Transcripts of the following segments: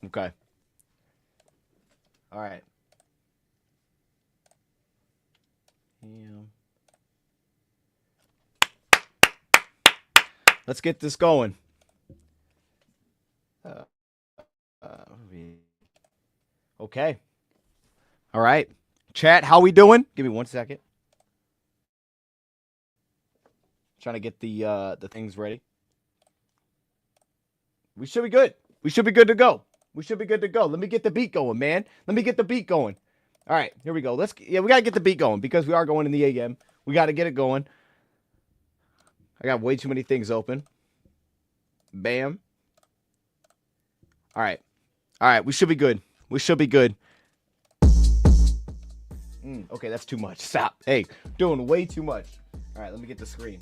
Okay. All right. Yeah. Let's get this going. Uh, uh, okay. All right. Chat, how we doing? Give me 1 second. Trying to get the things ready. We should be good. We should be good to go. We should be good to go. Let me get the beat going, man. Let me get the beat going. All right, here we go. We gotta get the beat going because we are going in the AM. We gotta get it going. I got way too many things open. Bam. All right. All right, we should be good. We should be good. Okay, that's too much. Stop. Hey, doing way too much. All right, let me get the screen.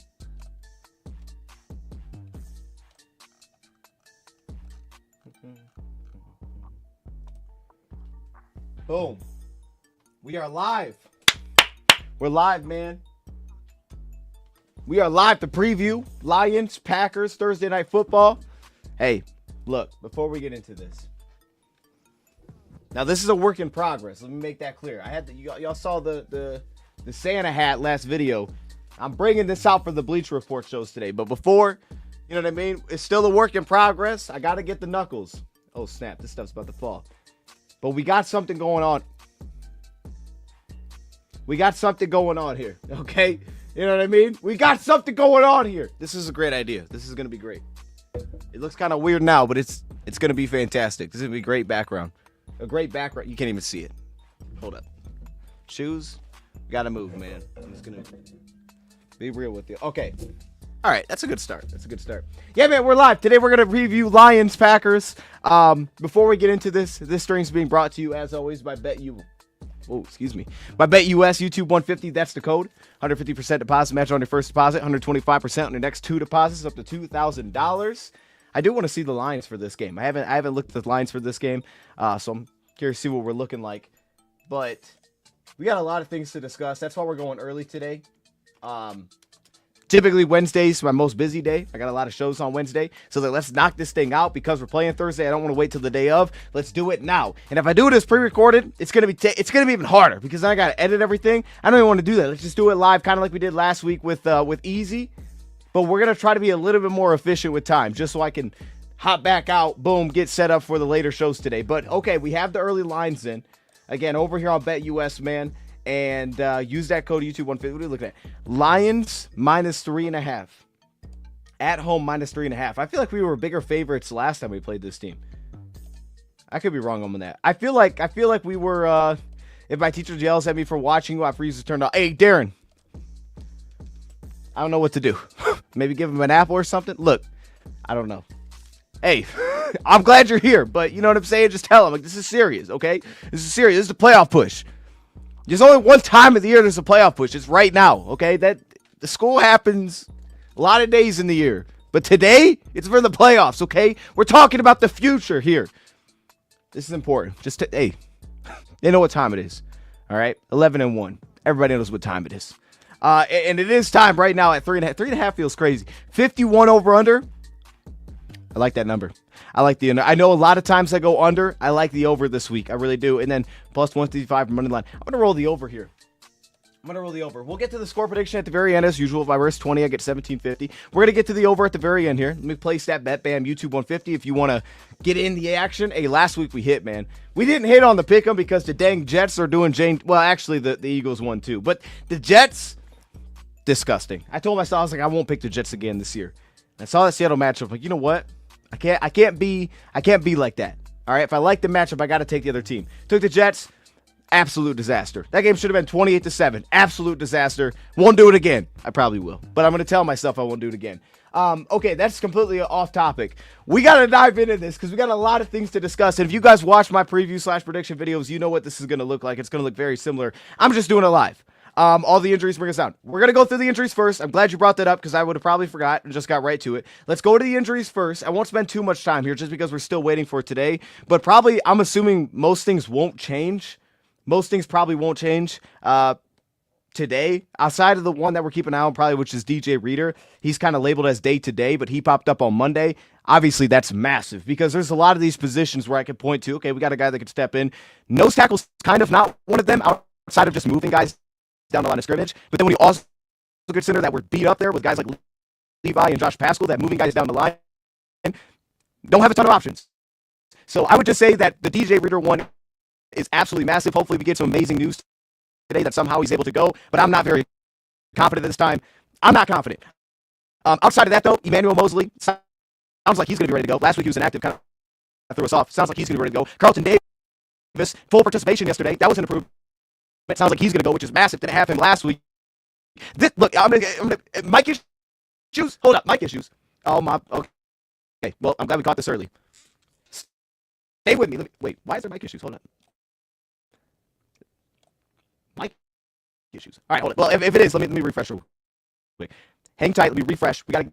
Boom. We are live. We're live, man. We are live to preview Lions, Packers, Thursday Night Football. Hey, look, before we get into this. Now, this is a work in progress. Let me make that clear. I had y'all saw the Santa hat last video. I'm bringing this out for the Bleacher Report shows today. But before, you know what I mean? It's still a work in progress. I got to get the knuckles. Oh, snap. This stuff's about to fall. But we got something going on. We got something going on here, okay? You know what I mean? We got something going on here. This is a great idea. This is going to be great. It looks kind of weird now, but it's going to be fantastic. This is going to be a great background. A great background. You can't even see it. Hold up. Shoes. Got to move, man. I'm just going to be real with you. Okay. All right, that's a good start. That's a good start. Yeah, man, we're live. Today we're going to review Lions, Packers. Before we get into this stream's being brought to you, as always, by BetU. Oh, excuse me. By BetUS, YouTube 150, that's the code. 150% deposit match on your first deposit, 125% on your next two deposits, up to $2,000. I do want to see the lines for this game. I haven't looked at the lines for this game, so I'm curious to see what we're looking like. But we got a lot of things to discuss. That's why we're going early today. Typically, Wednesday's my most busy day. I got a lot of shows on Wednesday. So let's knock this thing out because we're playing Thursday. I don't want to wait till the day of. Let's do it now. And if I do it as pre-recorded, it's gonna be even harder because then I gotta edit everything. I don't even want to do that. Let's just do it live, kind of like we did last week with Easy. But we're gonna try to be a little bit more efficient with time, just so I can hop back out, boom, get set up for the later shows today. But okay, we have the early lines in. Again, over here on BetUS, man. And use that code YouTube 150. What are you looking at? Lions -3.5. At home -3.5. I feel like we were bigger favorites last time we played this team. I could be wrong on that. I feel like we were. If my teacher yells at me for watching you, I freeze to turn off. Hey, Darren. I don't know what to do. Maybe give him an apple or something. Look, I don't know. Hey, I'm glad you're here, but you know what I'm saying? Just tell him like this is serious, okay? This is serious. This is a playoff push. There's only one time of the year there's a playoff push. It's right now, okay? That the school happens a lot of days in the year. But today, it's for the playoffs, okay? We're talking about the future here. This is important. Hey, they know what time it is, all right? 11-1. Everybody knows what time it is. And it is time right now at 3.5. 3.5 feels crazy. 51 over under. I like that number. I like the under. I know a lot of times I go under. I like the over this week. I really do. And then plus 155 money line. I'm going to roll the over here. We'll get to the score prediction at the very end as usual. If I risk 20, I get 1750. We're going to get to the over at the very end here. Let me place that bet. Bam, YouTube 150 if you want to get in the action. Hey, last week we hit, man. We didn't hit on the pick'em because the dang Jets are doing well, actually, the Eagles won too. But the Jets, disgusting. I told myself, I was like, I won't pick the Jets again this year. I saw that Seattle matchup. Like, you know what? I can't be like that. All right, if I like the matchup, I got to take the other team. Took the Jets, absolute disaster. That game should have been 28-7, absolute disaster. Won't do it again. I probably will, but I'm gonna tell myself I won't do it again. Okay, that's completely off topic. We gotta dive into this because we got a lot of things to discuss. And if you guys watch my preview/prediction videos, you know what this is gonna look like. It's gonna look very similar. I'm just doing it live. All the injuries bring us down. We're going to go through the injuries first. I'm glad you brought that up because I would have probably forgot and just got right to it. Let's go to the injuries first. I won't spend too much time here just because we're still waiting for today. But probably, I'm assuming most things won't change. Most things probably won't change. today, outside of the one that we're keeping an eye on probably, which is DJ Reader. He's kind of labeled as day to day, but he popped up on Monday. Obviously, that's massive because there's a lot of these positions where I could point to, okay, we got a guy that could step in. Nose tackle's kind of not one of them outside of just moving guys down the line of scrimmage. But then when you also consider that we're beat up there with guys like Levi and Josh Pascal, that moving guys down the line don't have a ton of options. So I would just say that the DJ Reader one is absolutely massive. Hopefully we get some amazing news today that somehow he's able to go, but I'm not very confident this time. I'm not confident. Outside of that, though, Emmanuel Mosley sounds like he's going to be ready to go. Last week he was inactive, kind of threw us off. Sounds like he's going to be ready to go. Carlton Davis, full participation yesterday. That was an improvement. It sounds like he's going to go, which is massive. Didn't have him last week. Look, I'm gonna mic issues. Hold up, mic issues. Oh my. Okay. Well, I'm glad we caught this early. Stay with me. Wait. Why is there mic issues? Hold on. Mic issues. All right. Hold it. Well, if it is, let me refresh real quick. Hang tight. Let me refresh. We gotta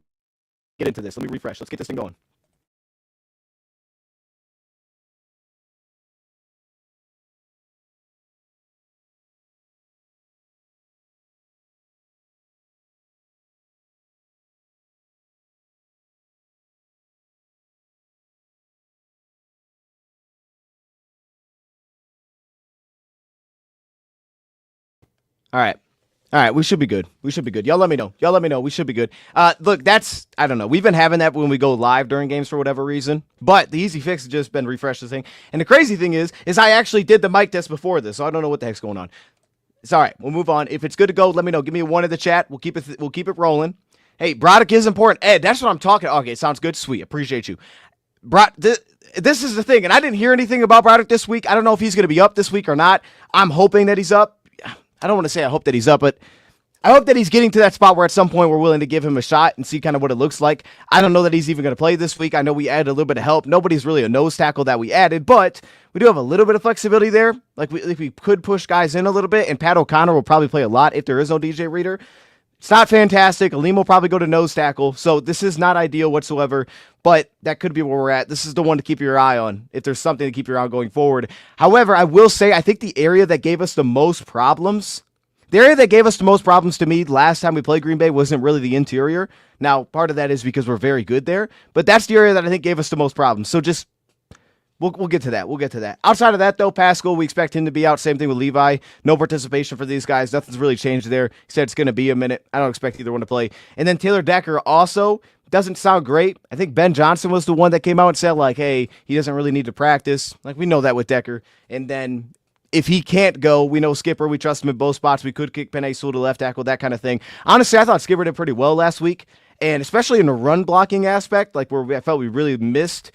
get into this. Let me refresh. Let's get this thing going. All right. We should be good. Y'all let me know. We should be good. Look, I don't know. We've been having that when we go live during games for whatever reason. But the easy fix has just been refresh this thing. And the crazy thing is I actually did the mic test before this, so I don't know what the heck's going on. It's all right. We'll move on. If it's good to go, let me know. Give me a one in the chat. We'll keep it rolling. Hey, Broderick is important. Ed, that's what I'm talking. Okay, sounds good. Sweet. Appreciate you. This is the thing, and I didn't hear anything about Broderick this week. I don't know if he's going to be up this week or not. I'm hoping that he's up. I don't want to say I hope that he's up, but I hope that he's getting to that spot where at some point we're willing to give him a shot and see kind of what it looks like. I don't know that he's even going to play this week. I know we added a little bit of help. Nobody's really a nose tackle that we added, but we do have a little bit of flexibility there. Like we could push guys in a little bit, and Pat O'Connor will probably play a lot if there is no DJ Reader. It's not fantastic. Aleem will probably go to nose tackle, so this is not ideal whatsoever, but that could be where we're at. This is the one to keep your eye on if there's something to keep your eye on going forward. However, I will say I think the area that gave us the most problems to me last time we played Green Bay wasn't really the interior. Now, part of that is because we're very good there, but that's the area that I think gave us the most problems. So just we'll get to that. Outside of that, though, Pascal, we expect him to be out. Same thing with Levi. No participation for these guys. Nothing's really changed there. He said it's going to be a minute. I don't expect either one to play. And then Taylor Decker also doesn't sound great. I think Ben Johnson was the one that came out and said, like, hey, he doesn't really need to practice. Like, we know that with Decker. And then if he can't go, we know Skipper. We trust him in both spots. We could kick Penei Sewell to left tackle, that kind of thing. Honestly, I thought Skipper did pretty well last week, and especially in the run blocking aspect, like where I felt we really missed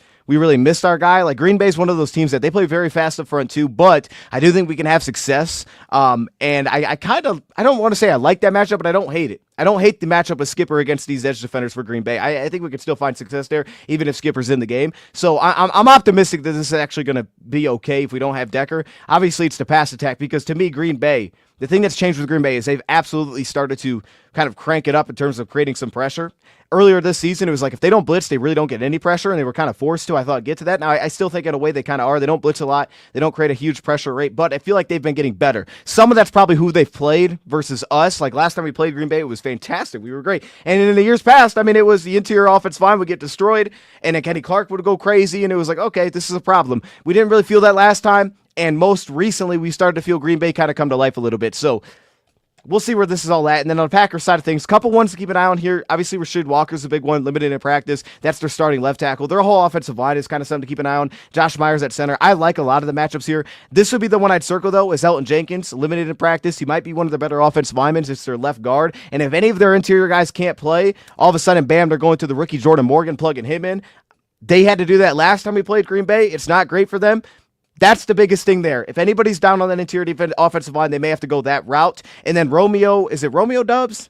our guy. Like Green Bay's one of those teams that they play very fast up front too, but I do think we can have success. And I don't want to say I like that matchup, but I don't hate it. I don't hate the matchup of Skipper against these edge defenders for Green Bay. I think we can still find success there, even if Skipper's in the game. So I'm optimistic that this is actually going to be okay if we don't have Decker. Obviously, it's the pass attack because to me, Green Bay, the thing that's changed with Green Bay is they've absolutely started to kind of crank it up in terms of creating some pressure. Earlier this season, it was like if they don't blitz, they really don't get any pressure, and they were kind of forced to. I thought get to that. Now, I still think in a way they kind of are. They don't blitz a lot. They don't create a huge pressure rate, but I feel like they've been getting better. Some of that's probably who they've played versus us. Like last time we played Green Bay, it was fantastic. We were great. And in the years past, I mean, it was the interior offense line would get destroyed, and then Kenny Clark would go crazy, and it was like, okay, this is a problem. We didn't really feel that last time, and most recently, we started to feel Green Bay kind of come to life a little bit. So we'll see where this is all at. And then on the Packers side of things, couple ones to keep an eye on here. Obviously, Rasheed Walker's a big one, limited in practice. That's their starting left tackle. Their whole offensive line is kind of something to keep an eye on. Josh Myers at center. I like a lot of the matchups here. This would be the one I'd circle, though, is Elton Jenkins, limited in practice. He might be one of the better offensive linemen. It's their left guard. And if any of their interior guys can't play, all of a sudden, bam, they're going to the rookie Jordan Morgan, plugging him in. They had to do that last time we played Green Bay. It's not great for them. That's the biggest thing there. If anybody's down on that interior offensive line, they may have to go that route. And then Romeo, is it Romeo Dubs?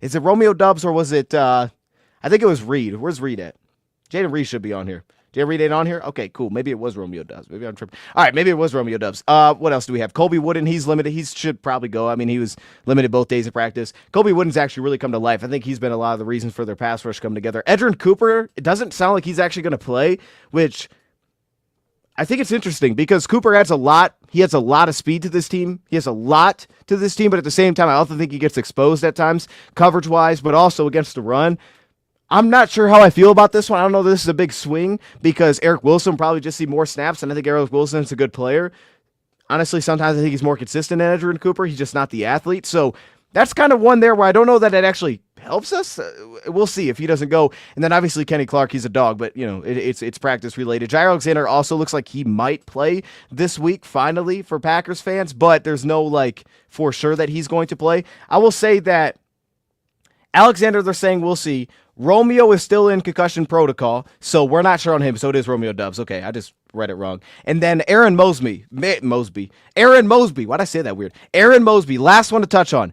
Is it Romeo Dubs or was it, I think it was Reed. Where's Reed at? Jaden Reed should be on here. Jaden Reed ain't on here? Okay, cool. Maybe it was Romeo Dubs. Maybe I'm tripping. All right, maybe it was Romeo Dubs. What else do we have? Colby Wooden, he's limited. He should probably go. I mean, he was limited both days of practice. Colby Wooden's actually really come to life. I think he's been a lot of the reasons for their pass rush coming together. Edgerrin Cooper, it doesn't sound like he's actually going to play, which I think it's interesting because Cooper adds a lot. He has a lot of speed to this team. He has a lot to this team, but at the same time, I also think he gets exposed at times, coverage-wise, but also against the run. I'm not sure how I feel about this one. I don't know if this is a big swing because Eric Wilson will probably just see more snaps, and I think Eric Wilson's a good player. Honestly, sometimes I think he's more consistent than Edgerrin Cooper. He's just not the athlete. So that's kind of one there where I don't know that it actually helps us. We'll see if he doesn't go. And then obviously Kenny Clark, he's a dog, but it's practice related. Jair Alexander also looks like he might play this week finally for Packers fans, but there's no for sure that he's going to play. I will say that Alexander, they're saying we'll see. Romeo is still in concussion protocol, so we're not sure on him. So it is Romeo Doubs. Okay, I just read it wrong. And then Aaron Mosby. Aaron Mosby. Why'd I say that weird? Aaron Mosby, last one to touch on.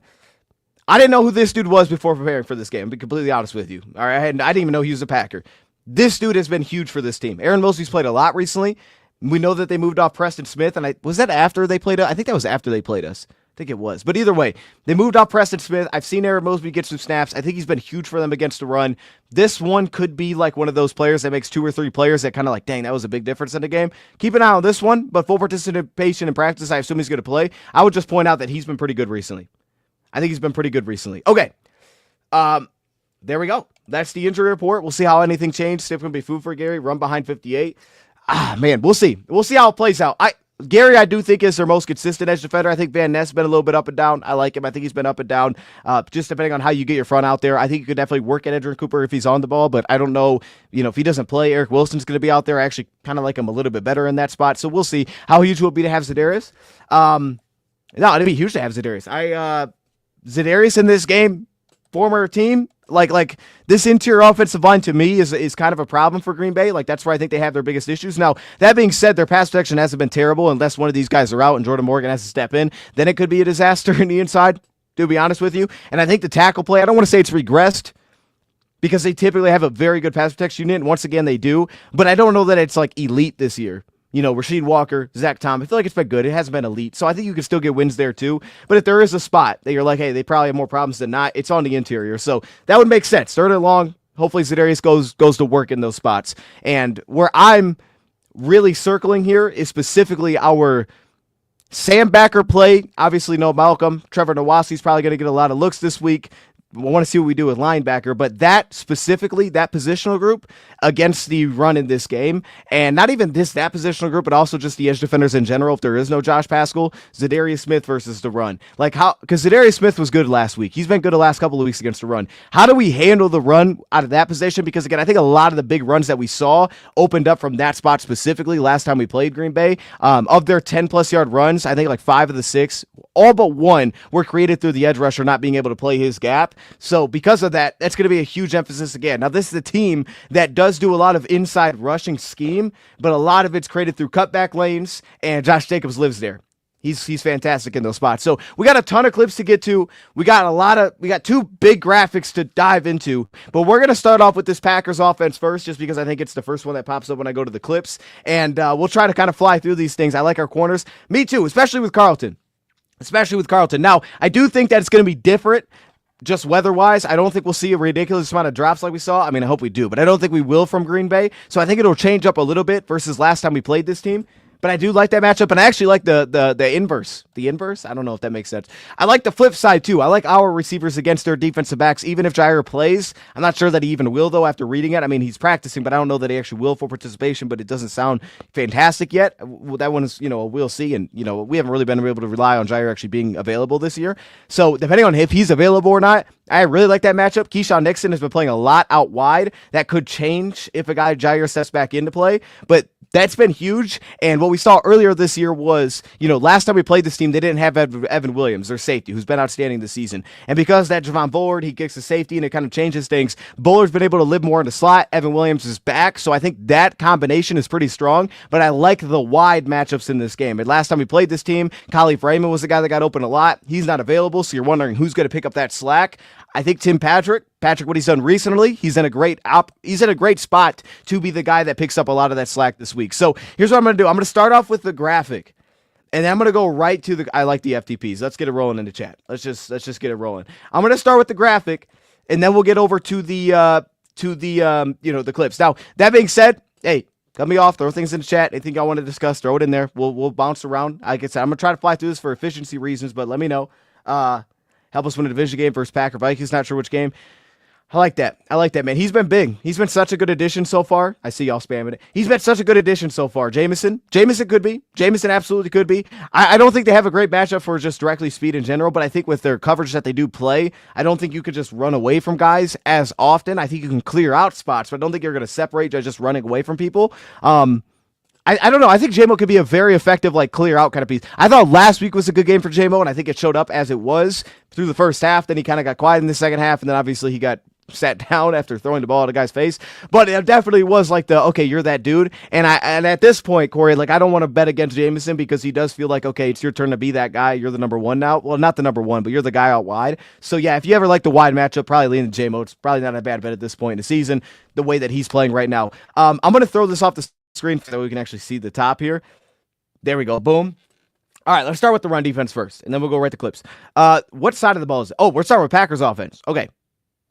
I didn't know who this dude was before preparing for this game. I'll be completely honest with you. All right, I didn't even know he was a Packer. This dude has been huge for this team. Aaron Mosby's played a lot recently. We know that they moved off Preston Smith, and was that after they played us? I think that was after they played us. I think it was. But either way, they moved off Preston Smith. I've seen Aaron Mosby get some snaps. I think he's been huge for them against the run. This one could be like one of those players that makes 2 or 3 players that kind of dang, that was a big difference in the game. Keep an eye on this one, but full participation in practice, I assume he's going to play. I would just point out that he's been pretty good recently. I think he's been pretty good recently. Okay. There we go. That's the injury report. We'll see how anything changed. Still going to be food for Gary. Run behind 58. Man, we'll see. We'll see how it plays out. Gary, I do think, is their most consistent edge defender. I think Van Ness been a little bit up and down. I like him. I think he's been up and down, just depending on how you get your front out there. I think you could definitely work at Edgerrin Cooper if he's on the ball, but I don't know, if he doesn't play, Eric Wilson's going to be out there. I actually kind of like him a little bit better in that spot, so we'll see how huge it will be to have Za'Darius. No, it'd be huge to have Za'Darius. Za'Darius in this game, former team, like this interior offensive line to me is kind of a problem for Green Bay. That's where I think they have their biggest issues. Now, that being said, their pass protection hasn't been terrible unless one of these guys are out and Jordan Morgan has to step in. Then it could be a disaster in the inside, to be honest with you. And I think the tackle play, I don't want to say it's regressed because they typically have a very good pass protection unit, and once again they do, but I don't know that it's elite this year. Rasheed Walker, Zach Tom, I feel like it's been good. It hasn't been elite. So I think you can still get wins there too. But if there is a spot that you're like, hey, they probably have more problems than not, it's on the interior. So that would make sense. Third and long, hopefully Za'Darius goes to work in those spots. And where I'm really circling here is specifically our Sam Backer play. Obviously no Malcolm. Trevor Nowasi's probably going to get a lot of looks this week. I want to see what we do with linebacker, but that specifically, that positional group against the run in this game, and not even that positional group, but also just the edge defenders in general, if there is no Josh Paschal, Za'Darius Smith versus the run. Because Za'Darius Smith was good last week. He's been good the last couple of weeks against the run. How do we handle the run out of that position? Because again, I think a lot of the big runs that we saw opened up from that spot specifically last time we played Green Bay. Of their 10-plus yard runs, I think 5 of the 6, all but 1 were created through the edge rusher not being able to play his gap. So because of that, that's going to be a huge emphasis again. Now, this is a team that does do a lot of inside rushing scheme, but a lot of it's created through cutback lanes, and Josh Jacobs lives there. He's fantastic in those spots. So we got a ton of clips to get to. We got 2 big graphics to dive into, but we're going to start off with this Packers offense first, just because I think it's the first one that pops up when I go to the clips, and we'll try to kind of fly through these things. I like our corners. Me too, especially with Carlton. Now, I do think that it's going to be different just weather-wise. I don't think we'll see a ridiculous amount of drops like we saw. I mean, I hope we do, but I don't think we will from Green Bay. So I think it'll change up a little bit versus last time we played this team. But I do like that matchup, and I actually like the inverse. The inverse? I don't know if that makes sense. I like the flip side, too. I like our receivers against their defensive backs, even if Jair plays. I'm not sure that he even will, though, after reading it. I mean, he's practicing, but I don't know that he actually will for participation, but it doesn't sound fantastic yet. Well, that one is, we'll see, and, we haven't really been able to rely on Jair actually being available this year. So, depending on if he's available or not, I really like that matchup. Keyshawn Nixon has been playing a lot out wide. That could change if a guy Jair steps back into play, but that's been huge, and what we saw earlier this year was, last time we played this team, they didn't have Evan Williams, their safety, who's been outstanding this season. And because that Javon Bullard, he kicks the safety, and it kind of changes things. Bullard's been able to live more in the slot. Evan Williams is back, so I think that combination is pretty strong, but I like the wide matchups in this game. And last time we played this team, Khalif Raymond was the guy that got open a lot. He's not available, so you're wondering who's going to pick up that slack. I think Tim Patrick, what he's done recently, he's in a great spot to be the guy that picks up a lot of that slack this week. So here's what I'm going to do. I'm going to start off with the graphic, and then I'm going to go right to I like the FTPs. Let's get it rolling in the chat. Let's just get it rolling. I'm going to start with the graphic, and then we'll get over to the clips. Now, that being said, hey, Cut me off. Throw things in the chat. Anything y'all want to discuss, throw it in there. We'll bounce around. Like I said, I'm going to try to fly through this for efficiency reasons, but let me know. Help us win a division game versus Packer Vikings. Not sure which game. I like that. I like that, man. He's been big. He's been such a good addition so far. I see y'all spamming it. He's been such a good addition so far. Jameson could be. Jameson absolutely could be. I don't think they have a great matchup for just directly speed in general, but I think with their coverage that they do play, I don't think you could just run away from guys as often. I think you can clear out spots, but I don't think you're going to separate just running away from people. I don't know. I think J-Mo could be a very effective, like, clear out kind of piece. I thought last week was a good game for J-Mo, and I think it showed up as it was through the first half. Then he kind of got quiet in the second half, and then obviously he got sat down after throwing the ball at a guy's face. But it definitely was like okay, you're that dude. And at this point, Corey, like, I don't want to bet against Jameson because he does feel like, okay, it's your turn to be that guy. You're the number one now. Well, not the number one, but you're the guy out wide. So yeah, if you ever like the wide matchup, probably lean to J-Mo. It's probably not a bad bet at this point in the season, the way that he's playing right now. I'm going to throw this off the screen so that we can actually see the top here. There we go. Boom. All right, let's start with the run defense first, and then we'll go right to clips. What side of the ball is it? Oh, we're starting with Packers offense. Okay.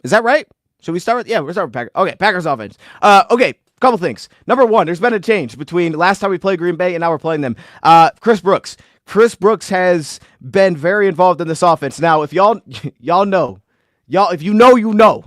Is that right? Should we start with? Yeah, we're starting with Packers. Okay, Packers offense. Okay, couple things. Number one, there's been a change between last time we played Green Bay and now we're playing them. Chris Brooks. Chris Brooks has been very involved in this offense. Now, if y'all know, if you know,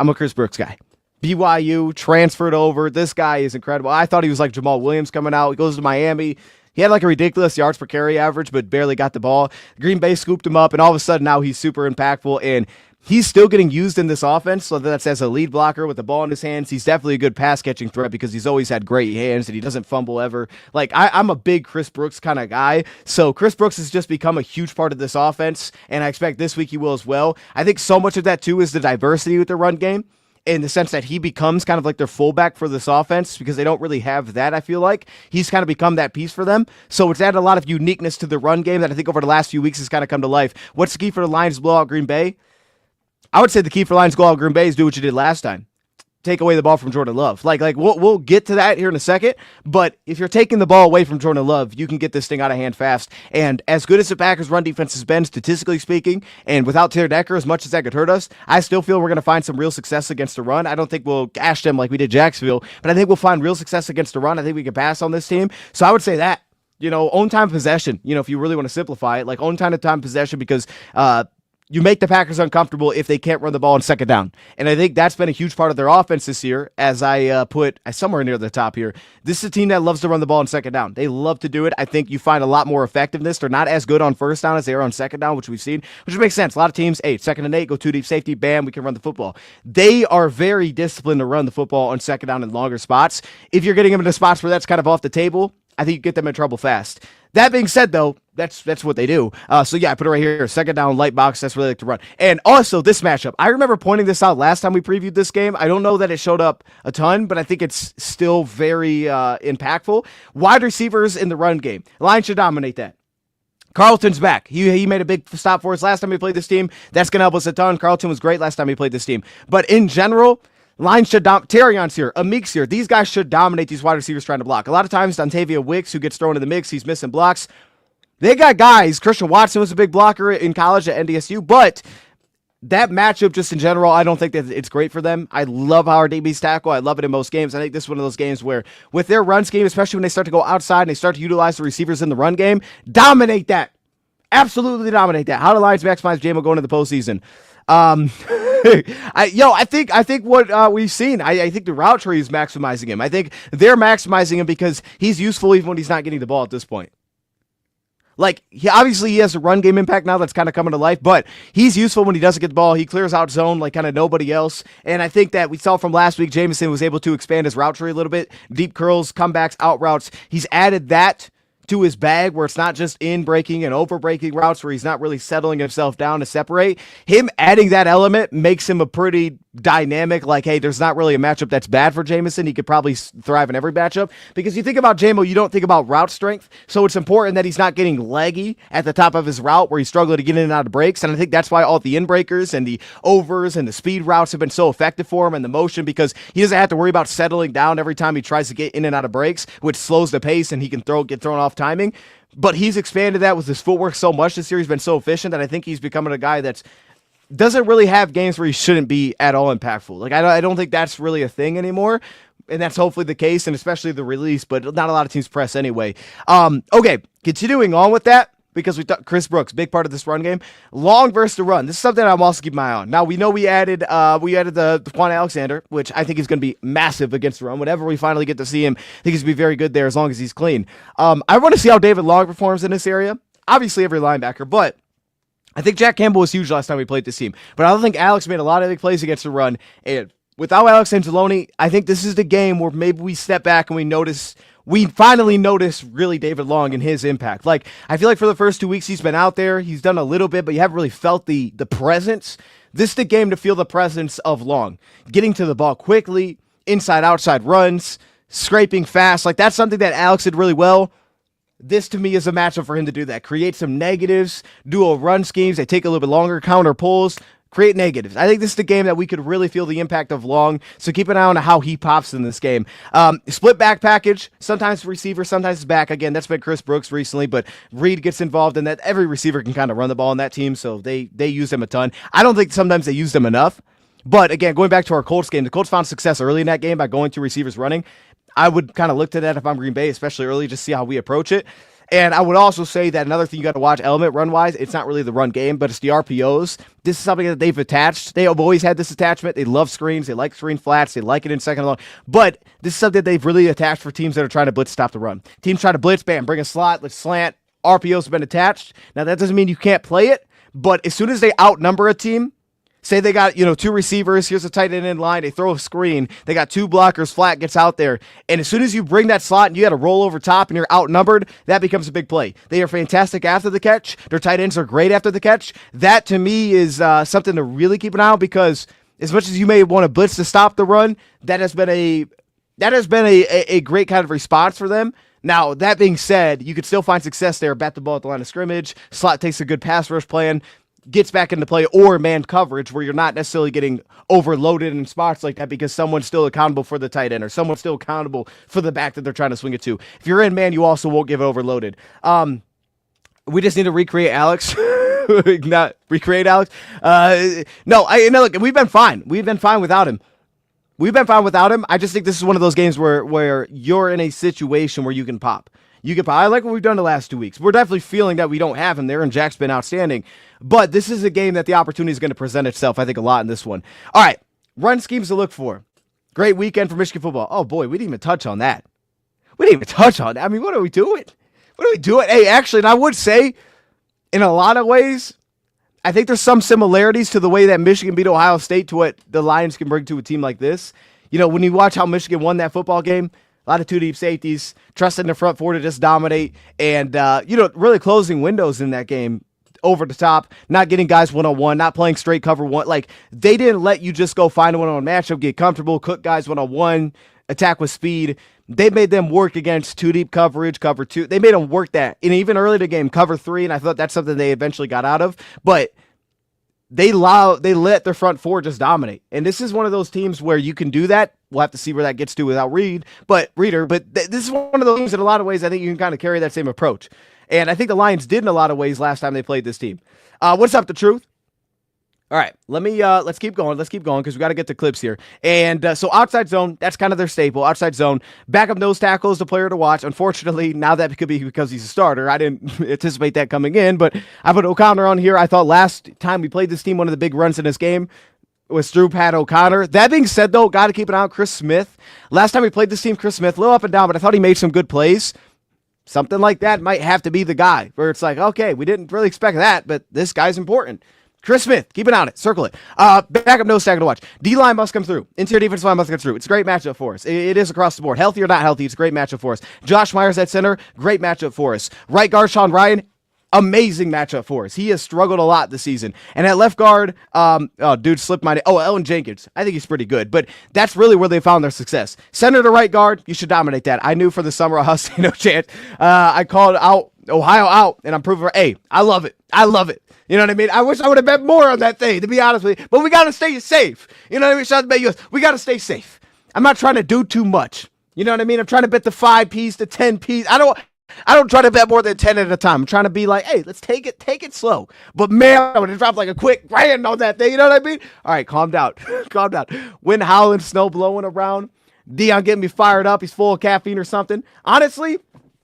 I'm a Chris Brooks guy. BYU, transferred over. This guy is incredible. I thought he was like Jamal Williams coming out. He goes to Miami. He had like a ridiculous yards per carry average, but barely got the ball. Green Bay scooped him up, and all of a sudden now he's super impactful, and he's still getting used in this offense, so that's as a lead blocker with the ball in his hands. He's definitely a good pass-catching threat because he's always had great hands, and he doesn't fumble ever. Like, I'm a big Chris Brooks kind of guy, so Chris Brooks has just become a huge part of this offense, and I expect this week he will as well. I think so much of that, too, is the diversity with the run game, in the sense that he becomes kind of like their fullback for this offense because they don't really have that, I feel like. He's kind of become that piece for them. So it's added a lot of uniqueness to the run game that I think over the last few weeks has kind of come to life. What's the key for the Lions to blow out Green Bay? I would say the key for Lions to blow out Green Bay is do what you did last time. Take away the ball from Jordan Love. Like we'll get to that here in a second, but if you're taking the ball away from Jordan Love, you can get this thing out of hand fast. And as good as the Packers' run defense has been, statistically speaking, and without Taylor Decker, as much as that could hurt us, I still feel we're going to find some real success against the run. I don't think we'll gash them like we did Jacksonville, but I think we'll find real success against the run. I think we can pass on this team. So I would say that, own time possession, if you really want to simplify it, like own time possession, because you make the Packers uncomfortable if they can't run the ball on second down. And I think that's been a huge part of their offense this year, as I put somewhere near the top here. This is a team that loves to run the ball on second down. They love to do it. I think you find a lot more effectiveness. They're not as good on first down as they are on second down, which we've seen, which makes sense. A lot of teams, 2nd and 8, go 2 deep safety, bam, we can run the football. They are very disciplined to run the football on second down in longer spots. If you're getting them into spots where that's kind of off the table, I think you get them in trouble fast. That being said, though, that's what they do. So, yeah, I put it right here. Second down, light box. That's where they like to run. And also, this matchup. I remember pointing this out last time we previewed this game. I don't know that it showed up a ton, but I think it's still very impactful. Wide receivers in the run game. Lions should dominate that. Carlton's back. He made a big stop for us last time we played this team. That's going to help us a ton. Carlton was great last time we played this team. But in general, Lions should Terrion's here. Amik's here. These guys should dominate these wide receivers trying to block. A lot of times, Dontavia Wicks, who gets thrown in the mix, he's missing blocks. They got guys. Christian Watson was a big blocker in college at NDSU, but that matchup just in general, I don't think that it's great for them. I love how our DBs tackle. I love it in most games. I think this is one of those games where with their run scheme, especially when they start to go outside and they start to utilize the receivers in the run game, dominate that. Absolutely dominate that. How do Lions maximize J-Mo going into the postseason? I think what we've seen, I think the route tree is maximizing him. I think they're maximizing him because he's useful even when he's not getting the ball at this point. Like, he has a run game impact now that's kind of coming to life, but he's useful when he doesn't get the ball. He clears out zone like kind of nobody else. And I think that we saw from last week, Jameson was able to expand his route tree a little bit. Deep curls, comebacks, out routes. He's added that to his bag where it's not just in breaking and over breaking routes where he's not really settling himself down to separate. Him adding that element makes him a pretty dynamic, like, hey, there's not really a matchup that's bad for Jameson. He could probably thrive in every matchup because you think about J-Mo, you don't think about route strength. So it's important that he's not getting leggy at the top of his route where he's struggling to get in and out of breaks. And I think that's why all the in breakers and the overs and the speed routes have been so effective for him and the motion, because he doesn't have to worry about settling down every time he tries to get in and out of breaks, which slows the pace and he can get thrown off timing. But he's expanded that with his footwork so much this year. He's been so efficient that I think he's becoming a guy that's doesn't really have games where he shouldn't be at all impactful. Like, I don't think that's really a thing anymore. and that's hopefully the case, and especially the release, but not a lot of teams press anyway. Okay, continuing on with that, because we thought Chris Brooks, big part of this run game. Long versus the run. This is something I'm also keeping my eye on. Now, we know we added the Quan Alexander, which I think is going to be massive against the run. Whenever we finally get to see him, I think he's going to be very good there as long as he's clean. I want to see how David Long performs in this area. Obviously, every linebacker, but I think Jack Campbell was huge last time we played this team. But I don't think Alex made a lot of big plays against the run. And without Alex Angeloni, I think this is the game where maybe we step back and we finally notice really David Long and his impact. Like, I feel like for the first 2 weeks he's been out there, he's done a little bit, but you haven't really felt the presence. This is the game to feel the presence of Long. Getting to the ball quickly, inside, outside runs, scraping fast. Like, that's something that Alex did really well. This, to me, is a matchup for him to do that. Create some negatives, dual run schemes. They take a little bit longer, counter pulls. Create negatives. I think this is the game that we could really feel the impact of Long, so keep an eye on how he pops in this game. Split back package, sometimes receiver, sometimes back. Again, that's been Chris Brooks recently, but Reed gets involved in that. Every receiver can kind of run the ball on that team, so they use them a ton. I don't think sometimes they use them enough, but again, going back to our Colts game, the Colts found success early in that game by going to receivers running. I would kind of look to that if I'm Green Bay, especially early, just see how we approach it. And I would also say that another thing you got to watch element run-wise, it's not really the run game, but it's the RPOs. This is something that they've attached. They have always had this attachment. They love screens. They like screen flats. They like it in second and long. But this is something they've really attached for teams that are trying to blitz, stop the run. Teams try to blitz, bam, bring a slot, let's slant. RPOs have been attached. Now, that doesn't mean you can't play it, but as soon as they outnumber a team, say they got, two receivers, here's a tight end in line, they throw a screen, they got two blockers, flat gets out there, and as soon as you bring that slot and you got to roll over top and you're outnumbered, that becomes a big play. They are fantastic after the catch. Their tight ends are great after the catch. That, to me, is something to really keep an eye on, because as much as you may want to blitz to stop the run, that has been a great kind of response for them. Now, that being said, you could still find success there, bat the ball at the line of scrimmage, slot takes a good pass rush plan, gets back into play, or man coverage where you're not necessarily getting overloaded in spots like that because someone's still accountable for the tight end or someone's still accountable for the back that they're trying to swing it to. If you're in man, you also won't get overloaded. We just need to recreate Alex. Not recreate Alex. Look, we've been fine. We've been fine without him. I just think this is one of those games where you're in a situation where you can pop. I like what we've done the last 2 weeks. We're definitely feeling that we don't have him there, and Jack's been outstanding. But this is a game that the opportunity is going to present itself, I think, a lot in this one. All right, run schemes to look for. Great weekend for Michigan football. Oh, boy, we didn't even touch on that. I mean, what are we doing? Hey, actually, and I would say, in a lot of ways, I think there's some similarities to the way that Michigan beat Ohio State to what the Lions can bring to a team like this. When you watch how Michigan won that football game, a lot of two deep safeties, trusting the front four to just dominate, and, really closing windows in that game over the top, not getting guys one-on-one, not playing straight cover one. Like, they didn't let you just go find a one-on-one matchup, get comfortable, cook guys one-on-one, attack with speed. They made them work against two deep coverage, cover two. They made them work that. And even early in the game, cover three, and I thought that's something they eventually got out of. But they let their front four just dominate. And this is one of those teams where you can do that. We'll have to see where that gets to without Reeder. But this is one of those things in a lot of ways I think you can kind of carry that same approach. And I think the Lions did in a lot of ways last time they played this team. What's up, the truth? All right, let's keep going because we got to get the clips here. And so outside zone, that's kind of their staple, outside zone. Backup nose tackle is the player to watch. Unfortunately, now that could be because he's a starter. I didn't anticipate that coming in, but I put O'Connor on here. I thought last time we played this team, one of the big runs in this game was through Pat O'Connor. That being said, though, got to keep an eye on Chris Smith. Last time we played this team, Chris Smith, a little up and down, but I thought he made some good plays. Something like that might have to be the guy where it's like, okay, we didn't really expect that, but this guy's important. Chris Smith, keep an eye on it. Circle it. Backup nose tackle to watch. D-line must come through. Interior defensive line must come through. It's a great matchup for us. It is across the board. Healthy or not healthy, it's a great matchup for us. Josh Myers at center, great matchup for us. Right guard, Sean Ryan, amazing matchup for us. He has struggled a lot this season. And at left guard, slipped my name. Ellen Jenkins. I think he's pretty good, but that's really where they found their success. Center to right guard, you should dominate that. I knew for the summer Ohio State no chance. I called out Ohio out, and I'm proving, hey, I love it. You know what I mean? I wish I would have bet more on that thing, to be honest with you. But we got to stay safe. You know what I mean? Shout out to Bet US. We got to stay safe. I'm not trying to do too much. You know what I mean? I'm trying to bet the 5 piece, the 10 piece. I don't try to bet more than 10 at a time. I'm trying to be like, hey, let's take it slow. But man, I would have dropped like a quick grand on that thing. You know what I mean? All right, calm down. Calm down. Wind howling, snow blowing around. Dion getting me fired up. He's full of caffeine or something. Honestly,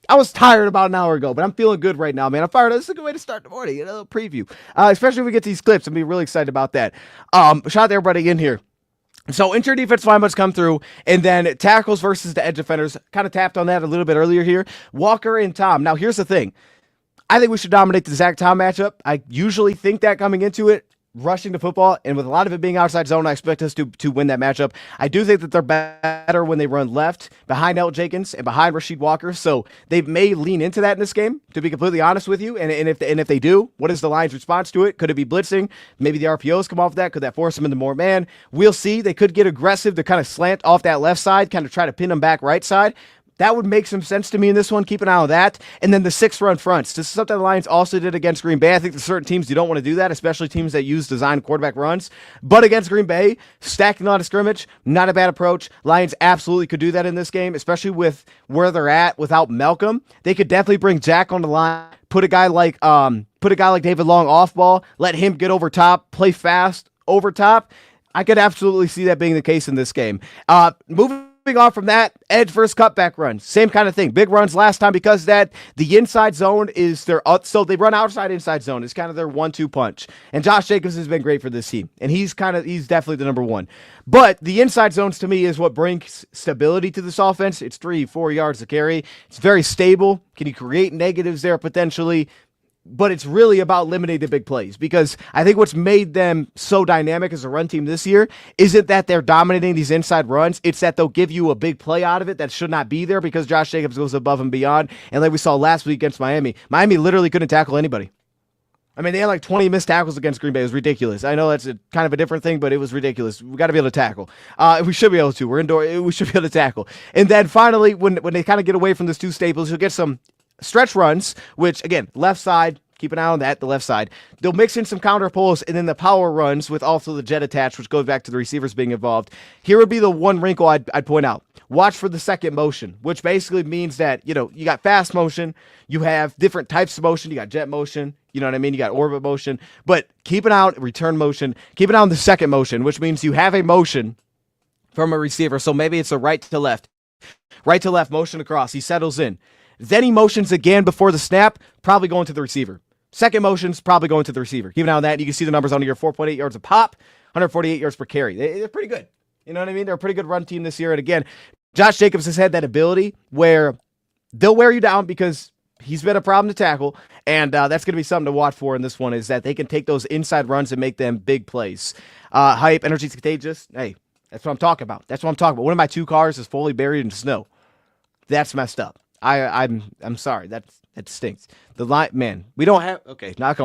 I was tired about an hour ago, but I'm feeling good right now, man. I'm fired up. This is a good way to start the morning. A little preview. Especially if we get these clips. I'm really excited about that. Shout out to everybody in here. So interior defense line must come through, and then tackles versus the edge defenders. Kind of tapped on that a little bit earlier here. Walker and Tom. Now, here's the thing. I think we should dominate the Zach-Tom matchup. I usually think that coming into it, rushing the football, and with a lot of it being outside zone, I expect us to win that matchup. I do think that they're better when they run left, behind L. Jenkins and behind Rasheed Walker, so they may lean into that in this game, to be completely honest with you, and if they do, what is the Lions' response to it? Could it be blitzing? Maybe the RPOs come off that? Could that force them into more man? We'll see. They could get aggressive to kind of slant off that left side, kind of try to pin them back right side. That would make some sense to me in this one. Keep an eye on that. And then the 6-run fronts. This is something the Lions also did against Green Bay. I think there's certain teams you don't want to do that, especially teams that use design quarterback runs. But against Green Bay, stacking on a scrimmage, not a bad approach. Lions absolutely could do that in this game, especially with where they're at without Malcolm. They could definitely bring Jack on the line, put a guy like David Long off ball, let him get over top, play fast over top. I could absolutely see that being the case in this game. Moving on from that, edge versus cutback runs. Same kind of thing. Big runs last time because the inside zone is so they run outside inside zone. It's kind of their 1-2 punch. And Josh Jacobs has been great for this team. And he's definitely the number one. But the inside zones to me is what brings stability to this offense. It's 3-4 yards to carry. It's very stable. Can you create negatives there potentially? But it's really about limiting the big plays, because I think what's made them so dynamic as a run team this year isn't that they're dominating these inside runs. It's that they'll give you a big play out of it that should not be there because Josh Jacobs goes above and beyond. And like we saw last week against Miami literally couldn't tackle anybody. I mean, they had like 20 missed tackles against Green Bay. It was ridiculous. I know that's kind of a different thing, but it was ridiculous. We got to be able to tackle. We should be able to. We're indoor. We should be able to tackle. And then finally, when they kind of get away from those two staples, you'll get some stretch runs, which, again, left side. Keep an eye on that, the left side. They'll mix in some counter pulls and then the power runs with also the jet attached, which goes back to the receivers being involved. Here would be the one wrinkle I'd point out. Watch for the second motion, which basically means that, you got fast motion, you have different types of motion, you got jet motion, you know what I mean? You got orbit motion, but keep an eye on return motion, keep an eye on the second motion, which means you have a motion from a receiver. So maybe it's a right to left motion across. He settles in. Then he motions again before the snap, probably going to the receiver. Second motion's probably going to the receiver. Keep an eye on that. You can see the numbers on here, 4.8 yards a pop, 148 yards per carry. They're pretty good. You know what I mean? They're a pretty good run team this year. And again, Josh Jacobs has had that ability where they'll wear you down because he's been a problem to tackle. And that's going to be something to watch for in this one, is that they can take those inside runs and make them big plays. Hype, energy's contagious. Hey, that's what I'm talking about. One of my 2 cars is fully buried in snow. That's messed up. I'm sorry. That stinks. The line, man, we don't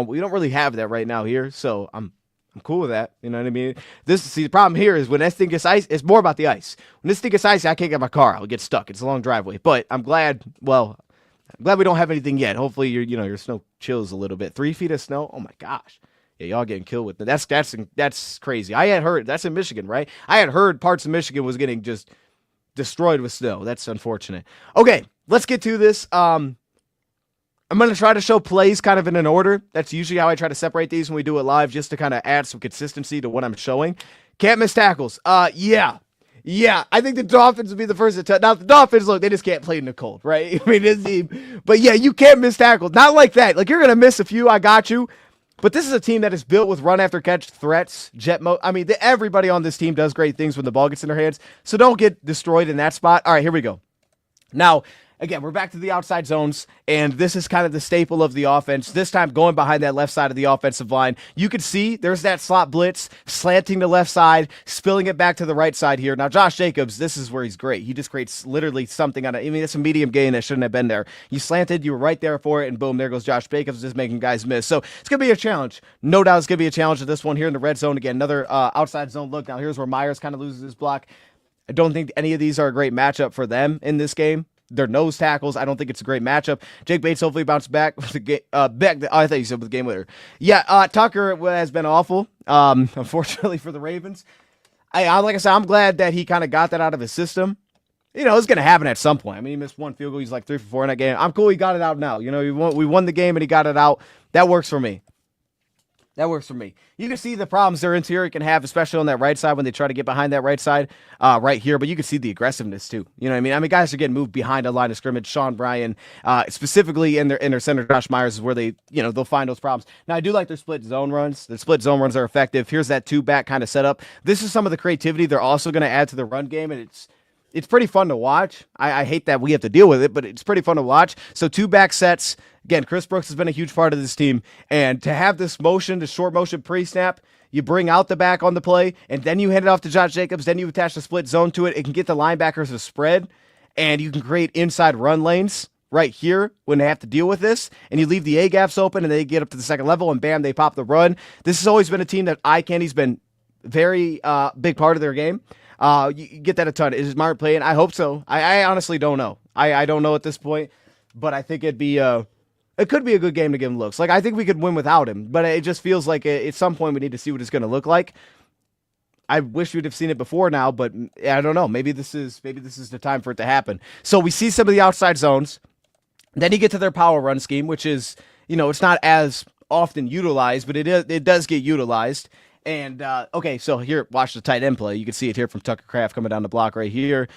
really have that right now here, so I'm cool with that. You know what I mean? The problem here is when this thing gets ice, it's more about the ice. When this thing gets icy, I can't get my car. I'll get stuck. It's a long driveway. But I'm glad we don't have anything yet. Hopefully your snow chills a little bit. 3 feet of snow. Oh my gosh. Yeah, y'all getting killed with it. That's crazy. I had heard that's in Michigan, right? I had heard parts of Michigan was getting just destroyed with snow. That's unfortunate. Okay, let's get to this. I'm going to try to show plays kind of in an order. That's usually how I try to separate these when we do it live, just to kind of add some consistency to what I'm showing. Can't miss tackles. Yeah. I think the Dolphins will be the first to touch. Now, the Dolphins, look, they just can't play in the cold, right? I mean, this team. But yeah, you can't miss tackles. Not like that. Like, you're going to miss a few. I got you. But this is a team that is built with run after catch threats, jet mode. I mean, everybody on this team does great things when the ball gets in their hands. So don't get destroyed in that spot. All right, here we go. Now, again, we're back to the outside zones, and this is kind of the staple of the offense. This time going behind that left side of the offensive line. You can see there's that slot blitz, slanting the left side, spilling it back to the right side here. Now, Josh Jacobs, this is where he's great. He just creates literally something it's a medium gain that shouldn't have been there. You slanted, you were right there for it, and boom, there goes Josh Jacobs, just making guys miss. So it's going to be a challenge. No doubt it's going to be a challenge to this one here in the red zone. Again, another outside zone look. Now, here's where Myers kind of loses his block. I don't think any of these are a great matchup for them in this game. They're nose tackles. I don't think it's a great matchup. Jake Bates hopefully bounced back with the game. I thought you said with the game winner. Yeah, Tucker has been awful. Unfortunately for the Ravens. Like I said, I'm glad that he kind of got that out of his system. It's going to happen at some point. I mean, he missed one field goal. He's like 3 for 4 in that game. I'm cool. He got it out now. We won the game and he got it out. That works for me. That works for me. You can see the problems their interior can have, especially on that right side when they try to get behind that right side right here. But you can see the aggressiveness too. You know what I mean? Guys are getting moved behind a line of scrimmage. Sean Bryan, specifically in their center, Josh Myers, is where they, they'll find those problems. Now, I do like their split zone runs. The split zone runs are effective. Here's that two-back kind of setup. This is some of the creativity they're also going to add to the run game, and it's pretty fun to watch. I hate that we have to deal with it, but it's pretty fun to watch. So two-back sets. Again, Chris Brooks has been a huge part of this team, and to have this motion, the short motion pre-snap, you bring out the back on the play, and then you hand it off to Josh Jacobs, then you attach the split zone to it. It can get the linebackers a spread, and you can create inside run lanes right here when they have to deal with this, and you leave the A-gaps open, and they get up to the second level, and bam, they pop the run. This has always been a team that eye candy's been very big part of their game. You get that a ton. Is Martin playing? I hope so. I honestly don't know. I don't know at this point, but I think it could be a good game to give him looks. Like, I think we could win without him, but it just feels like at some point we need to see what it's going to look like. I wish we'd have seen it before now, but I don't know. Maybe this is the time for it to happen. So we see some of the outside zones. Then you get to their power run scheme, which is, it's not as often utilized, but it does get utilized. And, okay, so here, watch the tight end play. You can see it here from Tucker Kraft coming down the block right here.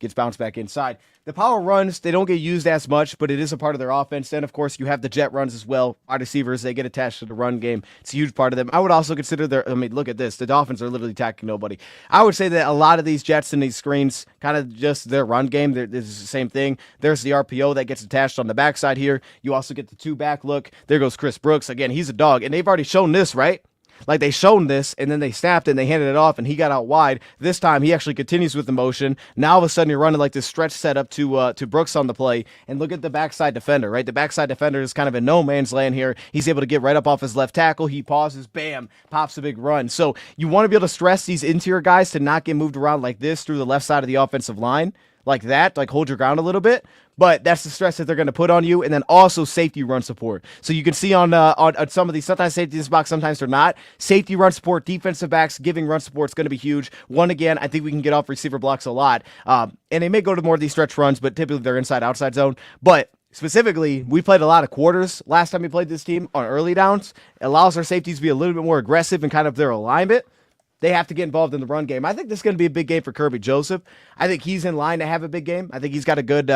Gets bounced back inside. The power runs, they don't get used as much, but it is a part of their offense. Then, of course, you have the jet runs as well. Wide receivers, they get attached to the run game. It's a huge part of them. I would also consider look at this. The Dolphins are literally attacking nobody. I would say that a lot of these jets and these screens, kind of just their run game, this is the same thing. There's the RPO that gets attached on the backside here. You also get the two-back look. There goes Chris Brooks. Again, he's a dog, and they've already shown this, right? Like, they shown this, and then they snapped it, and they handed it off, and he got out wide. This time, he actually continues with the motion. Now, all of a sudden, you're running like this stretch setup to Brooks on the play, and look at the backside defender, right? The backside defender is kind of in no man's land here. He's able to get right up off his left tackle. He pauses, bam, pops a big run. So you want to be able to stress these interior guys to not get moved around like this through the left side of the offensive line. Like that, like hold your ground a little bit, but that's the stress that they're going to put on you, and then also safety run support. So you can see on some of these, sometimes safety in this box, sometimes they're not. Safety run support, defensive backs giving run support is going to be huge. One, again, I think we can get off receiver blocks a lot, and they may go to more of these stretch runs, but typically they're inside-outside zone. But specifically, we played a lot of quarters last time we played this team on early downs. It allows our safeties to be a little bit more aggressive in kind of their alignment. They have to get involved in the run game. I think this is going to be a big game for Kirby Joseph. I think he's in line to have a big game. I think he's got a good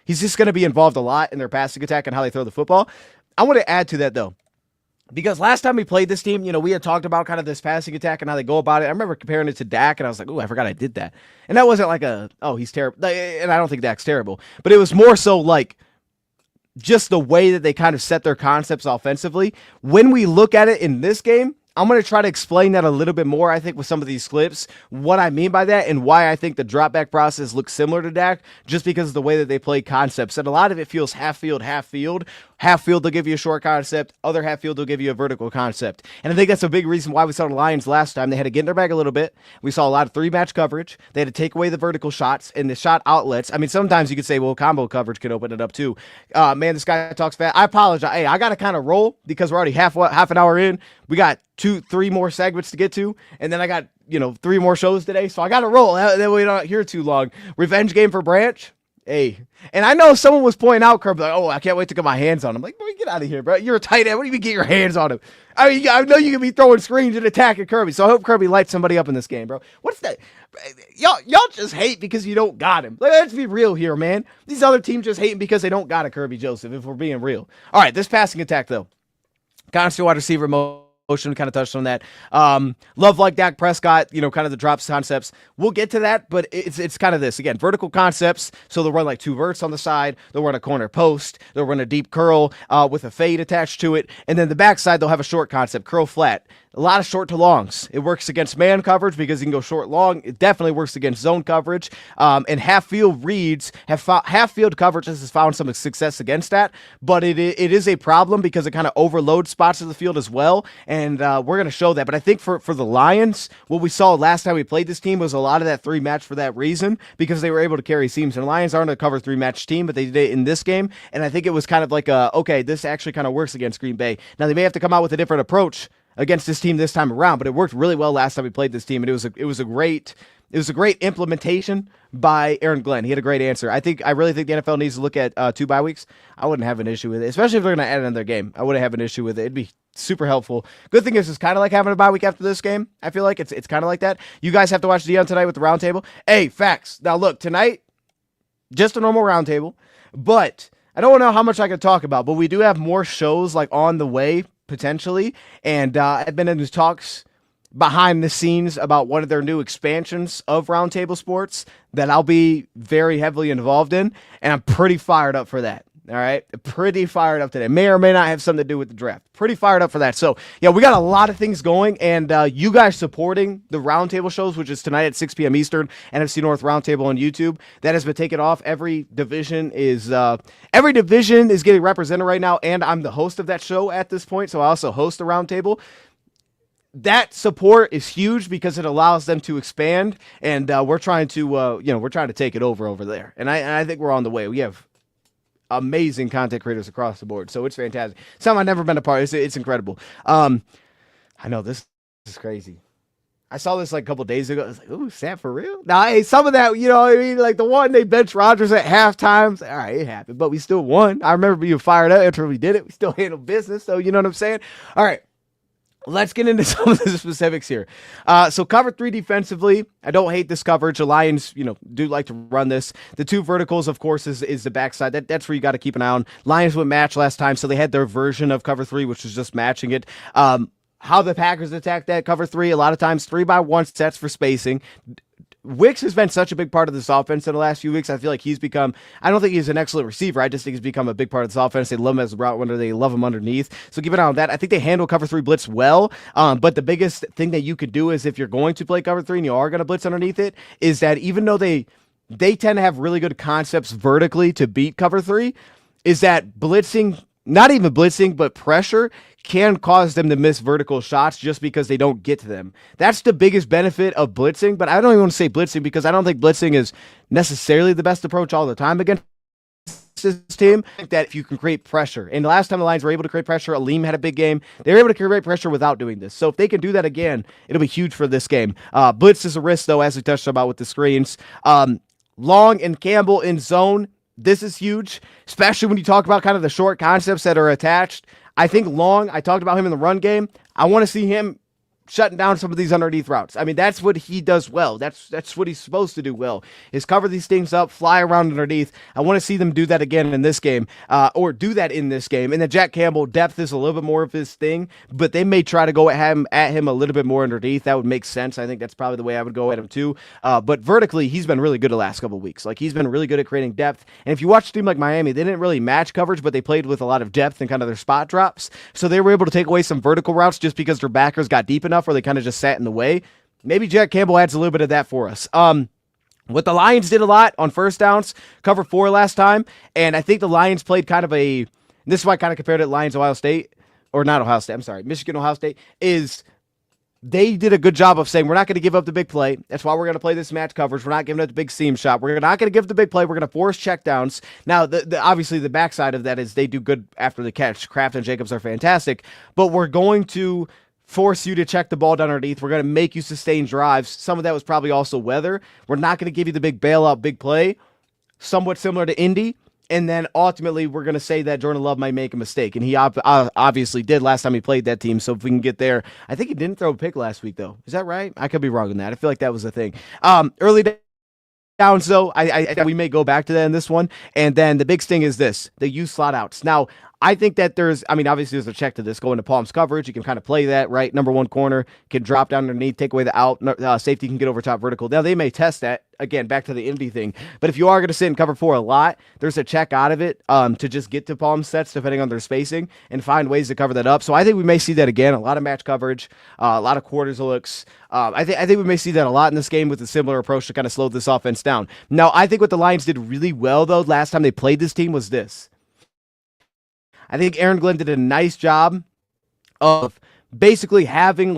he's just going to be involved a lot in their passing attack and how they throw the football. I want to add to that, though, because last time we played this team, we had talked about kind of this passing attack and how they go about it. I remember comparing it to Dak, and I was like, oh, I forgot I did that. And that wasn't like he's terrible. And I don't think Dak's terrible. But it was more so like just the way that they kind of set their concepts offensively. When we look at it in this game, I'm going to try to explain that a little bit more, I think, with some of these clips, what I mean by that and why I think the drop back process looks similar to Dak, just because of the way that they play concepts. And a lot of it feels half field, half field. Half field, they'll give you a short concept. Other half field, they'll give you a vertical concept. And I think that's a big reason why we saw the Lions last time. They had to get in their bag a little bit. We saw a lot of three-match coverage. They had to take away the vertical shots and the shot outlets. I mean, sometimes you could say, well, combo coverage can open it up too. Man, this guy talks fast. I apologize. Hey, I got to kind of roll because we're already half an hour in. We got 2-3 more segments to get to, and then I got 3 more shows today, so I got to roll. That way we don't hear too long. Revenge game for Branch. Hey, and I know someone was pointing out Kirby, like, oh, I can't wait to get my hands on him. Like, boy, get out of here, bro. You're a tight end. What do you mean get your hands on him? I mean, I know you can be throwing screens and attacking Kirby, so I hope Kirby lights somebody up in this game, bro. What's that? Y'all just hate because you don't got him. Let's be real here, man. These other teams just hating because they don't got a Kirby Joseph, if we're being real. All right, this passing attack, though. Constant wide receiver motion, kind of touched on that. Love like Dak Prescott, kind of the drops concepts. We'll get to that, but it's kind of this. Again, vertical concepts, so they'll run like two verts on the side. They'll run a corner post. They'll run a deep curl with a fade attached to it. And then the backside, they'll have a short concept, curl flat. A lot of short to longs. It works against man coverage because you can go short long. It definitely works against zone coverage. And half field reads half field coverage has found some success against that, but it is a problem because it kind of overloads spots of the field as well. And we're going to show that. But I think for the Lions, what we saw last time we played this team was a lot of that 3-match for that reason, because they were able to carry seams. And the Lions aren't a cover 3-match team, but they did it in this game. And I think it was kind of like okay, this actually kind of works against Green Bay. Now they may have to come out with a different approach against this team this time around, but it worked really well last time we played this team, and it was a great implementation by Aaron Glenn. He had a great answer. I really think the NFL needs to look at 2 bye weeks. I wouldn't have an issue with it, especially if they're going to add another game. I wouldn't have an issue with it. It'd be super helpful. Good thing is, it's kind of like having a bye week after this game. I feel like it's kind of like that. You guys have to watch Dion tonight with the roundtable. Hey, facts. Now look, tonight, just a normal roundtable, but I don't know how much I can talk about, but we do have more shows like on the way potentially, and I've been in these talks behind the scenes about one of their new expansions of Roundtable Sports that I'll be very heavily involved in, and I'm pretty fired up for that. All right, pretty fired up today. May or may not have something to do with the draft. Pretty fired up for that. So, yeah, we got a lot of things going, and you guys supporting the Roundtable shows, which is tonight at 6 p.m. Eastern, NFC North Roundtable on YouTube. That has been taken off. Every division is getting represented right now, and I'm the host of that show at this point, so I also host the Roundtable. That support is huge because it allows them to expand, and we're trying to take it over there. And I think we're on the way. We have amazing content creators across the board, so it's fantastic. Something I've never been a part of. It's incredible. I know this is crazy. I saw this like a couple days ago. I was like, "Ooh, is that for real?" Now, hey, some of that, you know what I mean? Like the one they benched Rodgers at halftime. All right, it happened, but we still won. I remember being fired up after we did it. We still handled business, so you know what I'm saying? All right. Let's get into some of the specifics here. So cover 3 defensively. I don't hate this coverage. The Lions, do like to run this. The 2 verticals, of course, is the backside. That's where you got to keep an eye on. Lions went match last time, so they had their version of cover 3, which was just matching it. How the Packers attack that cover 3, a lot of times 3-by-1 sets for spacing. Wicks has been such a big part of this offense in the last few weeks. I feel like I don't think he's an excellent receiver. I just think he's become a big part of this offense. They love him as a route runner. They love him underneath. So keep an eye on that. I think they handle cover 3 blitz well. But the biggest thing that you could do is if you're going to play cover 3 and you are going to blitz underneath it, is that even though they tend to have really good concepts vertically to beat cover 3, is that blitzing, not even blitzing, but pressure can cause them to miss vertical shots just because they don't get to them. That's the biggest benefit of blitzing, but I don't even want to say blitzing because I don't think blitzing is necessarily the best approach all the time against this team. I think that if you can create pressure, and the last time the Lions were able to create pressure, Aleem had a big game. They were able to create pressure without doing this. So if they can do that again, it'll be huge for this game. Blitz is a risk, though, as we touched about with the screens. Long and Campbell in zone. This is huge, especially when you talk about kind of the short concepts that are attached. I think Long, I talked about him in the run game. I want to see him shutting down some of these underneath routes. I mean, that's what he does well. That's what he's supposed to do well, is cover these things up, fly around underneath. I want to see them do that again in this game, or do that in this game. And then Jack Campbell, depth is a little bit more of his thing, but they may try to go at him a little bit more underneath. That would make sense. I think that's probably the way I would go at him too. But vertically, he's been really good the last couple of weeks. Like, he's been really good at creating depth. And if you watch a team like Miami, they didn't really match coverage, but they played with a lot of depth and kind of their spot drops. So they were able to take away some vertical routes just because their backers got deep enough where they kind of just sat in the way. Maybe Jack Campbell adds a little bit of that for us. What the Lions did a lot on first downs, cover 4 last time, and I think the Lions played kind of this is why I kind of compared it to Lions-Ohio State, or not Ohio State, I'm sorry, Michigan-Ohio State, is they did a good job of saying, we're not going to give up the big play. That's why we're going to play this match coverage. We're not giving up the big seam shot. We're not going to give the big play. We're going to force checkdowns. Now, obviously, the backside of that is they do good after the catch. Kraft and Jacobs are fantastic, but we're going to force you to check the ball down underneath. We're going to make you sustain drives. Some of that was probably also weather. We're not going to give you the big bailout, big play, somewhat similar to Indy. And then ultimately, we're going to say that Jordan Love might make a mistake. And he obviously did last time he played that team. So if we can get there. I think he didn't throw a pick last week, though. Is that right? I could be wrong on that. I feel like that was a thing. Early downs, though, we may go back to that in this one. And then the big thing is this. They use slot outs. Now, I think that obviously there's a check to this. Go into Palms coverage. You can kind of play that, right? Number 1 corner can drop down underneath, take away the out. Safety can get over top vertical. Now, they may test that. Again, back to the Indy thing. But if you are going to sit in cover 4 a lot, there's a check out of it to just get to palm sets, depending on their spacing, and find ways to cover that up. So I think we may see that again. A lot of match coverage, a lot of quarters looks. I think we may see that a lot in this game with a similar approach to kind of slow this offense down. Now, I think what the Lions did really well, though, last time they played this team was this. I think Aaron Glenn did a nice job of basically having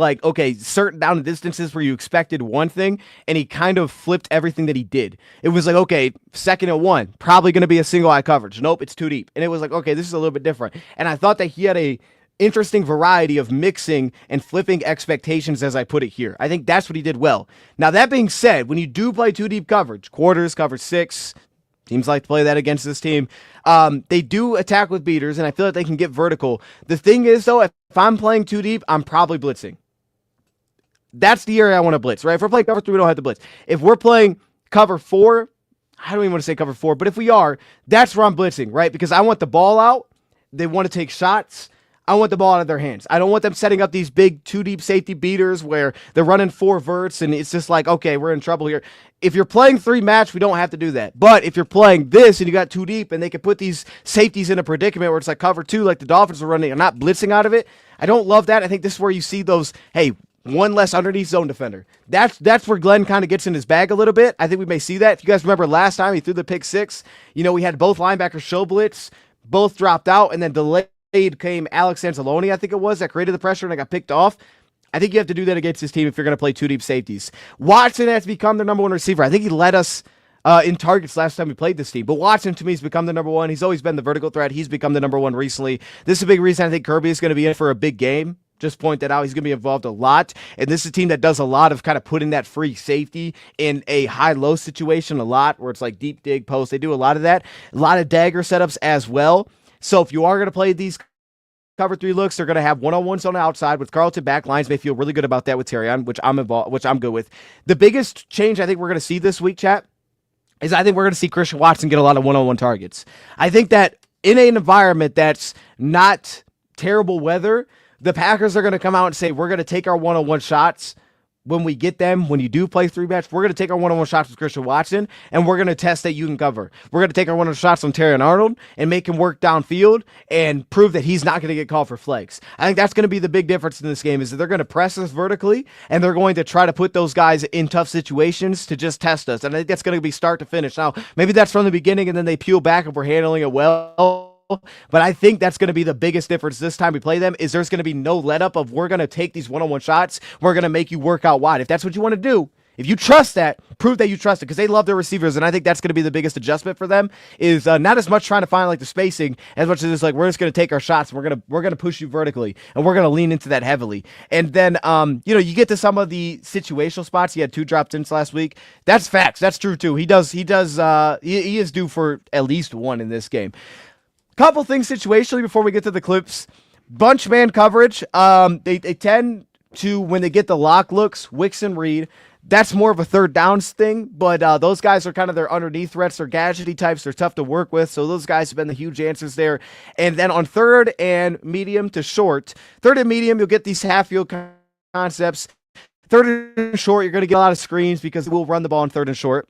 certain down distances where you expected one thing, and he kind of flipped everything that he did. It was like, okay, 2nd and 1, probably going to be a single eye coverage. Nope, it's too deep. And it was like, okay, this is a little bit different. And I thought that he had interesting variety of mixing and flipping expectations, as I put it here. I think that's what he did well. Now, that being said, when you do play 2-deep coverage, quarters, cover 6, teams like to play that against this team, they do attack with beaters, and I feel like they can get vertical. The thing is, though, if I'm playing 2-deep, I'm probably blitzing. That's the area I want to blitz, right? If we're playing cover 3, we don't have to blitz. If we're playing cover 4, I don't even want to say cover 4, but if we are, that's where I'm blitzing, right? Because I want the ball out. They want to take shots. I want the ball out of their hands. I don't want them setting up these big 2-deep safety beaters where they're running 4 verts and it's just like, okay, we're in trouble here. If you're playing 3 match, we don't have to do that. But if you're playing this and you got 2 deep and they can put these safeties in a predicament where it's like cover 2, like the Dolphins are running and not blitzing out of it, I don't love that. I think this is where you see those, hey, one less underneath zone defender. That's where Glenn kind of gets in his bag a little bit. I think we may see that. If you guys remember last time he threw the pick 6, we had both linebackers show blitz, both dropped out, and then delayed came Alex Anzalone, I think it was, that created the pressure and I got picked off. I think you have to do that against this team if you're going to play 2 deep safeties. Watson has become their number 1 receiver. I think he led us in targets last time we played this team. But Watson, to me, has become the number 1. He's always been the vertical threat. He's become the number 1 recently. This is a big reason I think Kirby is going to be in for a big game. Just point that out. He's going to be involved a lot. And this is a team that does a lot of kind of putting that free safety in a high-low situation a lot, where it's like deep dig post. They do a lot of that. A lot of dagger setups as well. So if you are going to play these cover 3 looks, they're going to have one-on-ones on the outside with Carlton back. Lions may feel really good about that with Terrion, which I'm good with. The biggest change I think we're going to see this week, chat, is I think we're going to see Christian Watson get a lot of one-on-one targets. I think that in an environment that's not terrible weather, the Packers are going to come out and say, we're going to take our one-on-one shots when we get them. When you do play 3 match, we're going to take our one-on-one shots with Christian Watson, and we're going to test that you can cover. We're going to take our one-on-one shots on Terrion Arnold and make him work downfield and prove that he's not going to get called for flags. I think that's going to be the big difference in this game, is that they're going to press us vertically, and they're going to try to put those guys in tough situations to just test us. And I think that's going to be start to finish. Now, maybe that's from the beginning, and then they peel back if we're handling it well. But I think that's going to be the biggest difference this time we play them, is there's going to be no let up of we're going to take these one-on-one shots. We're going to make you work out wide. If that's what you want to do, if you trust that, prove that you trust it, because they love their receivers. And I think that's going to be the biggest adjustment for them, is not as much trying to find like the spacing as much as it's like, we're just going to take our shots. And we're going to push you vertically, and we're going to lean into that heavily. And then, you get to some of the situational spots. He had 2 dropped-ins last week. That's facts. That's true too. He is due for at least 1 in this game. Couple things situationally before we get to the clips. Bunch man coverage. They tend to, when they get the lock looks, Wicks and Reed, that's more of a third downs thing, but those guys are kind of their underneath threats. They're gadgety types. They're tough to work with, so those guys have been the huge answers there. And then on third and medium to short, third and medium, you'll get these half-field concepts. Third and short, you're going to get a lot of screens because we'll run the ball on third and short.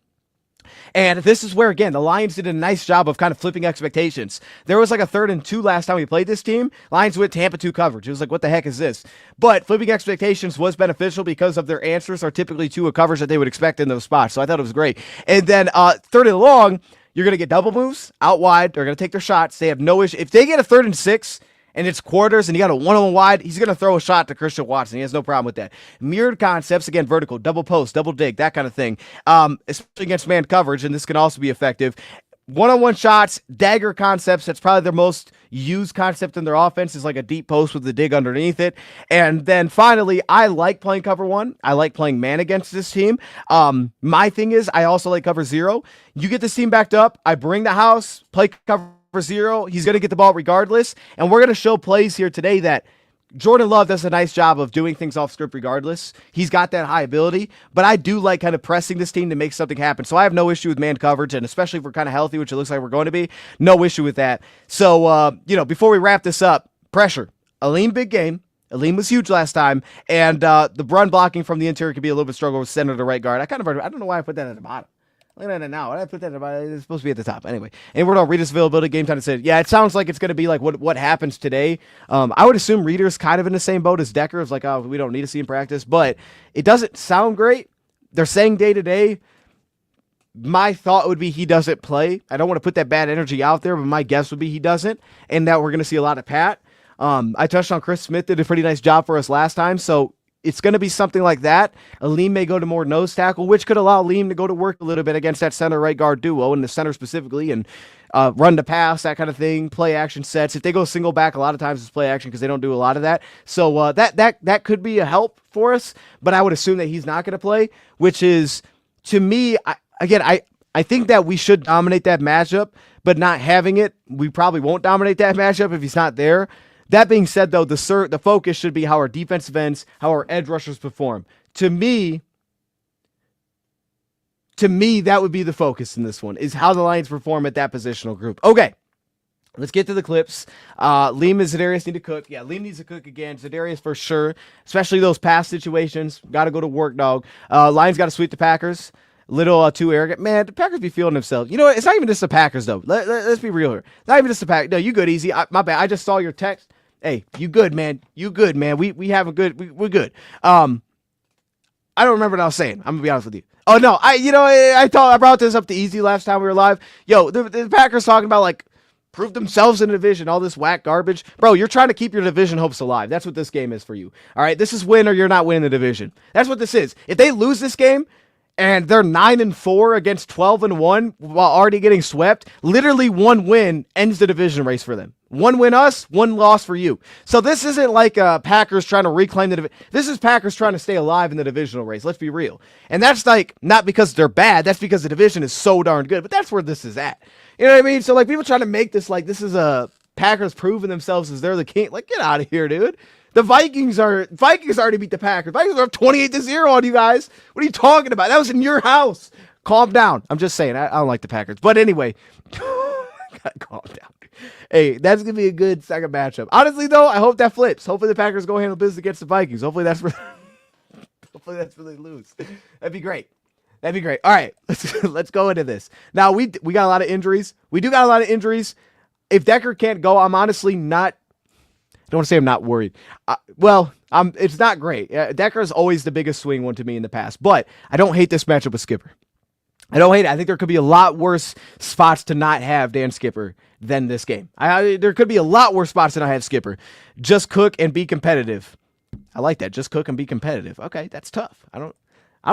And this is where, again, the Lions did a nice job of kind of flipping expectations. There was like a 3rd and 2 last time we played this team. Lions went Tampa 2 coverage. It was like, what the heck is this? But flipping expectations was beneficial because of their answers are typically to a coverage that they would expect in those spots. So I thought it was great. And then 3rd and long, you're going to get double moves out wide. They're going to take their shots. They have no issue. If they get a 3rd and 6, and it's quarters, and you got a one-on-one wide, he's going to throw a shot to Christian Watson. He has no problem with that. Mirrored concepts, again, vertical, double post, double dig, that kind of thing, especially against man coverage, and this can also be effective. One-on-one shots, dagger concepts, that's probably their most used concept in their offense, is like a deep post with the dig underneath it. And then finally, I like playing cover 1. I like playing man against this team. My thing is, I also like cover 0. You get this team backed up, I bring the house, play cover 0. He's going to get the ball regardless. And we're going to show plays here today that Jordan Love does a nice job of doing things off script regardless. He's got that high ability, but I do like kind of pressing this team to make something happen. So I have no issue with man coverage, and especially if we're kind of healthy, which it looks like we're going to be, no issue with that. So, before we wrap this up, pressure. Aleem, big game. Aleem was huge last time, and the run blocking from the interior could be a little bit struggle with center to right guard. I don't know why I put that at the bottom. Look at it now. Why did I put that at the bottom? It's supposed to be at the top. Anyway, and we're on Reader's availability game time to say, yeah, it sounds like it's going to be like what happens today. I would assume Reader's kind of in the same boat as Decker. It's like, oh, we don't need to see him practice, but it doesn't sound great. They're saying day to day. My thought would be he doesn't play. I don't want to put that bad energy out there, but my guess would be he doesn't, and that we're going to see a lot of Pat. I touched on Chris Smith did a pretty nice job for us last time, so it's going to be something like that. Aleem may go to more nose tackle, which could allow Aleem to go to work a little bit against that center right guard duo and the center specifically, and run to pass, that kind of thing, play action sets. If they go single back, a lot of times it's play action because they don't do a lot of that. So that could be a help for us, but I would assume that he's not going to play, which is, to me, I think that we should dominate that matchup, but not having it, we probably won't dominate that matchup if he's not there. That being said, though, the focus should be how our defensive ends, how our edge rushers perform. To me, that would be the focus in this one, is how the Lions perform at that positional group. Okay, let's get to the clips. Liam and Za'Darius need to cook. Yeah, Liam needs to cook again. Za'Darius for sure, especially those pass situations. Got to go to work, dog. Lions got to sweep the Packers. Little too arrogant. Man, the Packers be feeling themselves. You know what? It's not even just the Packers, though. Let's be real here. Not even just the Packers. No, you good, Easy. My bad. I just saw your text. Hey, you good, man. You good, man. We have a good, we're good. I don't remember what I was saying. I'm going to be honest with you. Oh, no. I brought this up to Easy last time we were live. Yo, the Packers talking about, like, prove themselves in the division, all this whack garbage. Bro, you're trying to keep your division hopes alive. That's what this game is for you. All right? This is win or you're not winning the division. That's what this is. If they lose this game and they're 9-4 against 12-1 while already getting swept, literally one win ends the division race for them. One win us, one loss for you. So this isn't like Packers trying to reclaim the division. This is Packers trying to stay alive in the divisional race. Let's be real. And that's like not because they're bad. That's because the division is so darn good. But that's where this is at. You know what I mean? So like people trying to make this like this is a Packers proving themselves as they're the king. Like get out of here, dude. The Vikings already beat the Packers. Vikings are up 28-0 on you guys. What are you talking about? That was in your house. Calm down. I'm just saying. I don't like the Packers. But anyway, gotta calm down. Hey, that's going to be a good second matchup. Honestly, though, I hope that flips. Hopefully the Packers go handle business against the Vikings. Hopefully that's where they lose. That'd be great. That'd be great. All right, let's go into this. Now, we got a lot of injuries. We do got a lot of injuries. If Decker can't go, I'm honestly not – I don't want to say I'm not worried. It's not great. Decker is always the biggest swing one to me in the past. But I don't hate this matchup with Skipper. I don't hate it. I think there could be a lot worse spots to not have Dan Skipper than this game. There could be a lot worse spots than I have Skipper. Just cook and be competitive. I like that. Just cook and be competitive. Okay, that's tough. I don't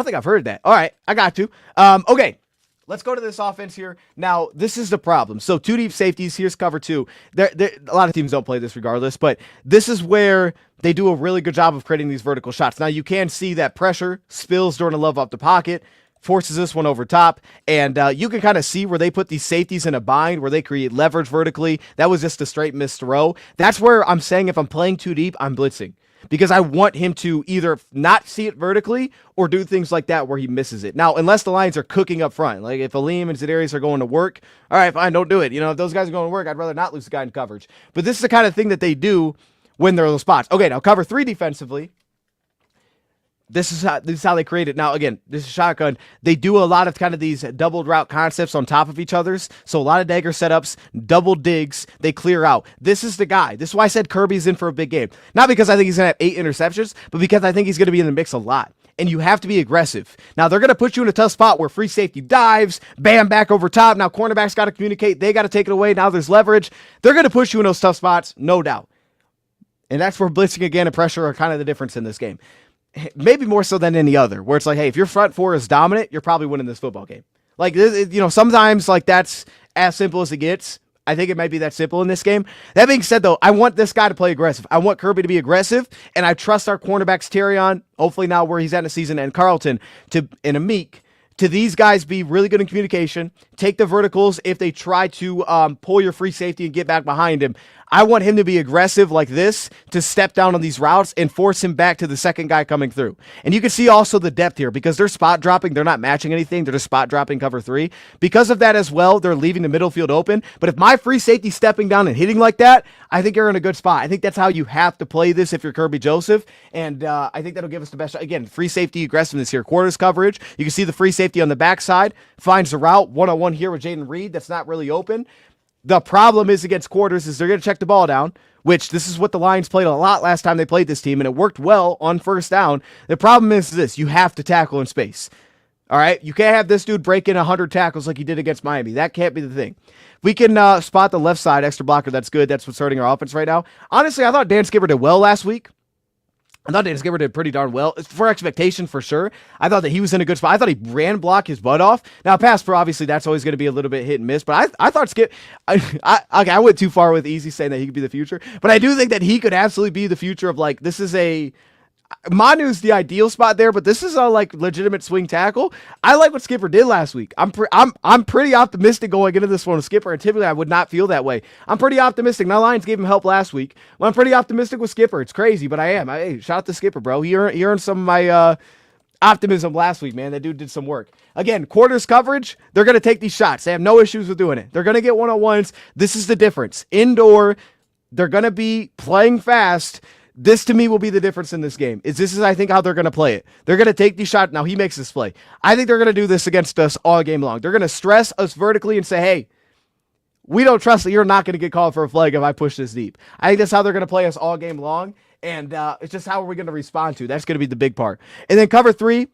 think I've heard that. All right, I got to. Okay, let's go to this offense here. Now, this is the problem. So 2 deep safeties. Here's cover 2. A lot of teams don't play this regardless, but this is where they do a really good job of creating these vertical shots. Now, you can see that pressure spills during a love up the pocket, forces this one over top, and you can kind of see where they put these safeties in a bind, where they create leverage vertically. That was just a straight missed throw. That's where I'm saying if I'm playing too deep, I'm blitzing, because I want him to either not see it vertically or do things like that where he misses it. Now, unless the Lions are cooking up front, like if Aleem and Za'Darius are going to work, all right, fine, don't do it. If those guys are going to work, I'd rather not lose the guy in coverage. But this is the kind of thing that they do when they're in those spots. Okay, now cover 3 defensively. This is how they create it. Now, again, this is shotgun. They do a lot of kind of these doubled route concepts on top of each other's. So a lot of dagger setups, double digs, they clear out. This is the guy. This is why I said Kirby's in for a big game. Not because I think he's going to have 8 interceptions, but because I think he's going to be in the mix a lot. And you have to be aggressive. Now, they're going to put you in a tough spot where free safety dives, bam, back over top. Now, cornerbacks got to communicate. They got to take it away. Now there's leverage. They're going to push you in those tough spots, no doubt. And that's where blitzing again and pressure are kind of the difference in this game. Maybe more so than any other, where it's like, hey, if your front 4 is dominant, you're probably winning this football game. Like, sometimes like that's as simple as it gets. I think it might be that simple in this game. That being said, though, I want this guy to play aggressive. I want Kirby to be aggressive, and I trust our cornerbacks, Terrion, hopefully now where he's at in the season, and Carlton, and Amik, to these guys be really good in communication, take the verticals if they try to pull your free safety and get back behind him. I want him to be aggressive like this, to step down on these routes and force him back to the second guy coming through. And you can see also the depth here, because they're spot dropping. They're not matching anything. They're just spot dropping cover 3. Because of that as well, they're leaving the middle field open. But if my free safety stepping down and hitting like that, I think you're in a good spot. I think that's how you have to play this if you're Kirby Joseph. And I think that'll give us the best shot. Again, free safety aggressiveness here. Quarters coverage. You can see the free safety on the backside. Finds the route. One-on-one here with Jaden Reed. That's not really open. The problem is against quarters is they're going to check the ball down, which this is what the Lions played a lot last time they played this team, and it worked well on first down. The problem is this. You have to tackle in space. All right? You can't have this dude break in 100 tackles like he did against Miami. That can't be the thing. We can spot the left side extra blocker. That's good. That's what's hurting our offense right now. Honestly, I thought Dan Skipper did well last week. I thought Dan Skipper did pretty darn well. For expectation, for sure. I thought that he was in a good spot. I thought he ran block his butt off. Now, pass pro, obviously, that's always going to be a little bit hit and miss. But I thought Skip... I went too far with Easy saying that he could be the future. But I do think that he could absolutely be the future of, like, this is a... Manu's the ideal spot there, but this is a like legitimate swing tackle. I like what Skipper did last week. I'm pretty optimistic going into this one with Skipper, and typically I would not feel that way. I'm pretty optimistic. Now Lions gave him help last week. Well, I'm pretty optimistic with Skipper. It's crazy, but I am. Hey, shout out to Skipper, bro. He earned some of my optimism last week, man. That dude did some work. Again, quarters coverage, they're going to take these shots. They have no issues with doing it. They're going to get one-on-ones. This is the difference. Indoor, they're going to be playing fast. This, to me, will be the difference in this game. This is, I think, how they're going to play it. They're going to take these shots. Now, he makes this play. I think they're going to do this against us all game long. They're going to stress us vertically and say, hey, we don't trust that you're not going to get called for a flag if I push this deep. I think that's how they're going to play us all game long, and it's just how are we going to respond to. That's going to be the big part. And then cover 3,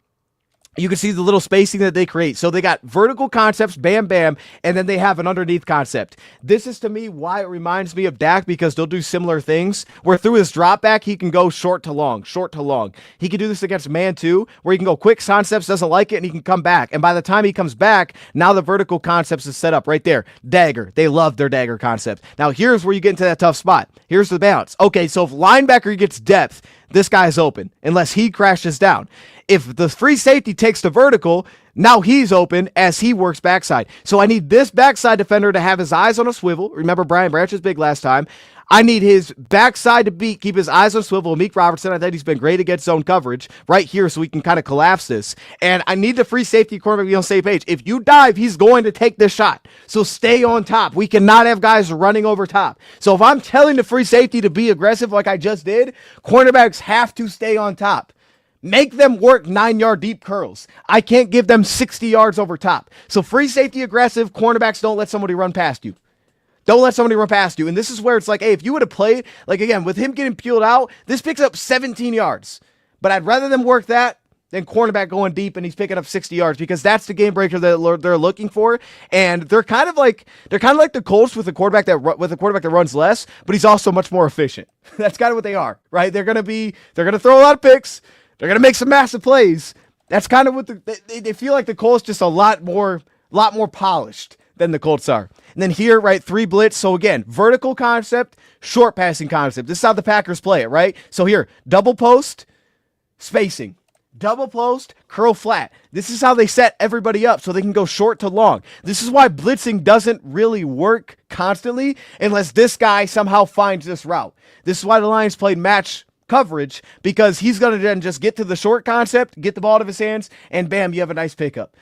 you can see the little spacing that they create. So they got vertical concepts, bam, bam, and then they have an underneath concept. This is, to me, why it reminds me of Dak, because they'll do similar things, where through his drop back, he can go short to long, short to long. He can do this against man too, where he can go quick concepts, doesn't like it, and he can come back. And by the time he comes back, now the vertical concepts is set up right there. Dagger. They love their dagger concept. Now, here's where you get into that tough spot. Here's the balance. Okay, so if linebacker gets depth, this guy's open, unless he crashes down. If the free safety takes the vertical, now he's open as he works backside. So I need this backside defender to have his eyes on a swivel. Remember, Brian Branch was big last time. I need his backside to keep his eyes on swivel. Meek Robertson, I think he's been great against zone coverage right here, so we can kind of collapse this. And I need the free safety cornerback to be on the same page. If you dive, he's going to take this shot. So stay on top. We cannot have guys running over top. So if I'm telling the free safety to be aggressive like I just did, cornerbacks have to stay on top. Make them work 9-yard deep curls. I can't give them 60 yards over top. So free safety aggressive, cornerbacks don't let somebody run past you. Don't let somebody run past you. And this is where it's like, hey, if you would have played, like again, with him getting peeled out, this picks up 17 yards. But I'd rather them work that than cornerback going deep and he's picking up 60 yards, because that's the game breaker that they're looking for. And they're kind of like the Colts with a quarterback that runs less, but he's also much more efficient. That's kind of what they are, right? They're gonna throw a lot of picks. They're going to make some massive plays. That's kind of what they feel like the Colts just a lot more polished than the Colts are. And then here, right, 3 blitz. So again, vertical concept, short passing concept. This is how the Packers play it, right? So here, double post, spacing. Double post, curl flat. This is how they set everybody up so they can go short to long. This is why blitzing doesn't really work constantly unless this guy somehow finds this route. This is why the Lions played match coverage, because he's going to then just get to the short concept, get the ball out of his hands, and bam, you have a nice pickup.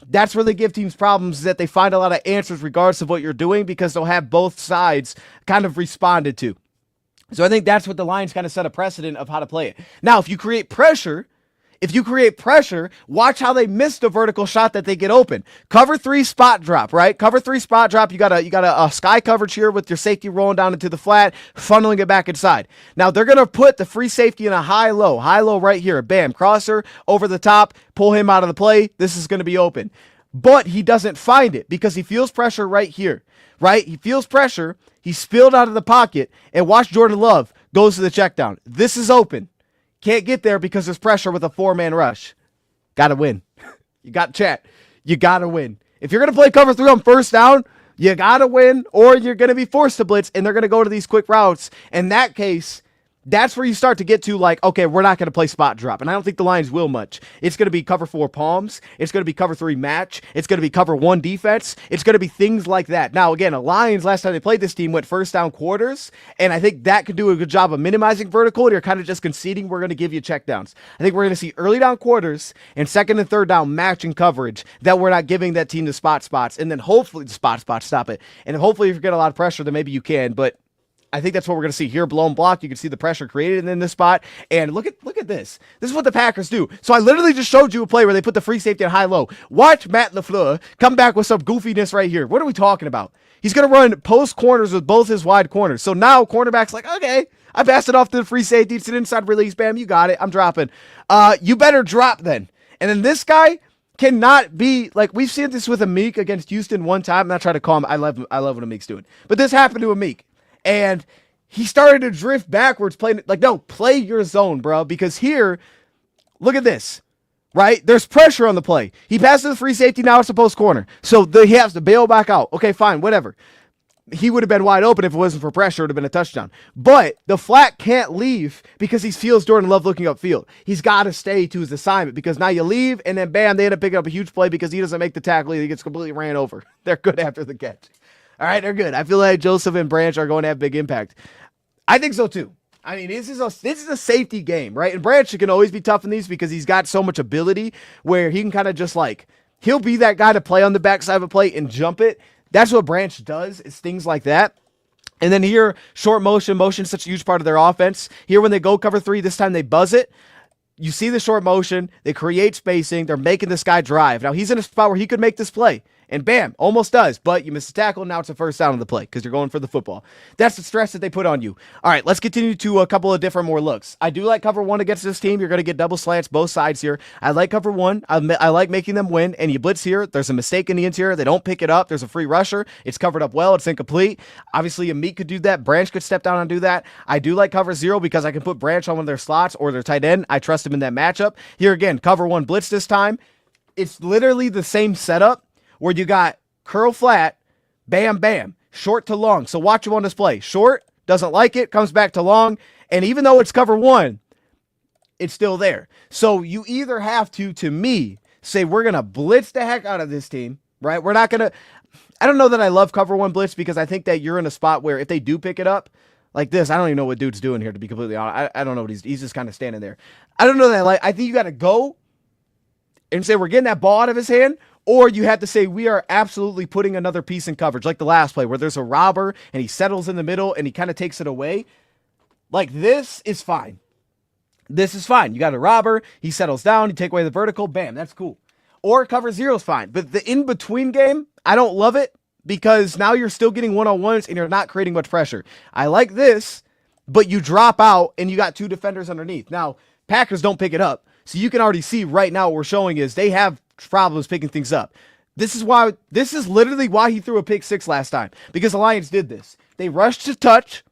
That's where they give teams problems, is that they find a lot of answers regardless of what you're doing, because they'll have both sides kind of responded to. So I think that's what the Lions kind of set a precedent of how to play it. Now, if you create pressure, watch how they miss the vertical shot that they get open. Cover 3 spot drop, right? Cover 3 spot drop. You got a sky coverage here with your safety rolling down into the flat, funneling it back inside. Now they're going to put the free safety in a high-low right here. Bam, crosser over the top, pull him out of the play. This is going to be open. But he doesn't find it because he feels pressure right here, right? He feels pressure. He's spilled out of the pocket, and watch Jordan Love goes to the check down. This is open. Can't get there because there's pressure with a 4-man rush. Gotta win. You got chat. You gotta win. If you're gonna play cover 3 on first down, you gotta win, or you're gonna be forced to blitz, and they're gonna go to these quick routes. In that case, that's where you start to get to like, okay, we're not going to play spot drop. And I don't think the Lions will much. It's going to be cover 4 palms. It's going to be cover 3 match. It's going to be cover 1 defense. It's going to be things like that. Now, again, the Lions, last time they played this team, went first down quarters. And I think that could do a good job of minimizing vertical. And you're kind of just conceding we're going to give you checkdowns. I think we're going to see early down quarters and second and third down matching coverage that we're not giving that team the spots. And then hopefully the spots, stop it. And hopefully if you get a lot of pressure, then maybe you can. But I think that's what we're going to see here. Blown block. You can see the pressure created in this spot. And look at this. This is what the Packers do. So I literally just showed you a play where they put the free safety at high-low. Watch Matt LaFleur come back with some goofiness right here. What are we talking about? He's going to run post corners with both his wide corners. So now cornerback's like, okay, I passed it off to the free safety. It's an inside release. Bam, you got it. I'm dropping. You better drop then. And then this guy cannot be like, we've seen this with Amik against Houston one time. I'm not trying to call him. I love what Amik's doing. But this happened to Amik. And he started to drift backwards playing. Like, no, play your zone, bro. Because here, look at this. Right? There's pressure on the play. He passes the free safety. Now it's the post corner. So he has to bail back out. Okay, fine, whatever. He would have been wide open if it wasn't for pressure. It would have been a touchdown. But the flat can't leave because he feels Jordan Love looking upfield. He's got to stay to his assignment because now you leave and then bam, they end up picking up a huge play because he doesn't make the tackle. He gets completely ran over. They're good after the catch. All right, they're good. I feel like Joseph and Branch are going to have big impact. I think so too. I mean, this is a safety game, right? And Branch can always be tough in these because he's got so much ability where he can kind of just like, he'll be that guy to play on the backside of a play and jump it. That's what Branch does, is things like that. And then here, short motion is such a huge part of their offense. Here, when they go cover 3, this time they buzz it. You see the short motion. They create spacing. They're making this guy drive. Now, he's in a spot where he could make this play. And bam, almost does. But you miss the tackle. Now it's a first down on the play because you're going for the football. That's the stress that they put on you. All right, let's continue to a couple of different more looks. I do like cover 1 against this team. You're going to get double slants both sides here. I like cover 1. I like making them win. And you blitz here. There's a mistake in the interior. They don't pick it up. There's a free rusher. It's covered up well. It's incomplete. Obviously, Amit could do that. Branch could step down and do that. I do like cover 0 because I can put Branch on one of their slots or their tight end. I trust him in that matchup. Here again, cover 1 blitz this time. It's literally the same setup where you got curl flat, bam, bam, short to long. So watch him on display. Short, doesn't like it, comes back to long. And even though it's cover 1, it's still there. So you either have to me, say we're going to blitz the heck out of this team, right? We're not going to, I don't know that I love cover 1 blitz because I think that you're in a spot where if they do pick it up, like this, I don't even know what dude's doing here, to be completely honest. I don't know what he's just kind of standing there. I don't know that I think you got to go and say we're getting that ball out of his hand. Or you have to say we are absolutely putting another piece in coverage, like the last play where there's a robber and he settles in the middle and he kind of takes it away. Like this is fine. This is fine. You got a robber, he settles down, you take away the vertical, bam, that's cool. Or cover 0 is fine. But the in-between game, I don't love it because now you're still getting one-on-ones and you're not creating much pressure. I like this, but you drop out and you got 2 defenders underneath. Now, Packers don't pick it up. So you can already see right now what we're showing is they have problems picking things up. This is literally why he threw a pick 6 last time, because the Lions did this. They rushed to touch.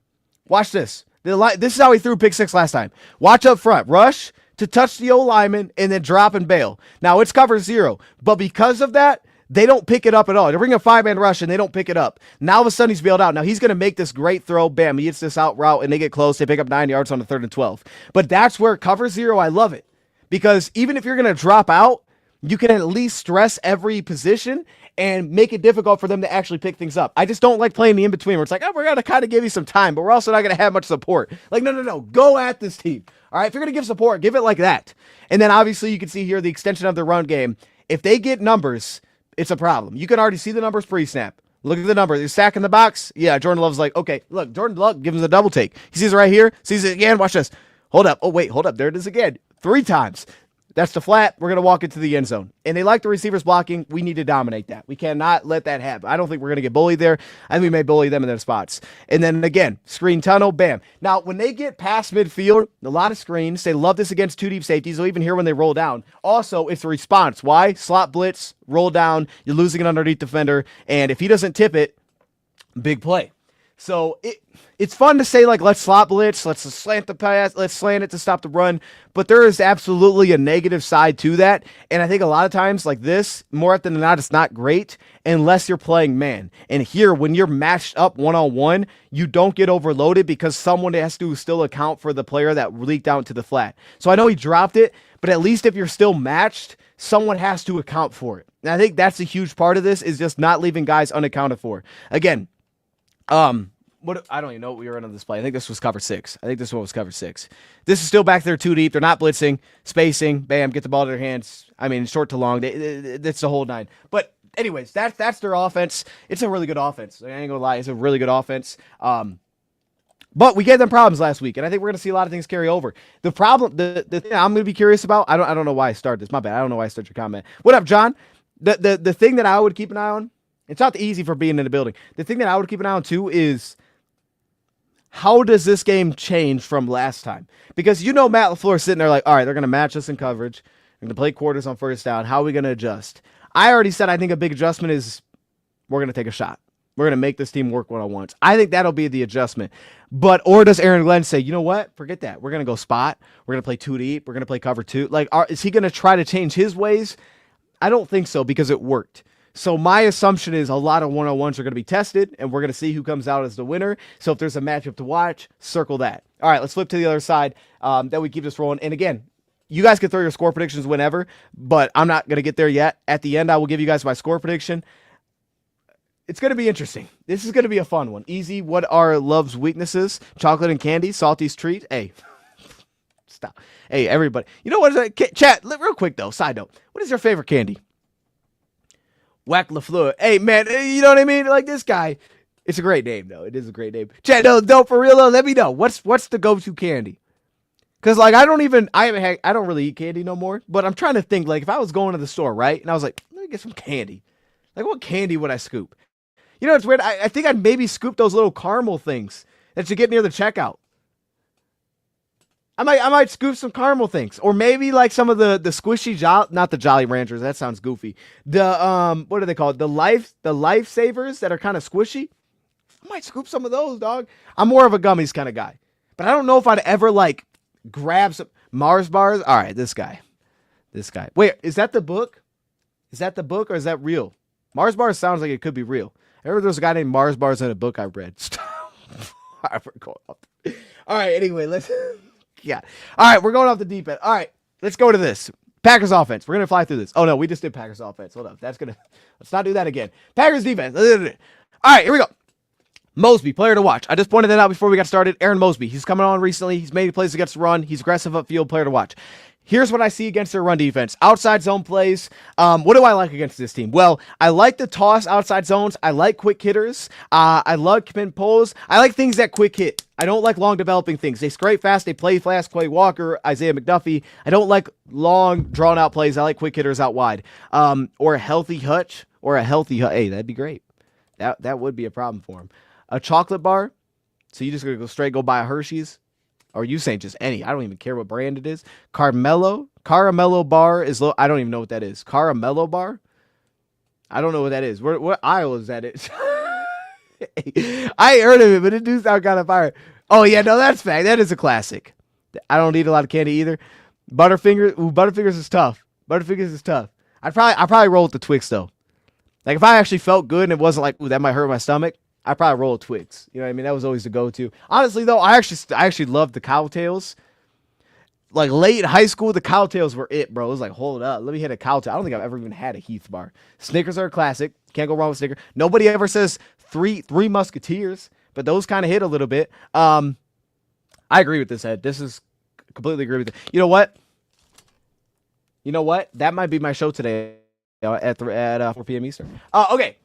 Watch this. This is how he threw pick 6 last time. Watch up front. Rush to touch the O-lineman and then drop and bail. Now it's cover 0, but because of that, they don't pick it up at all. They bring a 5-man rush and they don't pick it up. Now all of a sudden he's bailed out. Now he's going to make this great throw. Bam, he hits this out route and they get close. They pick up 9 yards on the 3rd and 12. But that's where cover 0, I love it. Because even if you're going to drop out, you can at least stress every position and make it difficult for them to actually pick things up. I just don't like playing the in-between where it's like, oh, we're going to kind of give you some time, but we're also not going to have much support. Like, no. Go at this team. All right, if you're going to give support, give it like that. And then obviously you can see here the extension of the run game. If they get numbers, it's a problem. You can already see the numbers pre-snap. Look at the number. They're stacking the box. Yeah, Jordan Love's like, okay, look, Jordan Love gives him the double take. He sees it right here, sees it again. Watch this. Hold up. Oh, wait, hold up. There it is again. 3 times. That's the flat. We're going to walk into the end zone. And they like the receivers blocking. We need to dominate that. We cannot let that happen. I don't think we're going to get bullied there. I think we may bully them in their spots. And then again, screen tunnel, bam. Now, when they get past midfield, a lot of screens. They love this against 2 deep safeties. They'll even hear when they roll down. Also, it's a response. Why? Slot blitz, roll down. You're losing an underneath defender. And if he doesn't tip it, big play. So it's fun to say, like, let's slot blitz, let's slant the pass, let's slant it to stop the run. But there is absolutely a negative side to that. And I think a lot of times like this, more often than not, it's not great unless you're playing man. And here, when you're matched up one-on-one, you don't get overloaded because someone has to still account for the player that leaked out to the flat. So I know he dropped it, but at least if you're still matched, someone has to account for it. And I think that's a huge part of this, is just not leaving guys unaccounted for. Again, what I don't even know what we were on this play. I think this was cover 6. I think this one was cover 6. This is still back there 2 deep. They're not blitzing, spacing, bam, get the ball to their hands. I mean, short to long. That's the whole 9. But anyways, that's their offense. It's a really good offense. I ain't gonna lie, it's a really good offense. But we gave them problems last week, and I think we're gonna see a lot of things carry over. The problem, the thing I'm gonna be curious about. I don't know why I started this. My bad. I don't know why I started your comment. What up, John? The thing that I would keep an eye on. It's not easy for being in the building. The thing that I would keep an eye on too is, how does this game change from last time? Because you know Matt LaFleur sitting there like, all right, they're going to match us in coverage. They're going to play quarters on first down. How are we going to adjust? I already said I think a big adjustment is we're going to take a shot. We're going to make this team work one-on-ones. I think that'll be the adjustment. Or does Aaron Glenn say, you know what? Forget that. We're going to go spot. We're going to play 2 deep. We're going to play cover 2. Like, is he going to try to change his ways? I don't think so because it worked. So my assumption is a lot of one-on-ones are going to be tested, and we're going to see who comes out as the winner. So if there's a matchup to watch, circle that. All right, let's flip to the other side. That we keep this rolling. And again, you guys can throw your score predictions whenever, but I'm not going to get there yet. At the end, I will give you guys my score prediction. It's going to be interesting. This is going to be a fun one. Easy. What are love's weaknesses? Chocolate and candy. Salty's treat. Hey, stop. Hey, everybody. You know what? Chat, real quick, though. Side note. What is your favorite candy? Whack LaFleur. Hey, man. You know what I mean? Like this guy. It's a great name, though. It is a great name. Chat, no, for real, though. Let me know. What's the go-to candy? Because, like, I don't really eat candy no more. But I'm trying to think, like, if I was going to the store, right? And I was like, let me get some candy. Like, what candy would I scoop? You know, it's weird. I think I'd maybe scoop those little caramel things that you get near the checkout. I might scoop some caramel things. Or maybe like some of the squishy, not the Jolly Ranchers. That sounds goofy. The, what are they called? The Lifesavers that are kind of squishy. I might scoop some of those, dog. I'm more of a gummies kind of guy. But I don't know if I'd ever like grab some Mars bars. All right, this guy. Wait, is that the book? Is that the book or is that real? Mars bars sounds like it could be real. I remember there was a guy named Mars Bars in a book I read. All right, anyway, let's... Yeah. All right, we're going off the deep end. All right, let's go to this. Packers offense. We're going to fly through this. Oh, no, we just did Packers offense. Hold up. Let's not do that again. Packers defense. All right, here we go. Mosby, player to watch. I just pointed that out before we got started. Aaron Mosby. He's coming on recently. He's made plays against the run. He's aggressive upfield, player to watch. Here's what I see against their run defense. Outside zone plays. What do I like against this team? Well, I like the toss outside zones. I like quick hitters. I love pin pulls. I like things that quick hit. I don't like long developing things. They scrape fast. They play fast. Clay Walker, Isaiah McDuffie. I don't like long, drawn-out plays. I like quick hitters out wide. Or a healthy hutch. Hey, that'd be great. That would be a problem for him. A chocolate bar. So you just going to go buy a Hershey's. Or you saying just any. I don't even care what brand it is. Caramello bar is low. I don't even know what that is. Caramello bar? I don't know what that is. What aisle is that? I ain't heard of it, but it do sound kind of fire. Oh, yeah, no, that's fact. That is a classic. I don't eat a lot of candy either. Butterfingers. Ooh, Butterfingers is tough. I'd probably roll with the Twix, though. Like, if I actually felt good and it wasn't like, ooh, that might hurt my stomach, I'd probably roll Twix. You know what I mean? That was always the go-to. Honestly, though, I actually loved the Cowtails. Like, late in high school, the Cowtails were it, bro. It was like, hold up. Let me hit a Cowtail. I don't think I've ever even had a Heath bar. Snickers are a classic. Can't go wrong with Snickers. Nobody ever says three Musketeers, but those kind of hit a little bit. I agree with this, Ed. This is completely agree with it. You know what? That might be my show today at 4 p.m. Eastern. Okay.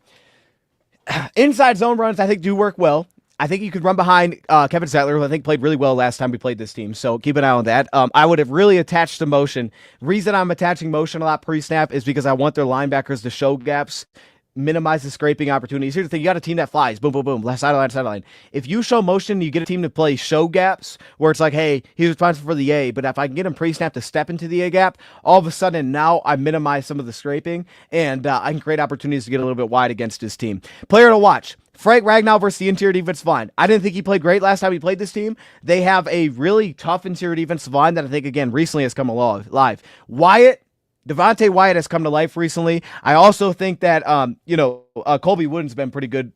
Inside zone runs, I think, do work well. I think you could run behind Kevin Zettler, who I think played really well last time we played this team. So keep an eye on that. I would have really attached the motion. Reason I'm attaching motion a lot pre-snap is because I want their linebackers to show gaps, minimize the scraping opportunities. Here's the thing. You got a team that flies. Boom, boom, boom. Left sideline. If you show motion, you get a team to play show gaps where it's like, hey, he's responsible for the A. But if I can get him pre-snap to step into the A gap, all of a sudden now I minimize some of the scraping and I can create opportunities to get a little bit wide against his team. Player to watch. Frank Ragnow versus the interior defensive line. I didn't think he played great last time he played this team. They have a really tough interior defensive line that I think, again, recently has come alive. Devontae Wyatt has come to life recently. I also think that, Colby Wooden's been pretty good.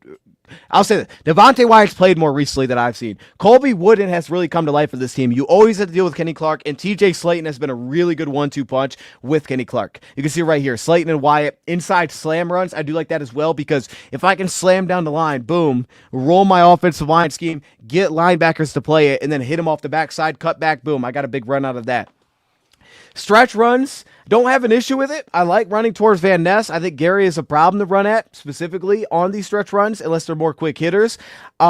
I'll say that. Devontae Wyatt's played more recently than I've seen. Colby Wooden has really come to life for this team. You always have to deal with Kenny Clark, and TJ Slayton has been a really good 1-2 punch with Kenny Clark. You can see right here, Slayton and Wyatt, inside slam runs. I do like that as well because if I can slam down the line, boom, roll my offensive line scheme, get linebackers to play it, and then hit them off the backside, cut back, boom, I got a big run out of that. Stretch runs, don't have an issue with it. I like running towards Van Ness. I think Gary is a problem to run at, specifically on these stretch runs, unless they're more quick hitters.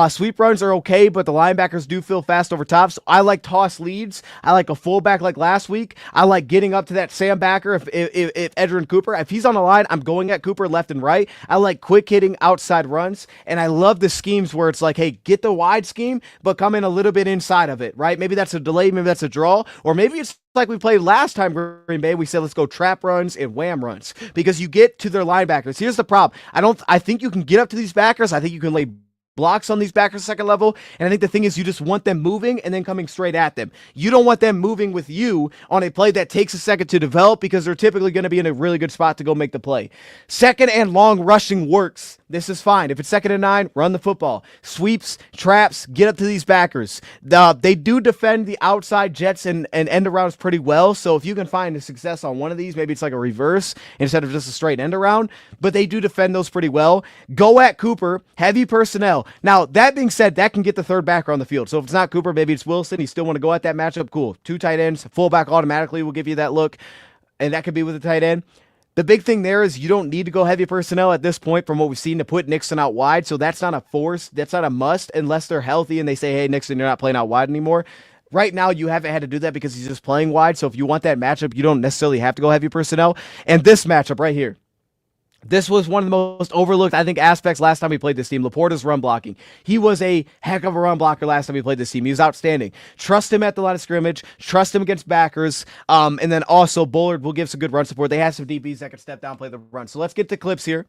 Sweep runs are okay, but the linebackers do feel fast over top. So I like toss leads. I like a fullback like last week. I like getting up to that Sam backer if Edgerrin Cooper, if he's on the line, I'm going at Cooper left and right. I like quick hitting outside runs, and I love the schemes where it's like, hey, get the wide scheme, but come in a little bit inside of it, right? Maybe that's a delay, maybe that's a draw, or maybe it's like we played last time Green Bay. We said, let's go trap runs and wham runs because you get to their linebackers. Here's the problem. I think you can get up to these backers. I think you can lay blocks on these backers second level, and I think the thing is you just want them moving and then coming straight at them. You don't want them moving with you on a play that takes a second to develop because they're typically going to be in a really good spot to go make the play. Second and long rushing works. This is fine. If it's 2nd and 9, run the football. Sweeps, traps, get up to these backers. They do defend the outside jets and end arounds pretty well, so if you can find a success on one of these, maybe it's like a reverse instead of just a straight end around, but they do defend those pretty well. Go at Cooper, heavy personnel. Now, that being said, that can get the third backer on the field. So if it's not Cooper, maybe it's Wilson. You still want to go at that matchup. Cool. 2 tight ends. Fullback automatically will give you that look, and that could be with a tight end. The big thing there is you don't need to go heavy personnel at this point from what we've seen to put Nixon out wide. So that's not a force. That's not a must unless they're healthy and they say, hey, Nixon, you're not playing out wide anymore. Right now, you haven't had to do that because he's just playing wide. So if you want that matchup, you don't necessarily have to go heavy personnel. And this matchup right here, this was one of the most overlooked, I think, aspects last time we played this team. Laporta's run blocking. He was a heck of a run blocker last time we played this team. He was outstanding. Trust him at the line of scrimmage. Trust him against backers. And then also Bullard will give some good run support. They have some DBs that can step down, play the run. So let's get the clips here.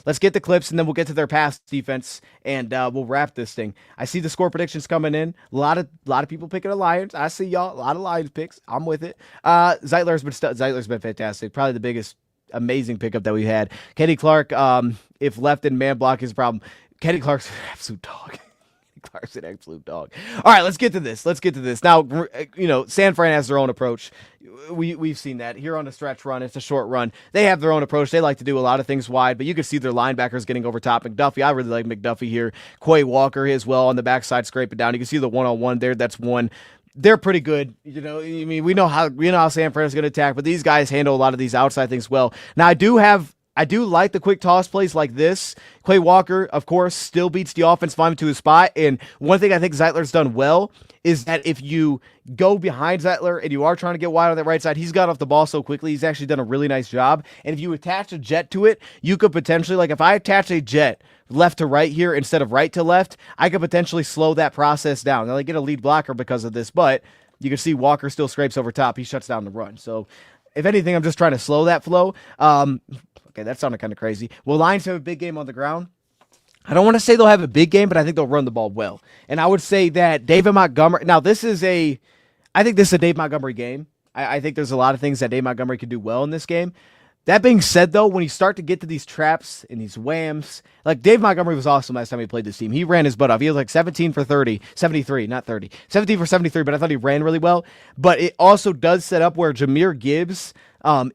Let's get the clips, and then we'll get to their pass defense, and we'll wrap this thing. I see the score predictions coming in. A lot of people picking the Lions. I see y'all. A lot of Lions picks. I'm with it. Zeitler's been fantastic. Probably the biggest amazing pickup that we had. Kenny Clark, if left in man block is a problem. Kenny Clark's an absolute dog. Kenny Clark's an absolute dog. All right, let's get to this. Now, San Fran has their own approach. We've seen that here on a stretch run. It's a short run. They have their own approach. They like to do a lot of things wide, but you can see their linebackers getting over top. McDuffie, I really like McDuffie here. Quay Walker as well on the backside, scrape it down. You can see the one-on-one there. That's one. They're pretty good. We know how San Fran is going to attack, but these guys handle a lot of these outside things well. Now, I do like the quick toss plays like this. Quay Walker, of course, still beats the offense line to his spot. And one thing I think Zeitler's done well is that if you go behind Zeitler and you are trying to get wide on that right side, he's got off the ball so quickly. He's actually done a really nice job. And if you attach a jet to it, you could potentially, like if I attach a jet left to right here instead of right to left, I could potentially slow that process down. Now they get a lead blocker because of this, but you can see Walker still scrapes over top. He shuts down the run. So if anything, I'm just trying to slow that flow. Okay, that sounded kind of crazy. Will Lions have a big game on the ground? I don't want to say they'll have a big game, but I think they'll run the ball well. And I would say that David Montgomery, now I think this is a Dave Montgomery game. I think there's a lot of things that Dave Montgomery could do well in this game. That being said, though, when you start to get to these traps and these whams, like Dave Montgomery was awesome last time he played this team. He ran his butt off. He was like 17 for 30, 73, not 30, 17 for 73, but I thought he ran really well. But it also does set up where Jahmyr Gibbs,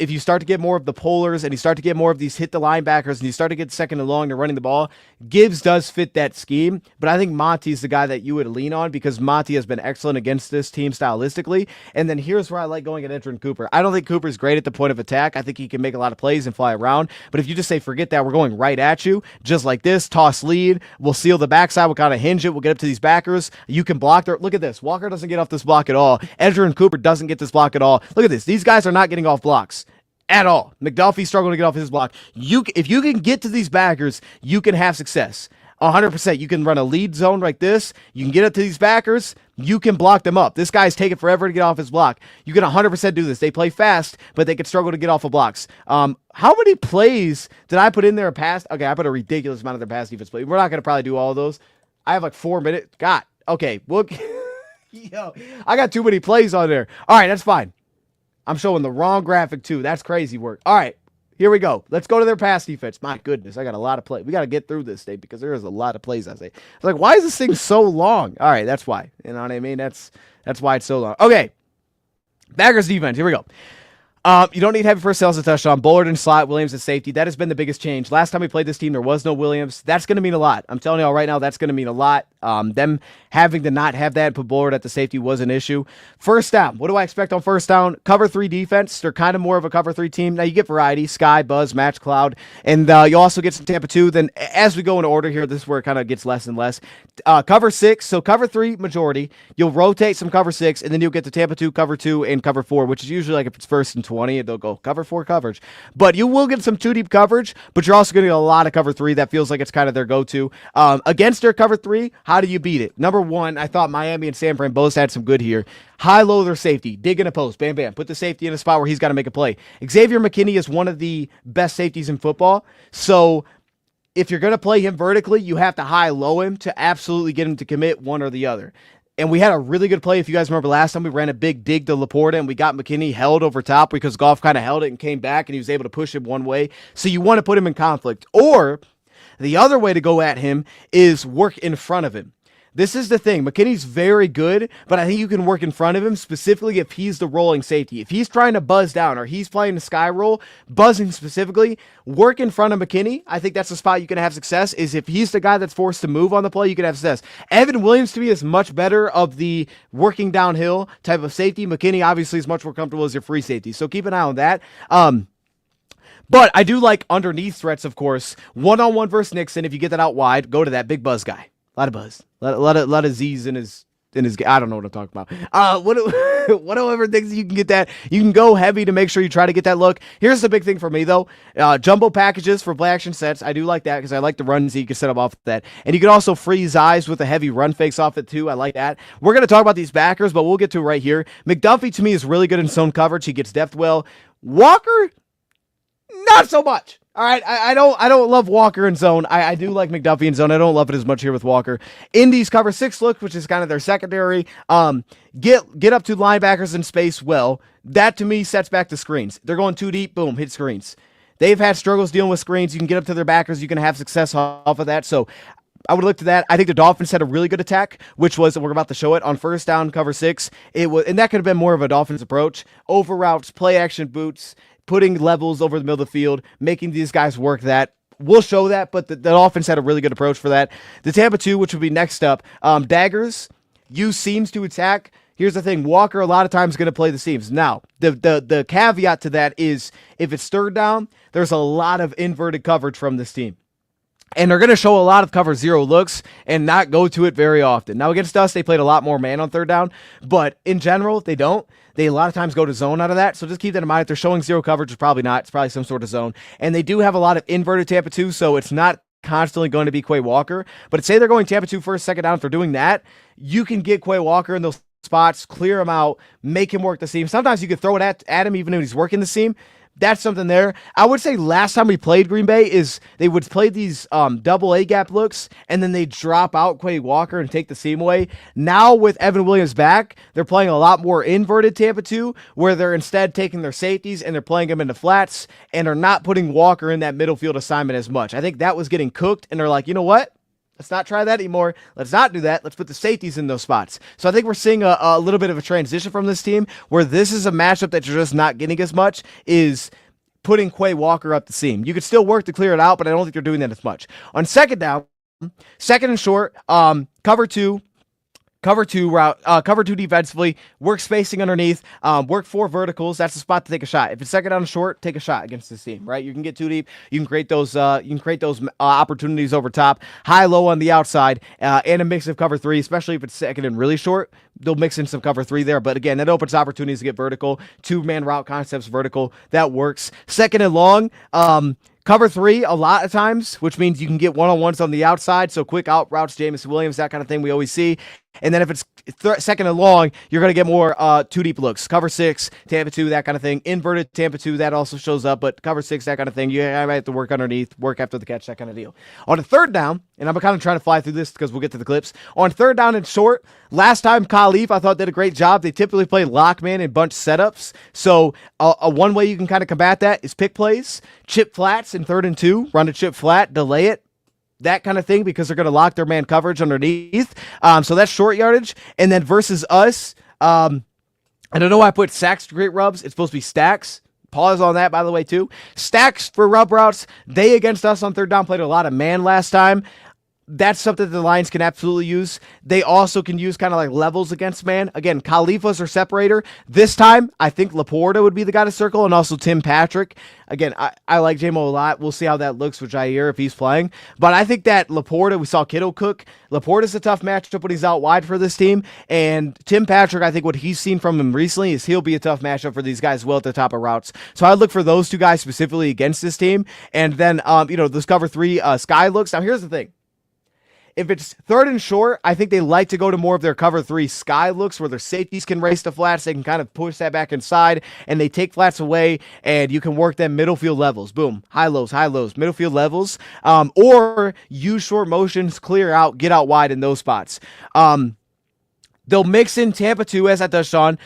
if you start to get more of the polars and you start to get more of these hit the linebackers and you start to get second and long to running the ball, Gibbs does fit that scheme. But I think Monty's the guy that you would lean on because Monty has been excellent against this team stylistically. And then here's where I like going at Edgerrin Cooper. I don't think Cooper's great at the point of attack. I think he can make a lot of plays and fly around. But if you just say, forget that, we're going right at you, just like this, toss lead, we'll seal the backside, we'll kind of hinge it, we'll get up to these backers. You can block their, look at this. Walker doesn't get off this block at all. Edgerrin Cooper doesn't get this block at all. Look at this. These guys are not getting off blocks at all. McDuffie's struggling to get off his block. If you can get to these backers, you can have success. 100%. You can run a lead zone like this. You can get up to these backers. You can block them up. This guy's taking forever to get off his block. You can 100% do this. They play fast, but they can struggle to get off of blocks. How many plays did I put in there past? Okay, I put a ridiculous amount of their pass defense plays. We're not going to probably do all of those. I have like 4 minutes. God. Okay. Well, yo, I got too many plays on there. All right, that's fine. I'm showing the wrong graphic too. That's crazy work. All right, here we go. Let's go to their pass defense. My goodness, I got a lot of plays. We got to get through this thing because there is a lot of plays, I say. It's like, why is this thing so long? All right, that's why. You know what I mean? That's why it's so long. Okay, Baggers defense. Here we go. You don't need heavy first sales to touchdown. Bullard and slot, Williams at safety. That has been the biggest change. Last time we played this team, there was no Williams. That's going to mean a lot. I'm telling y'all right now, that's going to mean a lot. Them having to not have that and put Bullard at the safety was an issue. First down. What do I expect on first down? Cover 3 defense. They're kind of more of a cover 3 team. Now you get variety. Sky, Buzz, Match, Cloud. And you also get some Tampa 2. Then as we go in order here, this is where it kind of gets less and less. Cover 6. So cover 3 majority. You'll rotate some cover 6. And then you'll get to Tampa 2, cover 2, and cover 4, which is usually like if it's first and 20, they'll go cover 4 coverage. But you will get some 2 deep coverage, but you're also going to get a lot of cover 3. That feels like it's kind of their go-to. Against their cover 3, How do you beat it? Number one, I thought Miami and San Fran both had some good here. High-low their safety. Dig in a post. Bam, bam. Put the safety in a spot where he's got to make a play. Xavier McKinney is one of the best safeties in football. So if you're going to play him vertically, you have to high-low him to absolutely get him to commit one or the other. And we had a really good play. If you guys remember last time, we ran a big dig to Laporta, and we got McKinney held over top because Goff kind of held it and came back, and he was able to push him one way. So you want to put him in conflict. Or the other way to go at him is work in front of him. This is the thing. McKinney's very good, but I think you can work in front of him, specifically if he's the rolling safety. If he's trying to buzz down or he's playing the sky roll, buzzing specifically, work in front of McKinney. I think that's the spot you can have success, is if he's the guy that's forced to move on the play, you can have success. Evan Williams, to me, is much better of the working downhill type of safety. McKinney, obviously, is much more comfortable as your free safety, so keep an eye on that. But I do like underneath threats, of course. One-on-one versus Nixon. If you get that out wide, go to that big buzz guy. A lot of buzz. A lot of Z's in his I don't know what I'm talking about. Whatever things you can get that. You can go heavy to make sure you try to get that look. Here's the big thing for me, though. Jumbo packages for play action sets. I do like that because I like the runs you can set up off that. And you can also freeze eyes with a heavy run fakes off it, too. I like that. We're going to talk about these backers, but we'll get to it right here. McDuffie, to me, is really good in zone coverage. He gets depth well. Walker, not so much. All right, I don't love Walker in zone. I do like McDuffie in zone. I don't love it as much here with Walker. Indies cover 6 look, which is kind of their secondary. Get up to linebackers in space well. That, to me, sets back the screens. They're going too deep, boom, hit screens. They've had struggles dealing with screens. You can get up to their backers. You can have success off of that. So I would look to that. I think the Dolphins had a really good attack, which was, we're about to show it, on first down, cover 6. And that could have been more of a Dolphins approach. Over routes, play action boots, putting levels over the middle of the field, making these guys work that. We'll show that, but the offense had a really good approach for that. The Tampa 2, which would be next up, daggers, use seams to attack. Here's the thing. Walker, a lot of times, is going to play the seams. Now, the caveat to that is, if it's third down, there's a lot of inverted coverage from this team. And they're going to show a lot of cover 0 looks and not go to it very often. Now, against us, they played a lot more man on third down, but in general, they don't. They a lot of times go to zone out of that, so just keep that in mind. If they're showing 0 coverage, it's probably not. It's probably some sort of zone. And they do have a lot of inverted Tampa 2, so it's not constantly going to be Quay Walker. But say they're going Tampa 2 first, second down. If they're doing that, you can get Quay Walker in those spots, clear him out, make him work the seam. Sometimes you could throw it at him even if he's working the seam. That's something there. I would say last time we played Green Bay is they would play these double A gap looks, and then they drop out Quay Walker and take the seam away. Now with Evan Williams back, they're playing a lot more inverted Tampa 2, where they're instead taking their safeties and they're playing them into flats, and are not putting Walker in that middle field assignment as much. I think that was getting cooked, and they're like, you know what? Let's not try that anymore. Let's not do that. Let's put the safeties in those spots. So I think we're seeing a little bit of a transition from this team, where this is a matchup that you're just not getting as much, is putting Quay Walker up the seam. You could still work to clear it out, but I don't think they're doing that as much. On second down, second and short, cover two route, cover 2 defensively, work spacing underneath, work 4 verticals. That's the spot to take a shot. If it's second down and short, take a shot against this team, right? You can get too deep. You can create those opportunities over top, high, low on the outside, and a mix of cover 3, especially if it's second and really short. They'll mix in some cover 3 there, but again, that opens opportunities to get vertical. 2-man route concepts vertical. That works. Second and long, cover 3 a lot of times, which means you can get one-on-ones on the outside, so quick out routes, Jameson Williams, that kind of thing we always see. And then if it's second and long, you're going to get more 2 deep looks. Cover 6, Tampa 2, that kind of thing. Inverted Tampa 2, that also shows up, but cover 6, that kind of thing. You might have to work underneath, work after the catch, that kind of deal. On the third down, and I'm kind of trying to fly through this because we'll get to the clips. On third down and short, last time Khalif, I thought, did a great job. They typically play lockman and bunch setups. So one way you can kind of combat that is pick plays, chip flats in 3rd and 2, run a chip flat, delay it. That kind of thing, because they're going to lock their man coverage underneath. So that's short yardage. And then versus us, I don't know why I put sacks to great rubs. It's supposed to be stacks. Pause on that, by the way, too. Stacks for rub routes. They, against us on third down, played a lot of man last time. That's something that the Lions can absolutely use. They also can use kind of like levels against man. Again, Khalifa's their separator. This time, I think Laporta would be the guy to circle, and also Tim Patrick. Again, I like J-Mo a lot. We'll see how that looks with Jair if he's playing. But I think that Laporta, we saw Kittle cook. Laporta's a tough matchup when he's out wide for this team. And Tim Patrick, I think what he's seen from him recently is he'll be a tough matchup for these guys well at the top of routes. So I look for those 2 guys specifically against this team. And then, those cover 3 sky looks. Now, here's the thing. If it's third and short, I think they like to go to more of their cover 3 sky looks where their safeties can race the flats. They can kind of push that back inside, and they take flats away, and you can work them middle field levels. Boom. High lows, middle field levels. Or use short motions, clear out, get out wide in those spots. They'll mix in Tampa 2, as I touched on.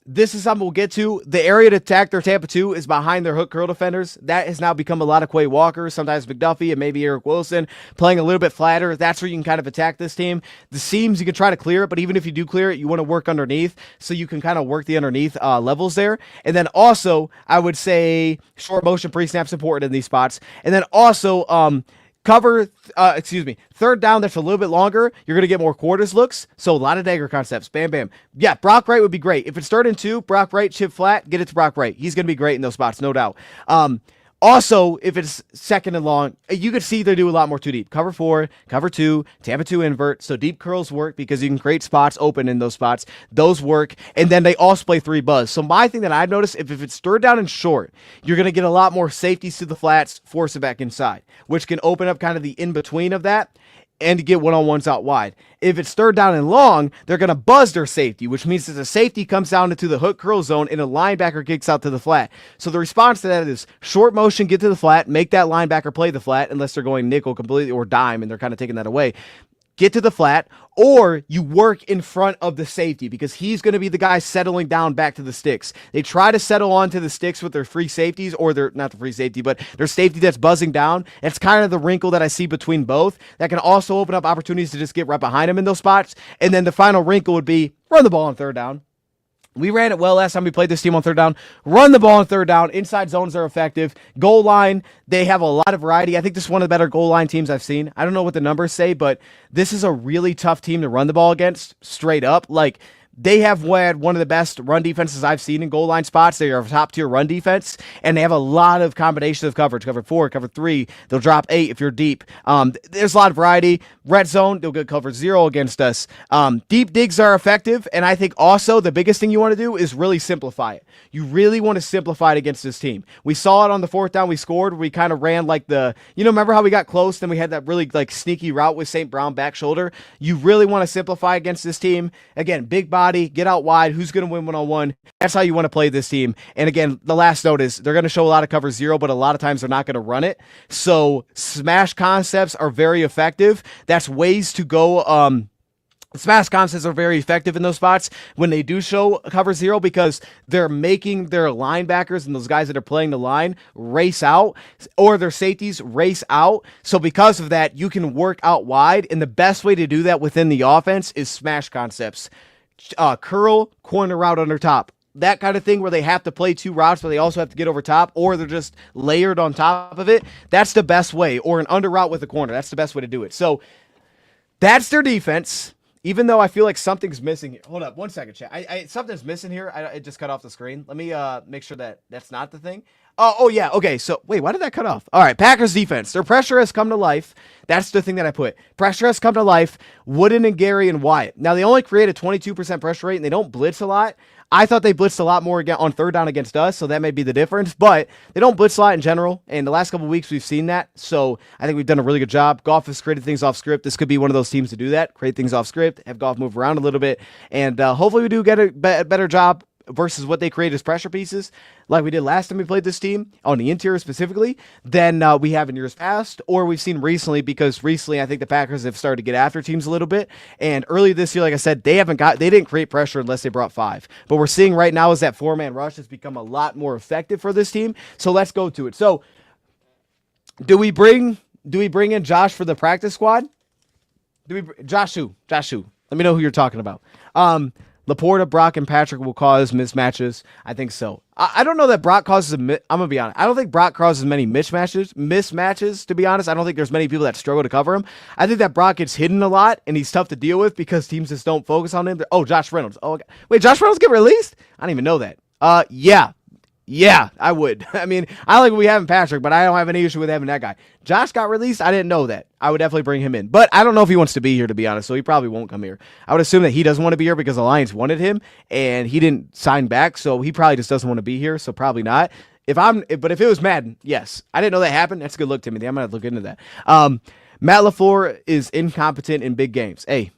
This is something we'll get to. The area to attack their Tampa 2 is behind their hook curl defenders. That has now become a lot of Quay Walker, sometimes McDuffie, and maybe Eric Wilson playing a little bit flatter. That's where you can kind of attack this team. The seams, you can try to clear it, but even if you do clear it, you want to work underneath, so you can kind of work the underneath levels there. And then also, I would say short motion pre-snap support in these spots. And then also, third down that's a little bit longer, you're going to get more quarters looks, so a lot of dagger concepts. Bam, bam. Yeah, Brock Wright would be great. If it's third and 2, Brock Wright, chip flat, get it to Brock Wright. He's going to be great in those spots, no doubt. Also, if it's second and long, you could see they do a lot more too deep. Cover 4, cover 2, Tampa 2 invert. So deep curls work because you can create spots open in those spots. Those work. And then they also play 3 buzz. So my thing that I've noticed, if it's third down and short, you're going to get a lot more safeties to the flats, force it back inside, which can open up kind of the in-between of that and get one-on-ones out wide. If it's third down and long, they're going to buzz their safety, which means that the safety comes down into the hook curl zone and a linebacker kicks out to the flat. So the response to that is short motion, get to the flat, make that linebacker play the flat, unless they're going nickel completely or dime and they're kind of taking that away. Get to the flat, or you work in front of the safety because he's going to be the guy settling down back to the sticks. They try to settle onto the sticks with their free safeties, or their, not the free safety, but their safety that's buzzing down. It's kind of the wrinkle that I see between both. That can also open up opportunities to just get right behind him in those spots. And then the final wrinkle would be run the ball on third down. We ran it well last time we played this team on third down. Run the ball on third down. Inside zones are effective. Goal line, they have a lot of variety. I think this is one of the better goal line teams I've seen. I don't know what the numbers say, but this is a really tough team to run the ball against straight up. Like, they have had one of the best run defenses I've seen in goal line spots. They are a top-tier run defense, and they have a lot of combinations of coverage. Cover 4, cover 3. They'll drop 8 if you're deep. There's a lot of variety. Red zone, they'll get cover 0 against us. Deep digs are effective, and I think also the biggest thing you want to do is really simplify it. You really want to simplify it against this team. We saw it on the fourth down we scored. We kind of ran like remember how we got close, then we had that really like sneaky route with St. Brown back shoulder? You really want to simplify against this team. Again, big body. Get out wide. Who's going to win one-on-one? That's how you want to play this team. And again, the last note is they're going to show a lot of cover 0, but a lot of times they're not going to run it. So smash concepts are very effective. That's ways to go. Smash concepts are very effective in those spots when they do show cover 0 because they're making their linebackers and those guys that are playing the line race out, or their safeties race out. So because of that, you can work out wide, and the best way to do that within the offense is smash concepts. Curl, corner route under top. That kind of thing where they have to play 2 routes, but they also have to get over top, or they're just layered on top of it. That's the best way. Or an under route with a corner. That's the best way to do it. So that's their defense. Even though I feel like something's missing here. Hold up, 1 second, chat. Something's missing here. It just cut off the screen. Let me make sure that that's not the thing. Oh, yeah. Okay, so wait, why did that cut off? All right, Packers defense. Their pressure has come to life. That's the thing that I put. Pressure has come to life. Wooden and Gary and Wyatt. Now, they only create a 22% pressure rate, and they don't blitz a lot. I thought they blitzed a lot more on third down against us, so that may be the difference. But they don't blitz a lot in general, and the last couple of weeks we've seen that. So I think we've done a really good job. Goff has created things off script. This could be one of those teams to do that, create things off script, have Goff move around a little bit, and hopefully we do get a better job versus what they create as pressure pieces, like we did last time we played this team, on the interior specifically, than we have in years past, or we've seen recently, because recently I think the Packers have started to get after teams a little bit, and early this year, like I said, they didn't create pressure unless they brought 5. But we're seeing right now is that 4-man rush has become a lot more effective for this team, so let's go to it. So, do we bring in Josh for the practice squad? Josh who? Let me know who you're talking about. Laporta, Brock, and Patrick will cause mismatches. I think so. I don't know that Brock causes I'm going to be honest. I don't think Brock causes many mismatches, to be honest. I don't think there's many people that struggle to cover him. I think that Brock gets hidden a lot, and he's tough to deal with because teams just don't focus on him. Oh, Josh Reynolds. Oh, okay. Wait, Josh Reynolds get released? I didn't even know that. Yeah, I would. I mean, I like what we have in Patrick, but I don't have any issue with having that guy. Josh got released. I didn't know that. I would definitely bring him in. But I don't know if he wants to be here, to be honest, so he probably won't come here. I would assume that he doesn't want to be here because the Lions wanted him, and he didn't sign back, so he probably just doesn't want to be here, so probably not. But if it was Madden, yes. I didn't know that happened. That's a good look, Timothy. I'm going to look into that. Matt LaFleur is incompetent in big games. Hey,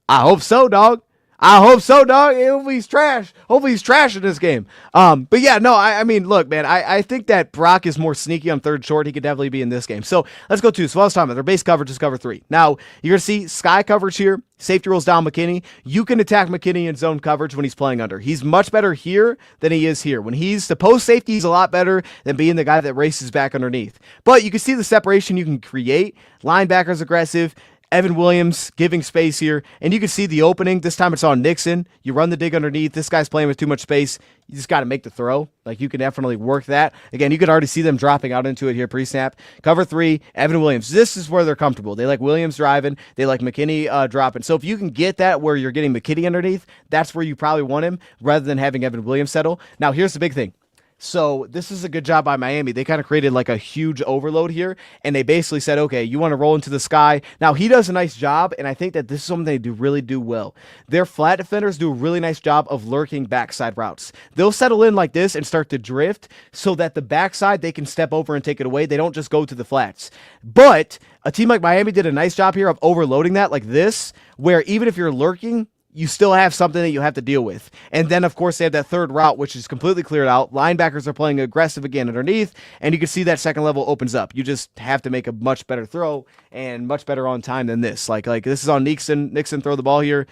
I hope so, dog. I hope so, dog. Hopefully he's trash. Hopefully he's trash in this game. But yeah, no, I mean, look, man, I think that Brock is more sneaky on third short. He could definitely be in this game. So let's go to, so I was talking about their base coverage is cover 3. Now, you're going to see sky coverage here. Safety rolls down McKinney. You can attack McKinney in zone coverage when he's playing under. He's much better here than he is here. When he's the post safety, he's a lot better than being the guy that races back underneath. But you can see the separation you can create. Linebacker's aggressive. Evan Williams giving space here, and you can see the opening. This time it's on Nixon. You run the dig underneath. This guy's playing with too much space. You just got to make the throw. Like, you can definitely work that. Again, you could already see them dropping out into it here pre-snap. Cover 3, Evan Williams. This is where they're comfortable. They like Williams driving. They like McKinney dropping. So if you can get that where you're getting McKinney underneath, that's where you probably want him rather than having Evan Williams settle. Now, here's the big thing. So this is a good job by Miami. They kind of created like a huge overload here, and they basically said, okay, you want to roll into the sky. Now, he does a nice job, and I think that this is something they really do well. Their flat defenders do a really nice job of lurking backside routes. They'll settle in like this and start to drift so that the backside, they can step over and take it away. They don't just go to the flats. But a team like Miami did a nice job here of overloading that like this, where even if you're lurking, you still have something that you have to deal with. And then, of course, they have that third route, which is completely cleared out. Linebackers are playing aggressive again underneath, and you can see that second level opens up. You just have to make a much better throw and much better on time than this. Like this is on Nixon. Nixon throw the ball here.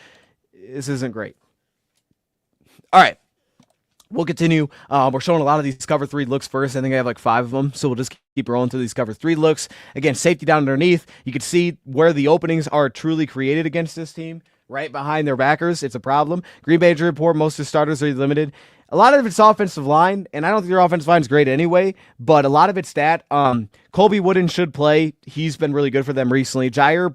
This isn't great. All right. We'll continue. We're showing a lot of these cover 3 looks first. I think I have like 5 of them, so we'll just keep rolling through these cover 3 looks. Again, safety down underneath. You can see where the openings are truly created against this team. Right behind their backers, it's a problem. Green Bay injury report, most of the starters are limited. A lot of it's offensive line, and I don't think their offensive line is great anyway, but a lot of it's that. Colby Wooden should play. He's been really good for them recently. Jair,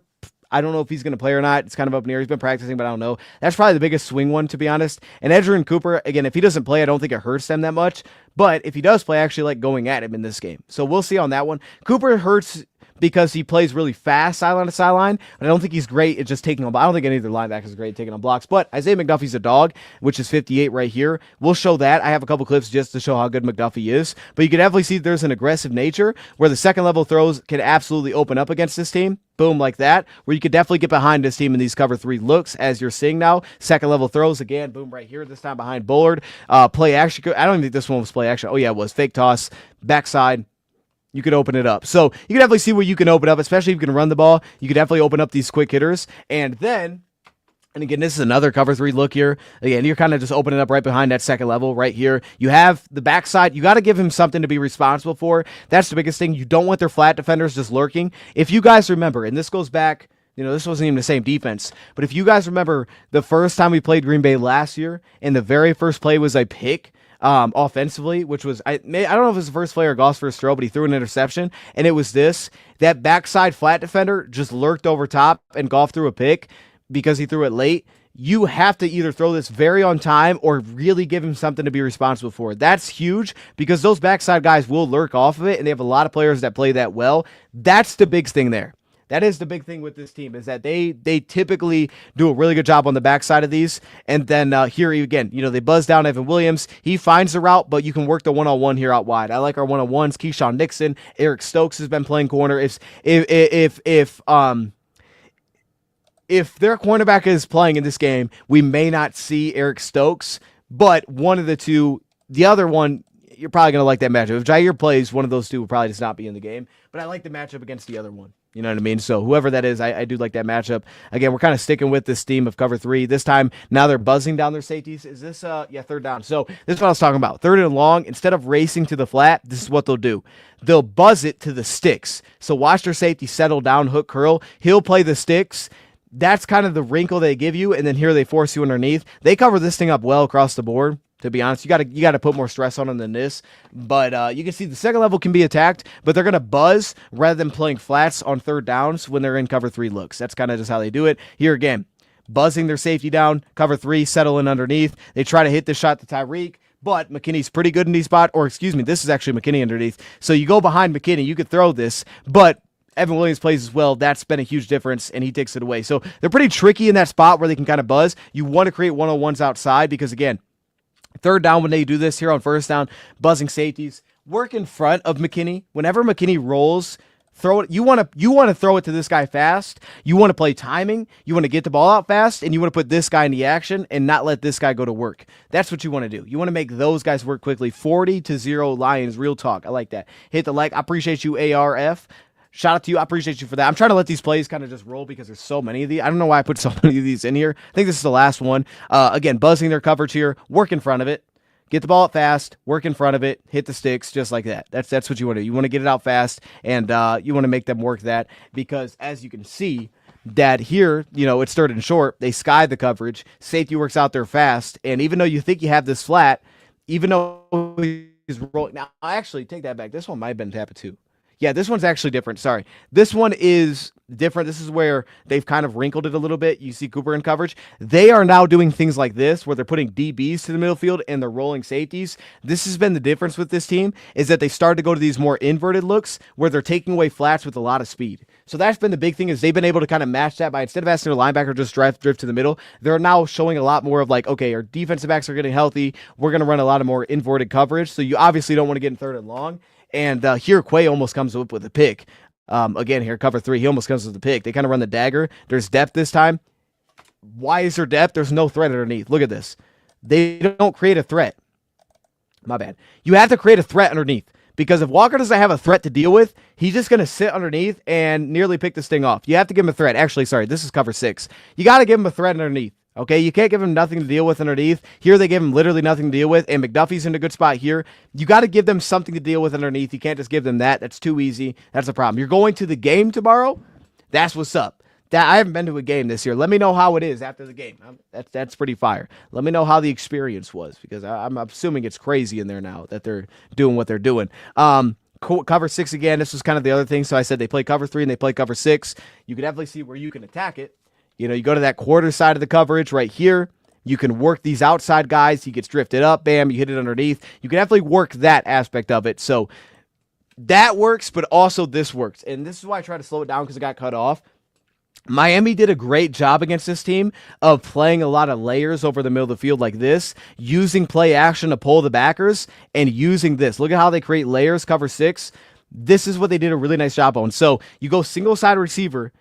I don't know if he's going to play or not. It's kind of up in the air. He's been practicing, but I don't know. That's probably the biggest swing one, to be honest. And Edgerrin Cooper, again, if he doesn't play, I don't think it hurts them that much. But if he does play, I actually like going at him in this game. So we'll see on that one. Cooper hurts because he plays really fast sideline to sideline, but I don't think he's great at just taking on. I don't think any of their linebackers are great at taking on blocks, but Isaiah McDuffie's a dog, which is 58 right here. We'll show that. I have a couple clips just to show how good McDuffie is, but you can definitely see there's an aggressive nature where the second level throws can absolutely open up against this team. Boom, like that, where you could definitely get behind this team in these cover 3 looks, as you're seeing now. Second level throws again, boom, right here, this time behind Bullard. Play action. I don't even think this one was play action. Oh, yeah, it was. Fake toss, backside. You could open it up. So you can definitely see where you can open up, especially if you can run the ball. You can definitely open up these quick hitters. And then, and again, this is another cover 3 look here. Again, you're kind of just opening up right behind that second level right here. You have the backside. You got to give him something to be responsible for. That's the biggest thing. You don't want their flat defenders just lurking. If you guys remember, and this goes back, this wasn't even the same defense, but if you guys remember the first time we played Green Bay last year, and the very first play was a pick, offensively, which was, I don't know if it was the first play or Goff's first throw, but he threw an interception, and it was that backside flat defender just lurked over top, and Goff threw a pick because he threw it late. You have to either throw this very on time or really give him something to be responsible for. That's huge because those backside guys will lurk off of it, and they have a lot of players that play that well. That's the big thing there. That is the big thing with this team, is that they typically do a really good job on the backside of these. And then here again, they buzz down Evan Williams. He finds the route, but you can work the one-on-one here out wide. I like our one-on-ones. Keyshawn Nixon, Eric Stokes has been playing corner. If their cornerback is playing in this game, we may not see Eric Stokes, but one of the two, the other one, you're probably going to like that matchup. If Jair plays, one of those two will probably just not be in the game, but I like the matchup against the other one. You know what I mean? So whoever that is, I do like that matchup. Again, we're kind of sticking with this theme of cover 3. This time, now they're buzzing down their safeties. Is this, third down. So this is what I was talking about. Third and long, instead of racing to the flat, this is what they'll do. They'll buzz it to the sticks. So watch their safety settle down, hook, curl. He'll play the sticks. That's kind of the wrinkle they give you, and then here they force you underneath. They cover this thing up well across the board. To be honest, you got to put more stress on them than this. But you can see the second level can be attacked, but they're going to buzz rather than playing flats on third downs when they're in cover 3 looks. That's kind of just how they do it. Here again, buzzing their safety down, cover 3, settle in underneath. They try to hit the shot to Tyreek, but McKinney's pretty good in these spot. Or excuse me, this is actually McKinney underneath. So you go behind McKinney, you could throw this, but Evan Williams plays as well. That's been a huge difference, and he takes it away. So they're pretty tricky in that spot where they can kind of buzz. You want to create one-on-ones outside because, again, third down when they do this here on first down, buzzing safeties, work in front of McKinney. Whenever McKinney rolls Throw it. You want to throw it to this guy fast. You want to play timing. You want to get the ball out fast, and you want to put this guy in the action and not let this guy go to work. That's what you want to do. You want to make those guys work quickly. 40-0 Lions. Real talk. I like that. Hit the like. I appreciate you, ARF. Shout out to you. I appreciate you for that. I'm trying to let these plays kind of just roll because there's so many of these. I don't know why I put so many of these in here. I think this is the last one. Again, buzzing their coverage here. Work in front of it. Get the ball out fast, work in front of it, hit the sticks, just like that. That's what you want to do. You want to get it out fast, and you want to make them work that because, as you can see, that here, it's third and short. They sky the coverage. Safety works out there fast, and even though you think you have this flat, even though he's rolling. Now, I actually take that back. This one might have been Tampa 2. Yeah, this one's actually different. Sorry. This one is different. This is where they've kind of wrinkled it a little bit. You see Cooper in coverage. They are now doing things like this where they're putting DBs to the middle field and they're rolling safeties. This has been the difference with this team is that they started to go to these more inverted looks where they're taking away flats with a lot of speed. So that's been the big thing is they've been able to kind of match that by instead of asking their linebacker just drift to the middle, they're now showing a lot more of like, okay, our defensive backs are getting healthy. We're going to run a lot of more inverted coverage. So you obviously don't want to get in third and long. And here, Quay almost comes up with a pick. Again, here, cover 3, he almost comes with a pick. They kind of run the dagger. There's depth this time. Why is there depth? There's no threat underneath. Look at this. They don't create a threat. My bad. You have to create a threat underneath. Because if Walker doesn't have a threat to deal with, he's just going to sit underneath and nearly pick this thing off. You have to give him a threat. Actually, sorry, this is cover 6. You got to give him a threat underneath. Okay, you can't give him nothing to deal with underneath. Here they give him literally nothing to deal with, and McDuffie's in a good spot here. You got to give them something to deal with underneath. You can't just give them that. That's too easy. That's a problem. You're going to the game tomorrow? That's what's up. I haven't been to a game this year. Let me know how it is after the game. That's pretty fire. Let me know how the experience was, because I'm assuming it's crazy in there now that they're doing what they're doing. Cover 6 again. This was kind of the other thing. So I said they play cover 3 and they play cover 6. You can definitely see where you can attack it. You go to that quarter side of the coverage right here. You can work these outside guys. He gets drifted up. Bam, you hit it underneath. You can definitely work that aspect of it. So that works, but also this works. And this is why I try to slow it down because it got cut off. Miami did a great job against this team of playing a lot of layers over the middle of the field like this, using play action to pull the backers, and using this. Look at how they create layers, cover 6. This is what they did a really nice job on. So you go single side receiver.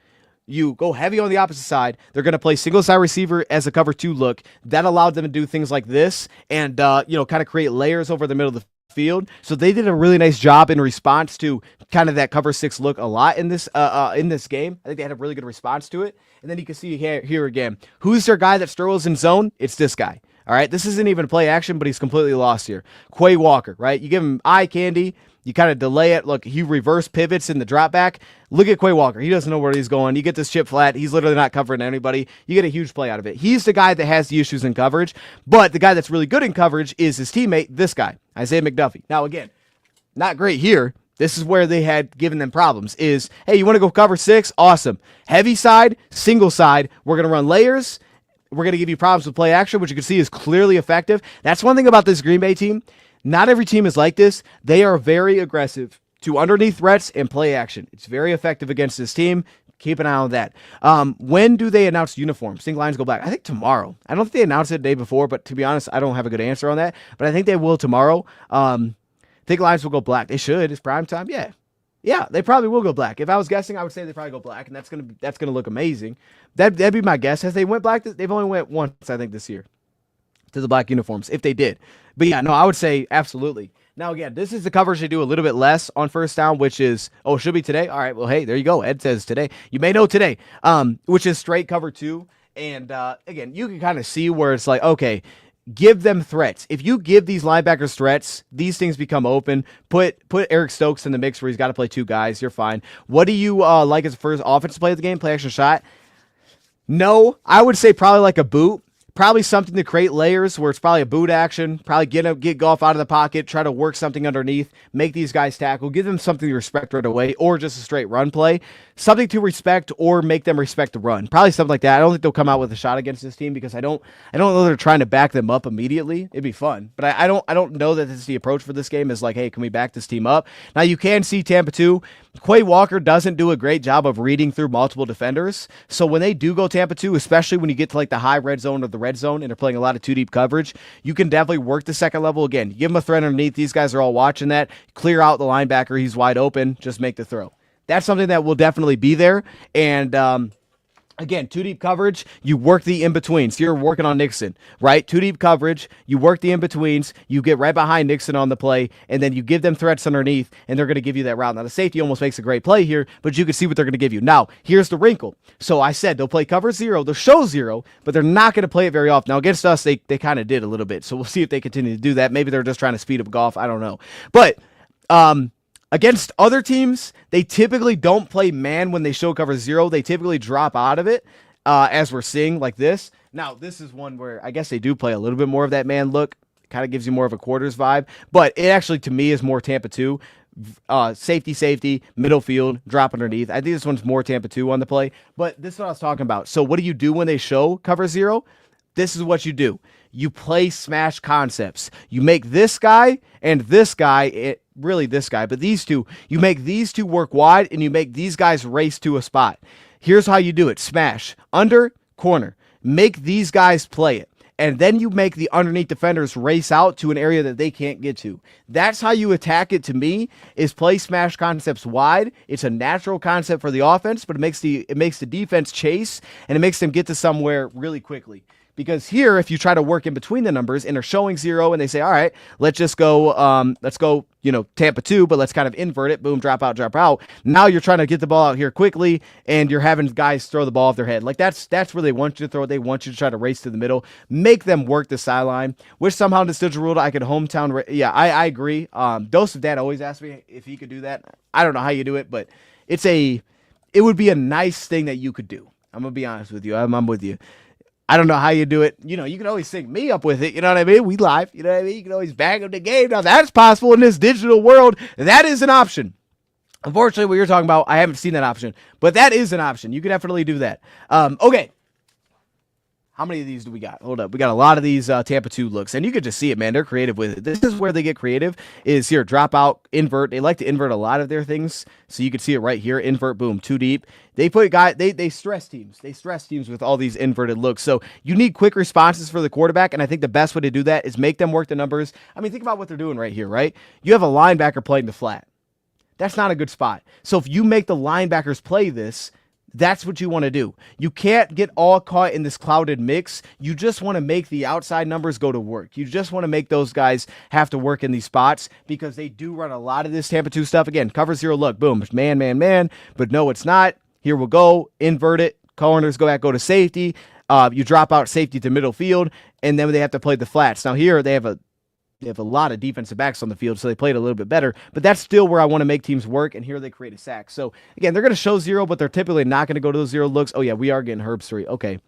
You go heavy on the opposite side. They're going to play single side receiver as a cover 2 look. That allowed them to do things like this and, kind of create layers over the middle of the field. So they did a really nice job in response to kind of that cover 6 look a lot in this game. I think they had a really good response to it. And then you can see here again. Who's their guy that struggles in zone? It's this guy. All right. This isn't even play action, but he's completely lost here. Quay Walker, right? You give him eye candy. You kind of delay it. Look, he reverse pivots in the drop back. Look at Quay Walker. He doesn't know where he's going. You get this chip flat. He's literally not covering anybody. You get a huge play out of it. He's the guy that has the issues in coverage, but the guy that's really good in coverage is his teammate, this guy, Isaiah McDuffie. Now, again, not great here. This is where they had given them problems is, hey, you want to go cover 6? Awesome. Heavy side, single side. We're going to run layers. We're going to give you problems with play action, which you can see is clearly effective. That's one thing about this Green Bay team. Not every team is like this. They are very aggressive to underneath threats and play action. It's very effective against this team. Keep an eye on that. When do they announce uniforms? Think lines go black? I think tomorrow. I don't think they announced it the day before, but to be honest, I don't have a good answer on that. But I think they will tomorrow. Think lines will go black. They should. It's prime time. Yeah. Yeah, they probably will go black. If I was guessing, I would say they probably go black, and that's gonna look amazing. That'd be my guess. Has they went black? They've only went once, I think, this year to the black uniforms, if they did. But yeah, no, I would say absolutely. Now, again, this is the coverage they do a little bit less on first down, which is, should be today. All right, well, hey, there you go. Ed says today. You may know today, which is straight cover 2. And again, you can kind of see where it's like, okay, give them threats. If you give these linebackers threats, these things become open. Put Eric Stokes in the mix where he's got to play 2 guys. You're fine. What do you like as a first offensive play of the game? Play action shot? No, I would say probably like a boot. Probably something to create layers where it's probably a boot action. Probably get Goff out of the pocket, try to work something underneath, make these guys tackle, give them something to respect right away, or just a straight run play. Something to respect or make them respect the run. Probably something like that. I don't think they'll come out with a shot against this team because I don't know they're trying to back them up immediately. It'd be fun, but I don't know that this is the approach for this game is like, hey, can we back this team up? Now you can see Tampa 2. Quay Walker doesn't do a great job of reading through multiple defenders. So when they do go Tampa 2, especially when you get to like the high red zone or the red zone and they're playing a lot of 2-deep coverage, you can definitely work the second level again. Give them a threat underneath. These guys are all watching that. Clear out the linebacker. He's wide open. Just make the throw. That's something that will definitely be there. And again, two deep coverage, you work the in-betweens. You're working on Nixon, right? Two deep coverage, you work the in-betweens, you get right behind Nixon on the play, and then you give them threats underneath, and they're going to give you that route. Now, the safety almost makes a great play here, but you can see what they're going to give you. Now, here's the wrinkle. So I said they'll play cover zero, they'll show zero, but they're not going to play it very often. Now, against us, they kind of did a little bit, so we'll see if they continue to do that. Maybe they're just trying to speed up golf. I don't know. But against other teams, they typically don't play man when they show cover zero. They typically drop out of it, as we're seeing like this. Now, this is one where I guess they do play a little bit more of that man look. Kind of gives you more of a quarters vibe. But it actually, to me, is more Tampa 2. Safety, middle field, drop underneath. I think this one's more Tampa 2 on the play. But this is what I was talking about. So what do you do when they show cover zero? This is what you do. You play smash concepts. You make this guy and this guy, really this guy, but these two, you make these two work wide and you make these guys race to a spot. Here's how you do it. Smash, under, corner. Make these guys play it. And then you make the underneath defenders race out to an area that they can't get to. That's how you attack it, to me, is play smash concepts wide. It's a natural concept for the offense, but it makes the defense chase, and it makes them get to somewhere really quickly. Because here, if you try to work in between the numbers and are showing zero and they say, all right, let's go, Tampa 2, but let's kind of invert it. Boom, drop out. Now you're trying to get the ball out here quickly and you're having guys throw the ball off their head. Like that's where they want you to throw it. They want you to try to race to the middle, make them work the sideline, which somehow in the Stitcher I could hometown. I agree. Dose of Dad always asks me if he could do that. I don't know how you do it, but it would be a nice thing that you could do. I'm going to be honest with you. I'm with you. I don't know how you do it. You can always sync me up with it. You know what I mean? We live. You know what I mean? You can always bag up the game. Now, that's possible in this digital world. That is an option. Unfortunately, what you're talking about, I haven't seen that option. But that is an option. You can definitely do that. Okay. How many of these do we got? Hold up. We got a lot of these Tampa 2 looks. And you can just see it, man. They're creative with it. This is where they get creative, is here, drop out, invert. They like to invert a lot of their things. So you can see it right here. Invert, boom, too deep. They stress teams. They stress teams with all these inverted looks. So you need quick responses for the quarterback. And I think the best way to do that is make them work the numbers. I mean, think about what they're doing right here, right? You have a linebacker playing the flat. That's not a good spot. So if you make the linebackers play this, that's what you want to do. You can't get all caught in this clouded mix. You just want to make the outside numbers go to work. You just want to make those guys have to work in these spots because they do run a lot of this Tampa 2 stuff. Again, cover zero look, boom, man. But no, it's not. Here we'll go, invert it. Corners go to safety. You drop out safety to middle field, and then they have to play the flats. Now here they have a lot of defensive backs on the field, so they played a little bit better. But that's still where I want to make teams work, and here they create a sack. So, again, they're going to show zero, but they're typically not going to go to those zero looks. Oh, yeah, we are getting Herb's 3. Okay.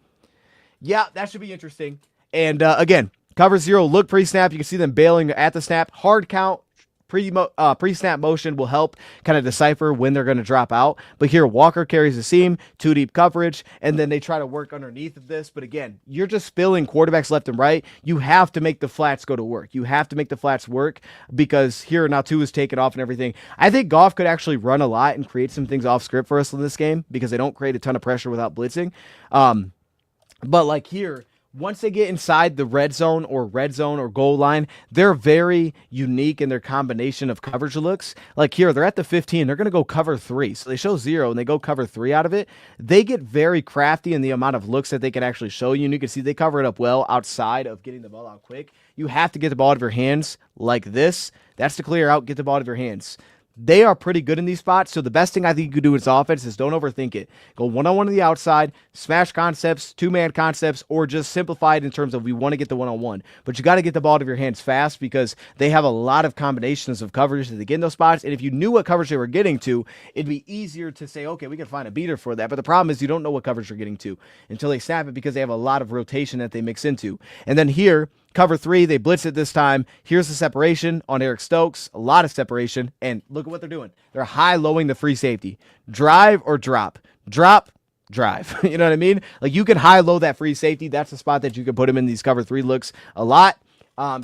Yeah, that should be interesting. And, again, cover zero, look pre-snap. You can see them bailing at the snap. Hard count, pre-snap motion will help kind of decipher when they're going to drop out. But here, Walker carries the seam, two deep coverage, and then they try to work underneath of this. But again, you're just spilling quarterbacks left and right. You have to make the flats go to work. You have to make the flats work because here now two is taken off and everything. I think Goff could actually run a lot and create some things off script for us in this game because they don't create a ton of pressure without blitzing. But like here, once they get inside the red zone or goal line, they're very unique in their combination of coverage looks. Like here, they're at the 15. They're going to go cover 3. So they show 0 and they go cover 3 out of it. They get very crafty in the amount of looks that they can actually show you. And you can see they cover it up well outside of getting the ball out quick. You have to get the ball out of your hands like this. That's to clear out, get the ball out of your hands. They are pretty good in these spots, so the best thing I think you could do with this offense is don't overthink it. Go one-on-one on the outside, smash concepts, two-man concepts, or just simplify it in terms of we want to get the one-on-one. But you got to get the ball out of your hands fast because they have a lot of combinations of coverage that they get in those spots, and if you knew what coverage they were getting to, it'd be easier to say, okay, we can find a beater for that. But the problem is you don't know what coverage they're getting to until they snap it because they have a lot of rotation that they mix into. And then here, cover 3, they blitz it this time. Here's the separation on Eric Stokes. A lot of separation. And look at what they're doing. They're high-lowing the free safety. Drive or drop. Drop, drive. You know what I mean? Like you can high-low that free safety. That's the spot that you can put him in these cover 3 looks a lot.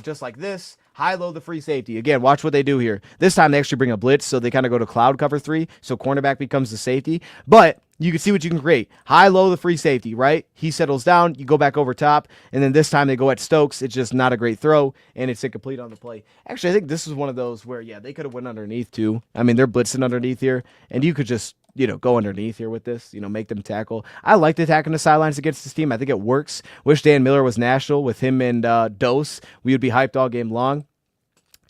Just like this. High-low the free safety. Again, watch what they do here. This time they actually bring a blitz, so they kind of go to cloud cover 3, so cornerback becomes the safety. But you can see what you can create. High-low the free safety, right? He settles down, you go back over top, and then this time they go at Stokes. It's just not a great throw, and it's incomplete on the play. Actually, I think this is one of those where, yeah, they could have went underneath too. I mean, they're blitzing underneath here, and you could just, go underneath here with this, make them tackle. I like the attacking the sidelines against this team. I think it works. Wish Dan Miller was national with him and Dose. We would be hyped all game long.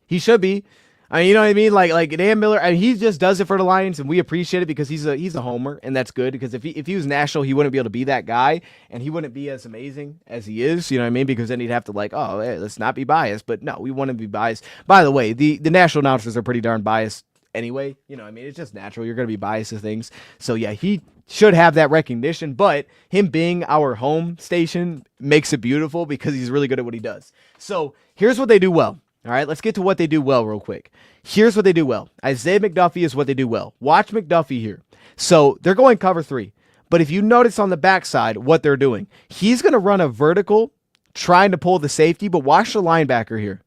He should be. I mean, you know what I mean? Like Dan Miller, I mean, he just does it for the Lions, and we appreciate it because he's a homer, and that's good. Because if he was national, he wouldn't be able to be that guy, and he wouldn't be as amazing as he is. You know what I mean? Because then he'd have to hey, let's not be biased. But no, we want to be biased. By the way, the national announcers are pretty darn biased anyway. You know what I mean? It's just natural. You're going to be biased to things. So yeah, he should have that recognition, but him being our home station makes it beautiful because he's really good at what he does. So here's what they do well. All right, let's get to what they do well real quick. Here's what they do well. Isaiah McDuffie is what they do well. Watch McDuffie here. So they're going cover 3. But if you notice on the backside what they're doing, he's going to run a vertical trying to pull the safety, but watch the linebacker here.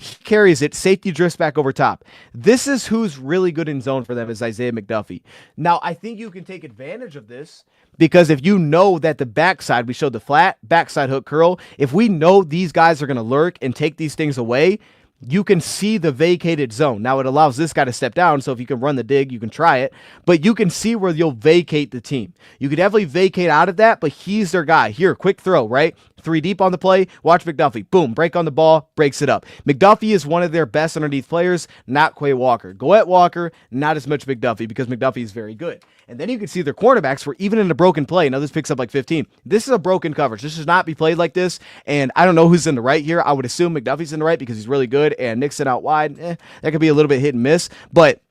He carries it, safety drifts back over top. This is who's really good in zone for them is Isaiah McDuffie. Now, I think you can take advantage of this because if you know that the backside, we showed the flat, backside hook curl, if we know these guys are going to lurk and take these things away, you can see the vacated zone. Now, it allows this guy to step down, so if you can run the dig, you can try it, but you can see where you'll vacate the team. You could definitely vacate out of that, but he's their guy. Here, quick throw, right? 3 deep on the play. Watch McDuffie. Boom, break on the ball, breaks it up. McDuffie is one of their best underneath players, not Quay Walker. Go at Walker, not as much McDuffie because McDuffie is very good. And then you can see their cornerbacks were even in a broken play. Now this picks up like 15. This is a broken coverage. This should not be played like this. And I don't know who's in the right here. I would assume McDuffie's in the right because he's really good. And Nixon out wide, that could be a little bit hit and miss. But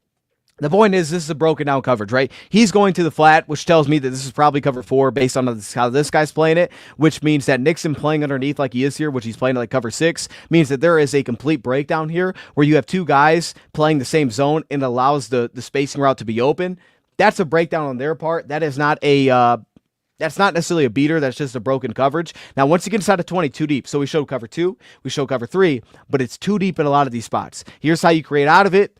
the point is, this is a broken down coverage, right? He's going to the flat, which tells me that this is probably cover 4 based on how this guy's playing it, which means that Nixon playing underneath like he is here, which he's playing like cover 6, means that there is a complete breakdown here where you have 2 guys playing the same zone and allows the spacing route to be open. That's a breakdown on their part. That is not a that's not necessarily a beater. That's just a broken coverage. Now, once you get inside of 20, 2 deep. So we show cover 2, we show cover 3, but it's 2 deep in a lot of these spots. Here's how you create out of it.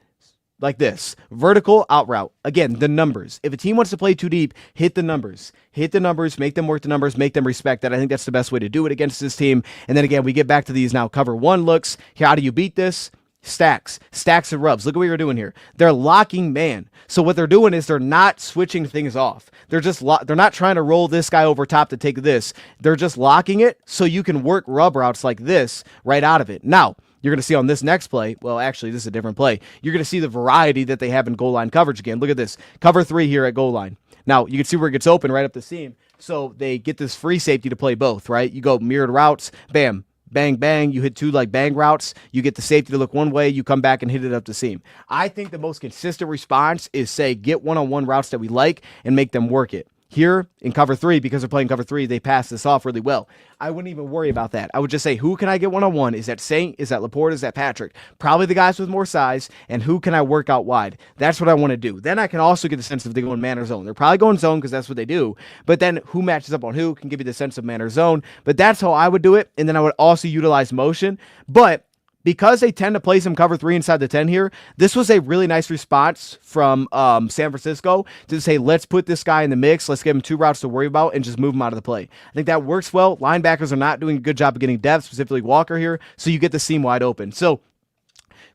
Like this. Vertical out route. Again, the numbers. If a team wants to play 2 deep, hit the numbers. Hit the numbers, make them work the numbers, make them respect that. I think that's the best way to do it against this team. And then again, we get back to these now cover 1 looks. How do you beat this? Stacks and rubs. Look at what you're doing here. They're locking man. So what they're doing is they're not switching things off. They're just they're not trying to roll this guy over top to take this. They're just locking it so you can work rub routes like this right out of it. Now, you're going to see on this next play, well, actually, this is a different play. You're going to see the variety that they have in goal line coverage again. Look at this. Cover 3 here at goal line. Now, you can see where it gets open right up the seam. So they get this free safety to play both, right? You go mirrored routes, bam, bang, bang. You hit 2 like bang routes. You get the safety to look one way. You come back and hit it up the seam. I think the most consistent response is, say, get one-on-one routes that we like and make them work it. Here in cover 3, because they're playing cover 3, they pass this off really well. I wouldn't even worry about that. I would just say, who can I get one-on-one? Is that Saint? Is that Laporte? Is that Patrick? Probably the guys with more size. And who can I work out wide? That's what I want to do. Then I can also get the sense of they go in man or zone. They're probably going zone because that's what they do. But then who matches up on who can give you the sense of man or zone. But that's how I would do it. And then I would also utilize motion. But because they tend to play some cover 3 inside the 10 here, this was a really nice response from San Francisco to say, let's put this guy in the mix. Let's give him 2 routes to worry about and just move him out of the play. I think that works well. Linebackers are not doing a good job of getting depth, specifically Walker here, so you get the seam wide open. So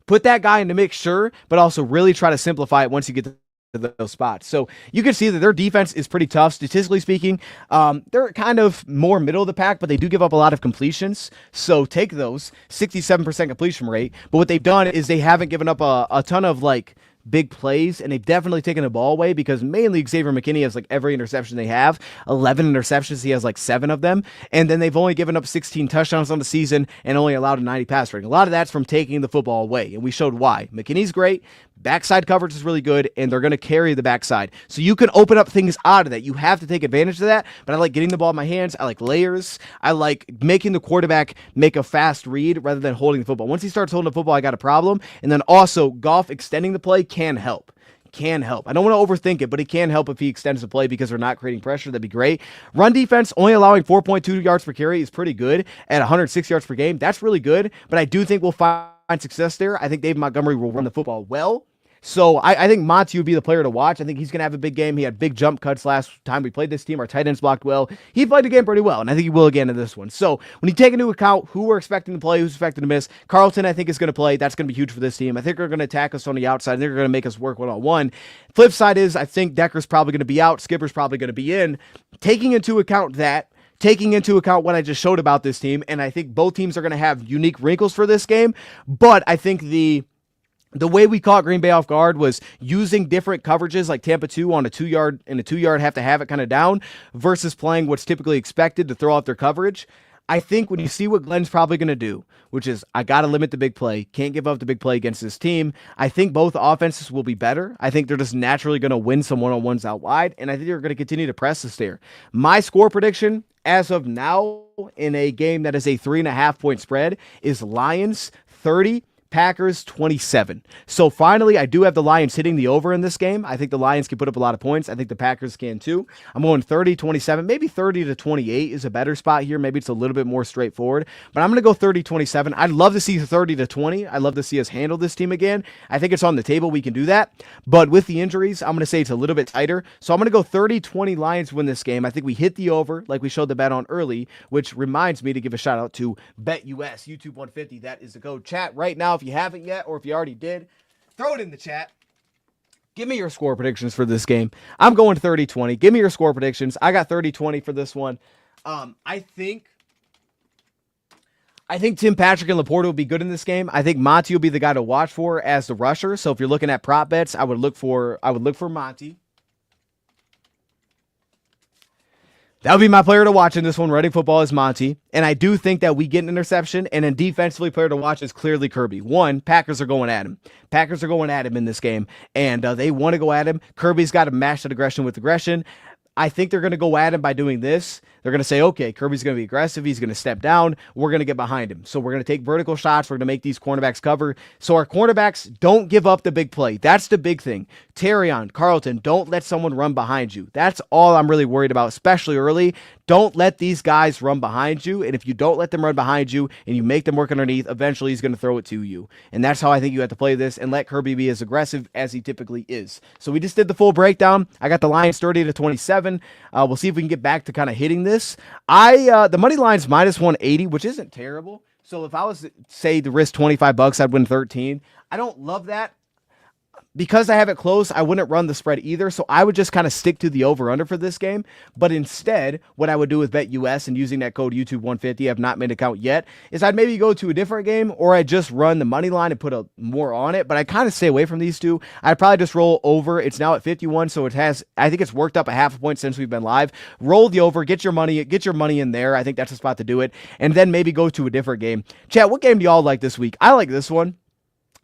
put that guy in the mix, sure, but also really try to simplify it once you get to those spots. So you can see that their defense is pretty tough. Statistically speaking, they're kind of more middle of the pack, but they do give up a lot of completions. So take those, 67% completion rate. But what they've done is they haven't given up a ton of like big plays, and they've definitely taken the ball away because mainly Xavier McKinney has like every interception they have, 11 interceptions. He has like 7 of them. And then they've only given up 16 touchdowns on the season and only allowed a 90 pass rating. A lot of that's from taking the football away. And we showed why. McKinney's great. Backside coverage is really good, and they're going to carry the backside. So you can open up things out of that. You have to take advantage of that, but I like getting the ball in my hands. I like layers. I like making the quarterback make a fast read rather than holding the football. Once he starts holding the football, I got a problem. And then also, Goff extending the play can help. Can help. I don't want to overthink it, but it can help if he extends the play because they're not creating pressure. That'd be great. Run defense, only allowing 4.2 yards per carry is pretty good at 106 yards per game. That's really good, but I do think we'll find success there. I think David Montgomery will run the football well. So I think Monty would be the player to watch. I think he's going to have a big game. He had big jump cuts last time we played this team. Our tight ends blocked well. He played the game pretty well, and I think he will again in this one. So when you take into account who we're expecting to play, who's expected to miss, Carlton I think is going to play. That's going to be huge for this team. I think they're going to attack us on the outside. I think they're going to make us work one-on-one. Flip side is I think Decker's probably going to be out. Skipper's probably going to be in. Taking into account what I just showed about this team, and I think both teams are going to have unique wrinkles for this game, but I think the way we caught Green Bay off guard was using different coverages like Tampa 2 on a 2-yard and a 2-yard have to have it kind of down versus playing what's typically expected to throw out their coverage. I think when you see what Glenn's probably going to do, which is I got to limit the big play, can't give up the big play against this team, I think both offenses will be better. I think they're just naturally going to win some one-on-ones out wide, and I think they're going to continue to press us there. My score prediction as of now in a game that is a 3.5-point spread is Lions 30, Packers 27. So finally, I do have the Lions hitting the over in this game. I think the Lions can put up a lot of points. I think the Packers can too. I'm going 30-27. Maybe 30-28 is a better spot here. Maybe it's a little bit more straightforward. But I'm going to go 30-27. I'd love to see 30-20. I'd love to see us handle this team again. I think it's on the table. We can do that. But with the injuries, I'm going to say it's a little bit tighter. So I'm going to go 30-20 Lions win this game. I think we hit the over like we showed the bet on early, which reminds me to give a shout out to BetUS, YouTube 150. That is the code. Chat right now. If you haven't yet, or if you already did, throw it in the chat. Give me your score predictions for this game. I'm going 30-20. Give me your score predictions. I got 30-20 for this one. I think Tim Patrick and Laporta will be good in this game. I think Monty will be the guy to watch for as the rusher. So if you're looking at prop bets, I would look for Monty. That would be my player to watch in this one. Running football is Monty. And I do think that we get an interception. And then defensively, player to watch is clearly Kirby. One, Packers are going at him. Packers are going at him in this game. And they want to go at him. Kirby's got to match that aggression with aggression. I think they're going to go at him by doing this. They're going to say, okay, Kirby's going to be aggressive. He's going to step down. We're going to get behind him. So we're going to take vertical shots. We're going to make these cornerbacks cover. So our cornerbacks don't give up the big play. That's the big thing. Terrion, Carlton, don't let someone run behind you. That's all I'm really worried about, especially early. Don't let these guys run behind you. And if you don't let them run behind you and you make them work underneath, eventually he's going to throw it to you. And that's how I think you have to play this and let Kirby be as aggressive as he typically is. So we just did the full breakdown. I got the Lions 30-27. We'll see if we can get back to kind of hitting this. The money line's minus 180, which isn't terrible. So if I was to say to risk $25, I'd win 13. I don't love that. Because I have it close, I wouldn't run the spread either, so I would just kind of stick to the over-under for this game. But instead, what I would do with BetUS and using that code YouTube150, I've not made an account yet, is I'd maybe go to a different game, or I'd just run the money line and put more on it. But I kind of stay away from these two. I'd probably just roll over. It's now at 51, so I think it's worked up a half a point since we've been live. Roll the over, get your money in there. I think that's the spot to do it. And then maybe go to a different game. Chat, what game do y'all like this week? I like this one.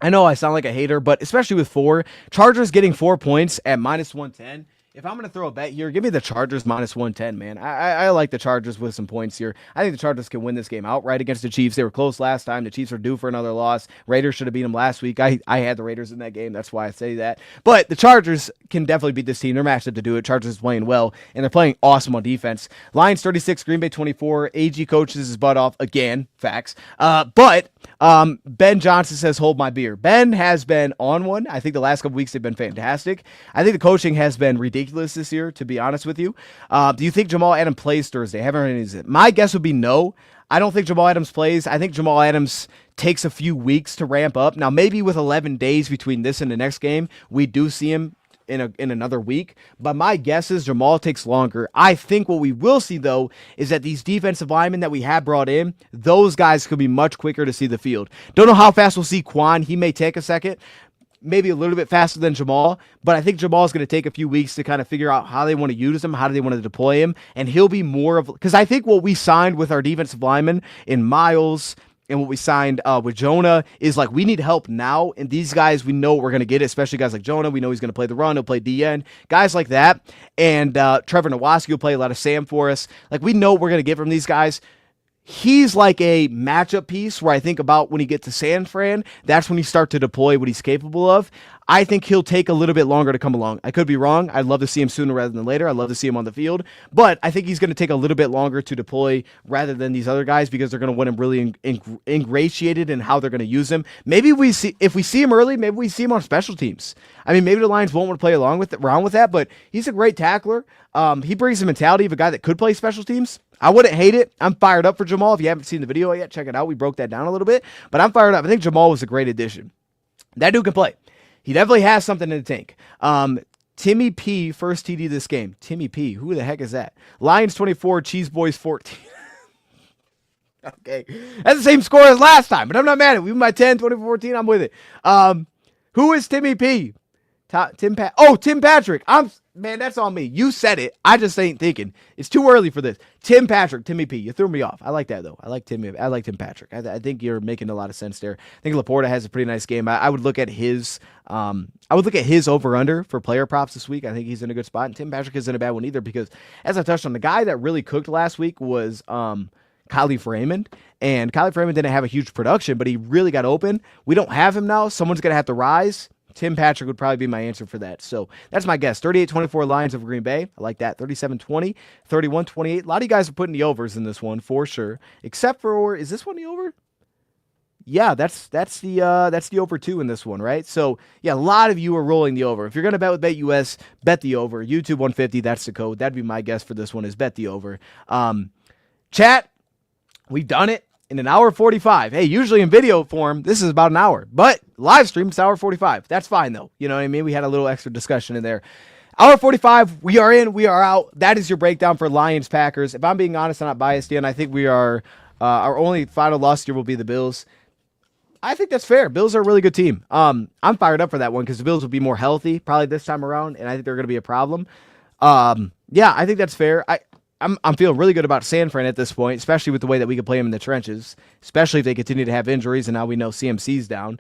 I know I sound like a hater, but especially with 4, Chargers getting 4 points at minus 110. If I'm going to throw a bet here, give me the Chargers minus 110, man. I like the Chargers with some points here. I think the Chargers can win this game outright against the Chiefs. They were close last time. The Chiefs are due for another loss. Raiders should have beat them last week. I had the Raiders in that game. That's why I say that. But the Chargers can definitely beat this team. They're matched up to do it. Chargers is playing well, and they're playing awesome on defense. Lions 36, Green Bay 24. AG coaches his butt off again. Facts. But Ben Johnson says, hold my beer. Ben has been on one. I think the last couple weeks have been fantastic. I think the coaching has been ridiculous this year, to be honest with you. Do you think Jamal Adams plays Thursday? I haven't heard anything. My guess would be no. I don't think Jamal Adams plays. I think Jamal Adams takes a few weeks to ramp up. Now, maybe with 11 days between this and the next game, we do see him in another week. But my guess is Jamal takes longer. I think what we will see, though, is that these defensive linemen that we have brought in, those guys could be much quicker to see the field. Don't know how fast we'll see Quan. He may take a second. Maybe a little bit faster than Jamal, but I think Jamal's going to take a few weeks to kind of figure out how they want to use him, how do they want to deploy him, and he'll be more of, because I think what we signed with our defensive linemen in Miles and what we signed with Jonah is like, we need help now, and these guys, we know we're going to get it, especially guys like Jonah. We know he's going to play the run, he'll play DN, guys like that, and Trevor Nowaski will play a lot of Sam for us. Like, we know we're going to get from these guys. He's like a matchup piece where I think about when he gets to San Fran, that's when you start to deploy what he's capable of. I think he'll take a little bit longer to come along. I could be wrong. I'd love to see him sooner rather than later. I'd love to see him on the field. But I think he's going to take a little bit longer to deploy rather than these other guys because they're going to want him really ingratiated in how they're going to use him. Maybe if we see him early, maybe we see him on special teams. I mean, maybe the Lions won't want to play around with that, but he's a great tackler. He brings the mentality of a guy that could play special teams. I wouldn't hate it. I'm fired up for Jamal. If you haven't seen the video yet, check it out. We broke that down a little bit, but I'm fired up. I think Jamal was a great addition. That dude can play. He definitely has something in the tank. Timmy P, first TD this game. Timmy P, who the heck is that? Lions 24, Cheese Boys 14. Okay. That's the same score as last time, but I'm not mad at it. We won by 10, 24-14. I'm with it. Who is Timmy P? Tim Patrick. Man, that's on me. You said it. I just ain't thinking. It's too early for this. Tim Patrick, Timmy P. You threw me off. I like that though. I like Tim Patrick. I think you're making a lot of sense there. I think Laporta has a pretty nice game. I would look at his over under for player props this week. I think he's in a good spot. And Tim Patrick isn't a bad one either because as I touched on, the guy that really cooked last week was Khalif Raymond. And Khalif Raymond didn't have a huge production, but he really got open. We don't have him now. Someone's gonna have to rise. Tim Patrick would probably be my answer for that. So that's my guess. 38-24 Lions over Green Bay. I like that. 37-20, 31-28. A lot of you guys are putting the overs in this one for sure. Except for, is this one the over? Yeah, that's the over 2 in this one, right? So yeah, a lot of you are rolling the over. If you're gonna bet with BetUS, bet the over. YouTube 150. That's the code. That'd be my guess for this one. Is bet the over. Chat, we've done it. In an hour 45. Hey, usually in video form, this is about an hour. But live stream, it's hour 45. That's fine, though. You know what I mean? We had a little extra discussion in there. Hour 45, we are in, we are out. That is your breakdown for Lions-Packers. If I'm being honest, I'm not biased, and I think we are, our only final loss here will be the Bills. I think that's fair. Bills are a really good team. I'm fired up for that one because the Bills will be more healthy probably this time around, and I think they're going to be a problem. Yeah, I think that's fair. I'm feeling really good about San Fran at this point, especially with the way that we can play them in the trenches, especially if they continue to have injuries, and now we know CMC's down.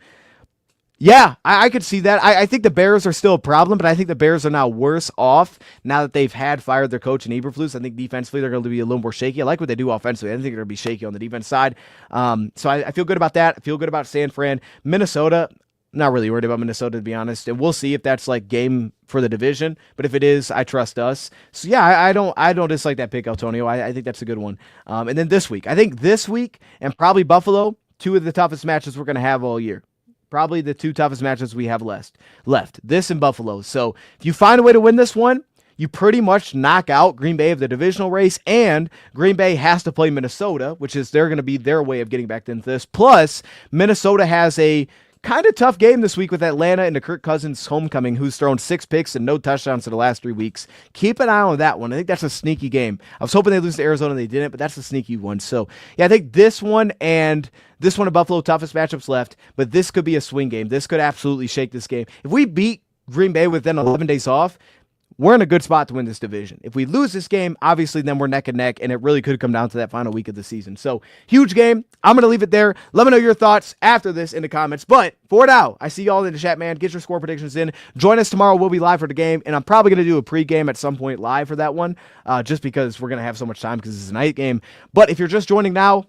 Yeah, I could see that. I think the Bears are still a problem, but I think the Bears are now worse off now that they've fired their coach in Eberflus. I think defensively they're going to be a little more shaky. I like what they do offensively. I don't think they're going to be shaky on the defense side. So I feel good about that. I feel good about San Fran. Minnesota, not really worried about Minnesota, to be honest. And we'll see if that's like game for the division. But if it is, I trust us. So yeah, I don't dislike that pick, Antonio. I think that's a good one. And then this week, I think this week and probably Buffalo, two of the toughest matches we're going to have all year. Probably the two toughest matches we have left. This and Buffalo. So if you find a way to win this one, you pretty much knock out Green Bay of the divisional race, and Green Bay has to play Minnesota, which is they're going to be their way of getting back into this. Plus, Minnesota has a kind of tough game this week with Atlanta and the Kirk Cousins homecoming, who's thrown 6 picks and no touchdowns in the last 3 weeks. Keep an eye on that one. I think that's a sneaky game. I was hoping they'd lose to Arizona and they didn't, but that's a sneaky one. So, yeah, I think this one and Buffalo, toughest matchups left, but this could be a swing game. This could absolutely shake this game. If we beat Green Bay within 11 days off, we're in a good spot to win this division. If we lose this game, obviously then we're neck and neck, and it really could come down to that final week of the season. So, huge game. I'm going to leave it there. Let me know your thoughts after this in the comments. But for now, I see y'all in the chat, man. Get your score predictions in. Join us tomorrow. We'll be live for the game, and I'm probably going to do a pregame at some point live for that one, just because we're going to have so much time because it's a night game. But if you're just joining now,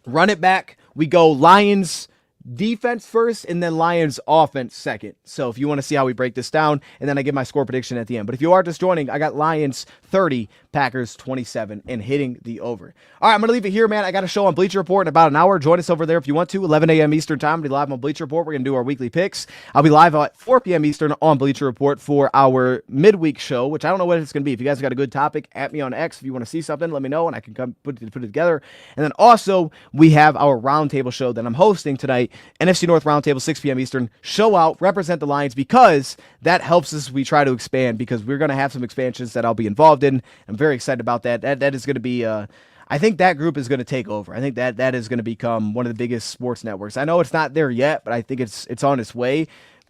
run it back. We go Lions defense first and then Lions offense second. So if you want to see how we break this down, and then I give my score prediction at the end. But if you are just joining, I got Lions 30, Packers 27, and hitting the over. All right, I'm going to leave it here, man. I got a show on Bleacher Report in about an hour. Join us over there if you want to. 11 a.m. Eastern time. I'll be live on Bleacher Report. We're going to do our weekly picks. I'll be live at 4 p.m. Eastern on Bleacher Report for our midweek show, which I don't know what it's going to be. If you guys got a good topic, at me on X. If you want to see something, let me know, and I can come put it together. And then also, we have our roundtable show that I'm hosting tonight, NFC North Roundtable, 6 p.m. Eastern. Show out, represent the Lions, because that helps us. We try to expand because we're going to have some expansions that I'll be involved in. I'm very excited about that. That is going to be, I think that group is going to take over. I think that is going to become one of the biggest sports networks. I know it's not there yet, but I think it's on its way.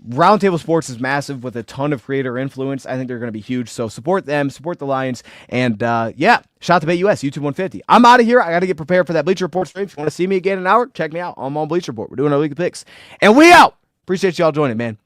Roundtable Sports is massive with a ton of creator influence. I think they're going to be huge. So support them, support the Lions, and yeah, shout out to BetUS, YouTube 150. I'm out of here. I got to get prepared for that Bleacher Report stream. If you want to see me again in an hour, check me out. I'm on Bleacher Report. We're doing our weekly picks, and we out. Appreciate y'all joining, man.